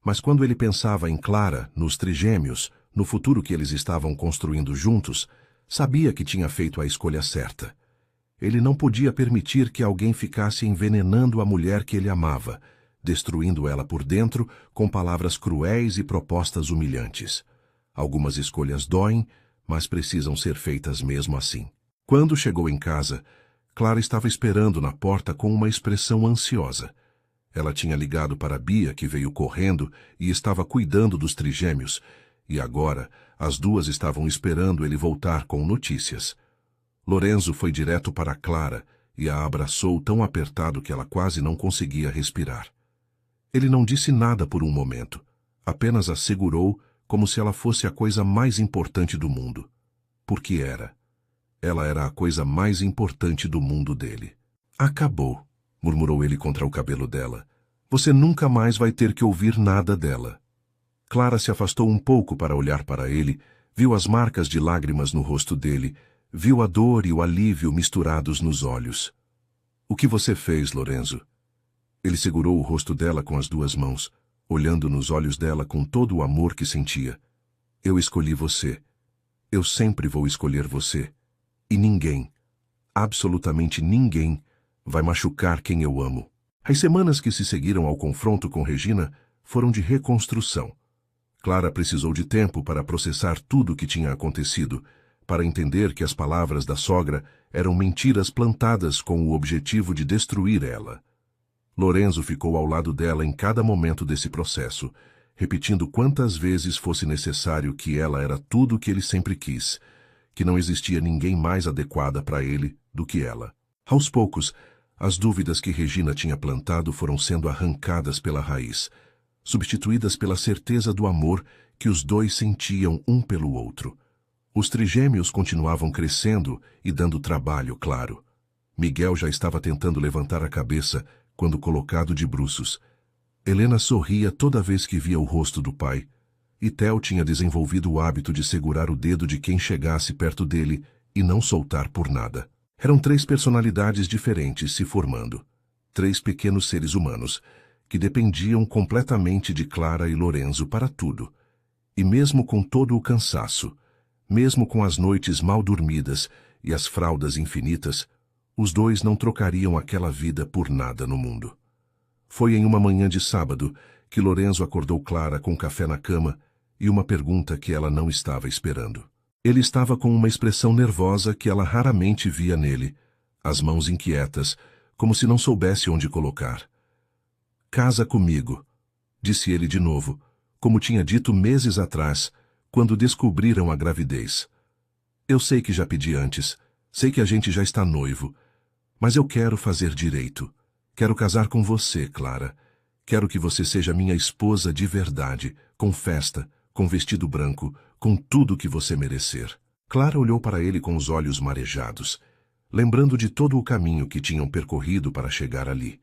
Mas quando ele pensava em Clara, nos trigêmeos, no futuro que eles estavam construindo juntos, sabia que tinha feito a escolha certa. Ele não podia permitir que alguém ficasse envenenando a mulher que ele amava, destruindo ela por dentro com palavras cruéis e propostas humilhantes. Algumas escolhas doem, mas precisam ser feitas mesmo assim. Quando chegou em casa, Clara estava esperando na porta com uma expressão ansiosa. Ela tinha ligado para Bia, que veio correndo e estava cuidando dos trigêmeos, e agora as duas estavam esperando ele voltar com notícias. Lorenzo foi direto para Clara e a abraçou tão apertado que ela quase não conseguia respirar. Ele não disse nada por um momento, apenas a segurou como se ela fosse a coisa mais importante do mundo. Porque era. Ela era a coisa mais importante do mundo dele. Acabou, murmurou ele contra o cabelo dela. Você nunca mais vai ter que ouvir nada dela. Clara se afastou um pouco para olhar para ele, viu as marcas de lágrimas no rosto dele, viu a dor e o alívio misturados nos olhos. O que você fez, Lorenzo? Ele segurou o rosto dela com as duas mãos, olhando nos olhos dela com todo o amor que sentia. Eu escolhi você. Eu sempre vou escolher você. E ninguém, absolutamente ninguém, vai machucar quem eu amo. As semanas que se seguiram ao confronto com Regina foram de reconstrução. Clara precisou de tempo para processar tudo o que tinha acontecido, para entender que as palavras da sogra eram mentiras plantadas com o objetivo de destruir ela. Lorenzo ficou ao lado dela em cada momento desse processo, repetindo quantas vezes fosse necessário que ela era tudo o que ele sempre quis, que não existia ninguém mais adequada para ele do que ela. Aos poucos, as dúvidas que Regina tinha plantado foram sendo arrancadas pela raiz, substituídas pela certeza do amor que os dois sentiam um pelo outro. Os trigêmeos continuavam crescendo e dando trabalho, claro. Miguel já estava tentando levantar a cabeça quando colocado de bruços. Helena sorria toda vez que via o rosto do pai, e Theo tinha desenvolvido o hábito de segurar o dedo de quem chegasse perto dele e não soltar por nada. Eram 3 personalidades diferentes se formando. 3 pequenos seres humanos, que dependiam completamente de Clara e Lorenzo para tudo. E mesmo com todo o cansaço, mesmo com as noites mal dormidas e as fraldas infinitas, os dois não trocariam aquela vida por nada no mundo. Foi em uma manhã de sábado que Lorenzo acordou Clara com café na cama e uma pergunta que ela não estava esperando. Ele estava com uma expressão nervosa que ela raramente via nele, as mãos inquietas, como se não soubesse onde colocar. Casa comigo, disse ele de novo, como tinha dito meses atrás, quando descobriram a gravidez. Eu sei que já pedi antes, sei que a gente já está noivo, mas eu quero fazer direito. Quero casar com você, Clara. Quero que você seja minha esposa de verdade, com festa, com vestido branco, com tudo que você merecer. Clara olhou para ele com os olhos marejados, lembrando de todo o caminho que tinham percorrido para chegar ali.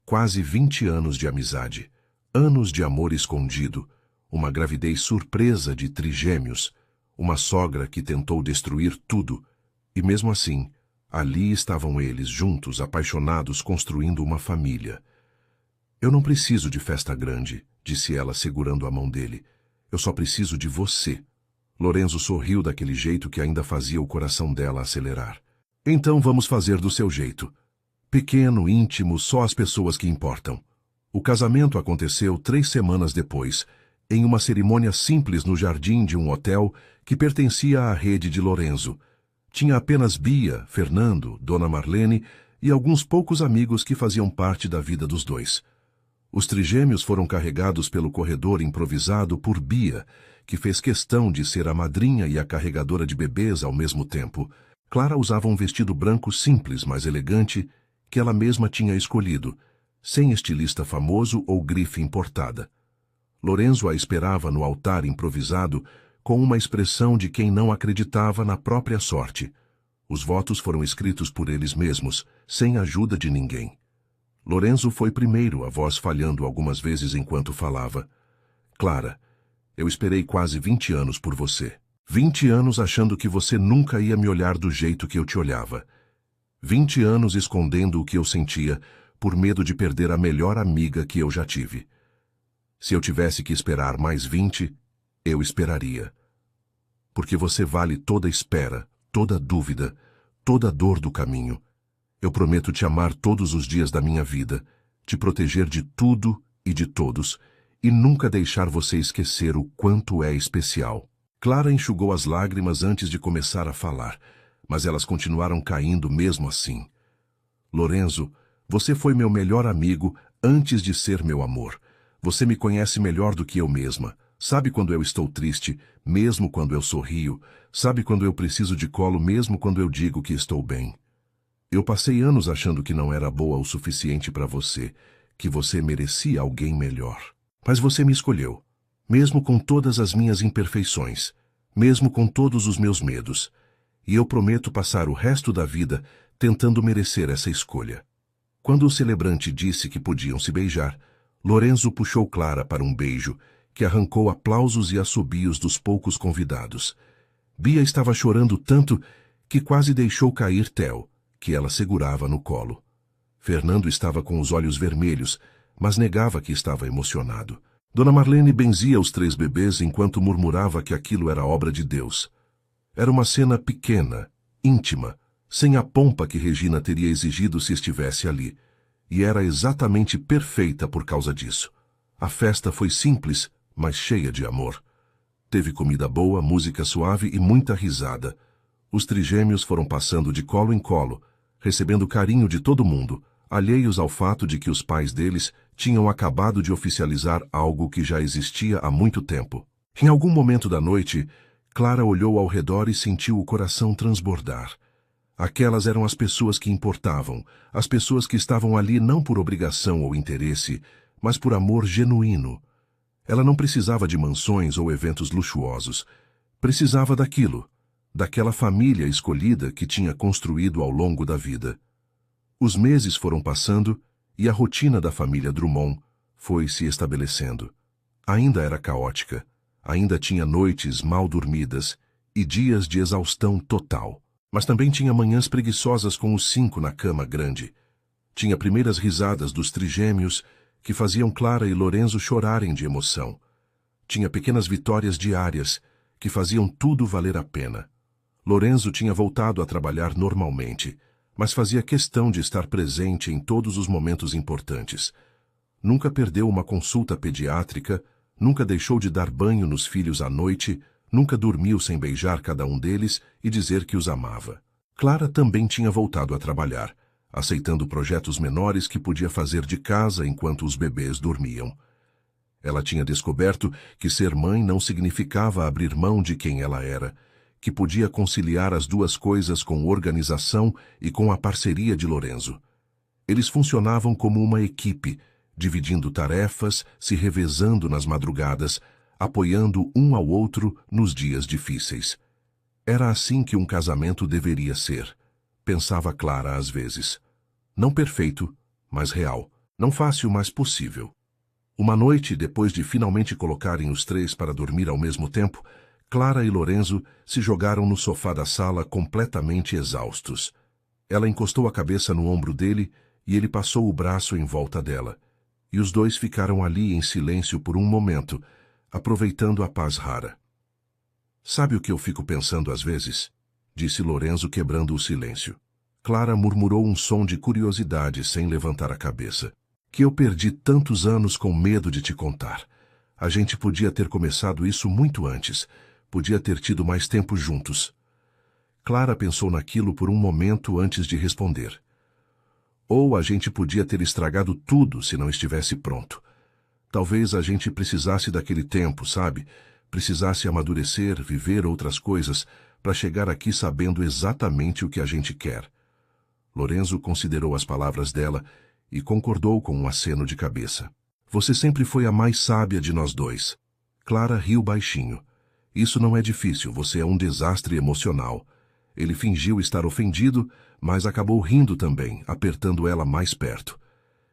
Quase 20 anos de amizade, anos de amor escondido, uma gravidez surpresa de trigêmeos, uma sogra que tentou destruir tudo, e mesmo assim, ali estavam eles juntos, apaixonados, construindo uma família. Eu não preciso de festa grande, disse ela segurando a mão dele. Eu só preciso de você. Lorenzo sorriu daquele jeito que ainda fazia o coração dela acelerar. Então vamos fazer do seu jeito. Pequeno, íntimo, só as pessoas que importam. O casamento aconteceu 3 semanas depois, em uma cerimônia simples no jardim de um hotel que pertencia à rede de Lorenzo. Tinha apenas Bia, Fernando, Dona Marlene e alguns poucos amigos que faziam parte da vida dos dois. Os trigêmeos foram carregados pelo corredor improvisado por Bia, que fez questão de ser a madrinha e a carregadora de bebês ao mesmo tempo. Clara usava um vestido branco simples, mas elegante, que ela mesma tinha escolhido, sem estilista famoso ou grife importada. Lorenzo a esperava no altar improvisado com uma expressão de quem não acreditava na própria sorte. Os votos foram escritos por eles mesmos, sem ajuda de ninguém. Lorenzo foi primeiro, a voz falhando algumas vezes enquanto falava. Clara, eu esperei quase 20 anos por você. 20 anos achando que você nunca ia me olhar do jeito que eu te olhava. 20 anos escondendo o que eu sentia, por medo de perder a melhor amiga que eu já tive. Se eu tivesse que esperar mais 20, eu esperaria. Porque você vale toda espera, toda dúvida, toda dor do caminho. Eu prometo te amar todos os dias da minha vida, te proteger de tudo e de todos, e nunca deixar você esquecer o quanto é especial. Clara enxugou as lágrimas antes de começar a falar, mas elas continuaram caindo mesmo assim. Lorenzo, você foi meu melhor amigo antes de ser meu amor. Você me conhece melhor do que eu mesma. Sabe quando eu estou triste, mesmo quando eu sorrio. Sabe quando eu preciso de colo, mesmo quando eu digo que estou bem. Eu passei anos achando que não era boa o suficiente para você, que você merecia alguém melhor. Mas você me escolheu, mesmo com todas as minhas imperfeições, mesmo com todos os meus medos. E eu prometo passar o resto da vida tentando merecer essa escolha. Quando o celebrante disse que podiam se beijar, Lorenzo puxou Clara para um beijo, que arrancou aplausos e assobios dos poucos convidados. Bia estava chorando tanto que quase deixou cair Theo, que ela segurava no colo. Fernando estava com os olhos vermelhos, mas negava que estava emocionado. Dona Marlene benzia os 3 bebês enquanto murmurava que aquilo era obra de Deus. Era uma cena pequena, íntima, sem a pompa que Regina teria exigido se estivesse ali, e era exatamente perfeita por causa disso. A festa foi simples, mas cheia de amor. Teve comida boa, música suave e muita risada. Os trigêmeos foram passando de colo em colo, recebendo carinho de todo mundo, alheios ao fato de que os pais deles tinham acabado de oficializar algo que já existia há muito tempo. Em algum momento da noite, Clara olhou ao redor e sentiu o coração transbordar. Aquelas eram as pessoas que importavam, as pessoas que estavam ali não por obrigação ou interesse, mas por amor genuíno. Ela não precisava de mansões ou eventos luxuosos. Precisava daquilo, daquela família escolhida que tinha construído ao longo da vida. Os meses foram passando e a rotina da família Drummond foi se estabelecendo. Ainda era caótica, ainda tinha noites mal dormidas e dias de exaustão total. Mas também tinha manhãs preguiçosas com os 5 na cama grande. Tinha primeiras risadas dos trigêmeos que faziam Clara e Lorenzo chorarem de emoção. Tinha pequenas vitórias diárias que faziam tudo valer a pena. Lorenzo tinha voltado a trabalhar normalmente, mas fazia questão de estar presente em todos os momentos importantes. Nunca perdeu uma consulta pediátrica, nunca deixou de dar banho nos filhos à noite, nunca dormiu sem beijar cada um deles e dizer que os amava. Clara também tinha voltado a trabalhar, aceitando projetos menores que podia fazer de casa enquanto os bebês dormiam. Ela tinha descoberto que ser mãe não significava abrir mão de quem ela era, que podia conciliar as duas coisas com organização e com a parceria de Lorenzo. Eles funcionavam como uma equipe, dividindo tarefas, se revezando nas madrugadas, apoiando um ao outro nos dias difíceis. Era assim que um casamento deveria ser, pensava Clara às vezes. Não perfeito, mas real. Não fácil, mas possível. Uma noite, depois de finalmente colocarem os três para dormir ao mesmo tempo, Clara e Lorenzo se jogaram no sofá da sala completamente exaustos. Ela encostou a cabeça no ombro dele e ele passou o braço em volta dela. E os dois ficaram ali em silêncio por um momento, aproveitando a paz rara. Sabe o que eu fico pensando às vezes? Disse Lorenzo quebrando o silêncio. Clara murmurou um som de curiosidade sem levantar a cabeça. Que eu perdi tantos anos com medo de te contar. A gente podia ter começado isso muito antes. Podia ter tido mais tempo juntos. Clara pensou naquilo por um momento antes de responder. Ou a gente podia ter estragado tudo se não estivesse pronto. Talvez a gente precisasse daquele tempo, sabe? Precisasse amadurecer, viver outras coisas, para chegar aqui sabendo exatamente o que a gente quer. Lorenzo considerou as palavras dela e concordou com um aceno de cabeça. Você sempre foi a mais sábia de nós dois. Clara riu baixinho. Isso não é difícil, você é um desastre emocional. Ele fingiu estar ofendido, mas acabou rindo também, apertando ela mais perto.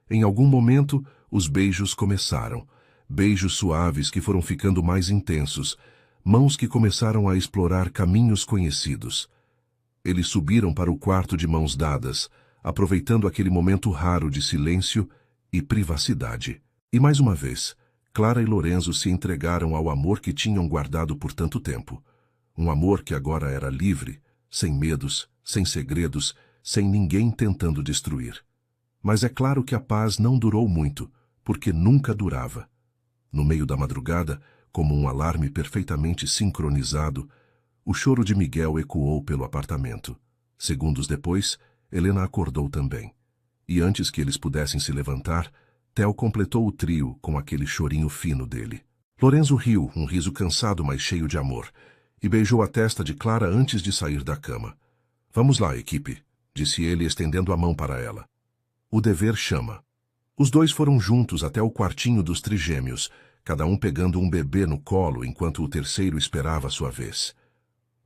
Em algum momento, os beijos começaram. Beijos suaves que foram ficando mais intensos, mãos que começaram a explorar caminhos conhecidos. Eles subiram para o quarto de mãos dadas, aproveitando aquele momento raro de silêncio e privacidade. E mais uma vez, Clara e Lorenzo se entregaram ao amor que tinham guardado por tanto tempo. Um amor que agora era livre, sem medos, sem segredos, sem ninguém tentando destruir. Mas é claro que a paz não durou muito, porque nunca durava. No meio da madrugada, como um alarme perfeitamente sincronizado, o choro de Miguel ecoou pelo apartamento. Segundos depois, Helena acordou também. E antes que eles pudessem se levantar, Theo completou o trio com aquele chorinho fino dele. Lorenzo riu, um riso cansado, mas cheio de amor, e beijou a testa de Clara antes de sair da cama. Vamos lá, equipe, disse ele estendendo a mão para ela. O dever chama. Os dois foram juntos até o quartinho dos trigêmeos, cada um pegando um bebê no colo enquanto o terceiro esperava a sua vez.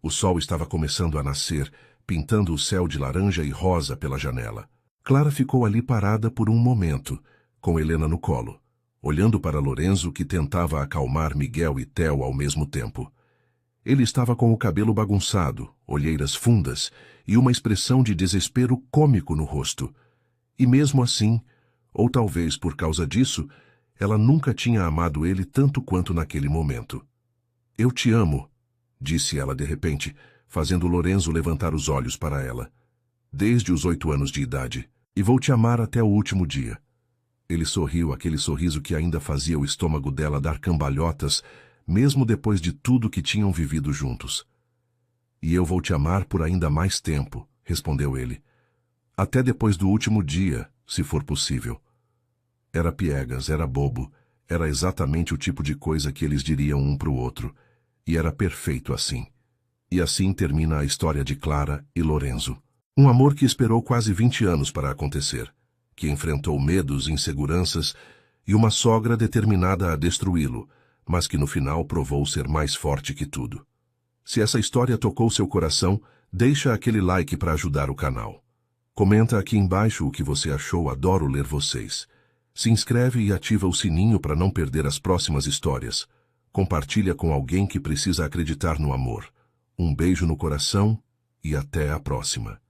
O sol estava começando a nascer, pintando o céu de laranja e rosa pela janela. Clara ficou ali parada por um momento, com Helena no colo, olhando para Lorenzo que tentava acalmar Miguel e Theo ao mesmo tempo. Ele estava com o cabelo bagunçado, olheiras fundas e uma expressão de desespero cômico no rosto. E mesmo assim, ou talvez por causa disso, ela nunca tinha amado ele tanto quanto naquele momento. Eu te amo, disse ela de repente, fazendo Lorenzo levantar os olhos para ela. Desde os 8 anos de idade, e vou te amar até o último dia. Ele sorriu, aquele sorriso que ainda fazia o estômago dela dar cambalhotas, mesmo depois de tudo que tinham vivido juntos. E eu vou te amar por ainda mais tempo, respondeu ele. Até depois do último dia, se for possível. Era piegas, era bobo, era exatamente o tipo de coisa que eles diriam um para o outro, e era perfeito assim. E assim termina a história de Clara e Lorenzo. Um amor que esperou quase 20 anos para acontecer, que enfrentou medos, inseguranças e uma sogra determinada a destruí-lo, mas que no final provou ser mais forte que tudo. Se essa história tocou seu coração, deixa aquele like para ajudar o canal. Comenta aqui embaixo o que você achou, adoro ler vocês. Se inscreve e ativa o sininho para não perder as próximas histórias. Compartilha com alguém que precisa acreditar no amor. Um beijo no coração e até a próxima.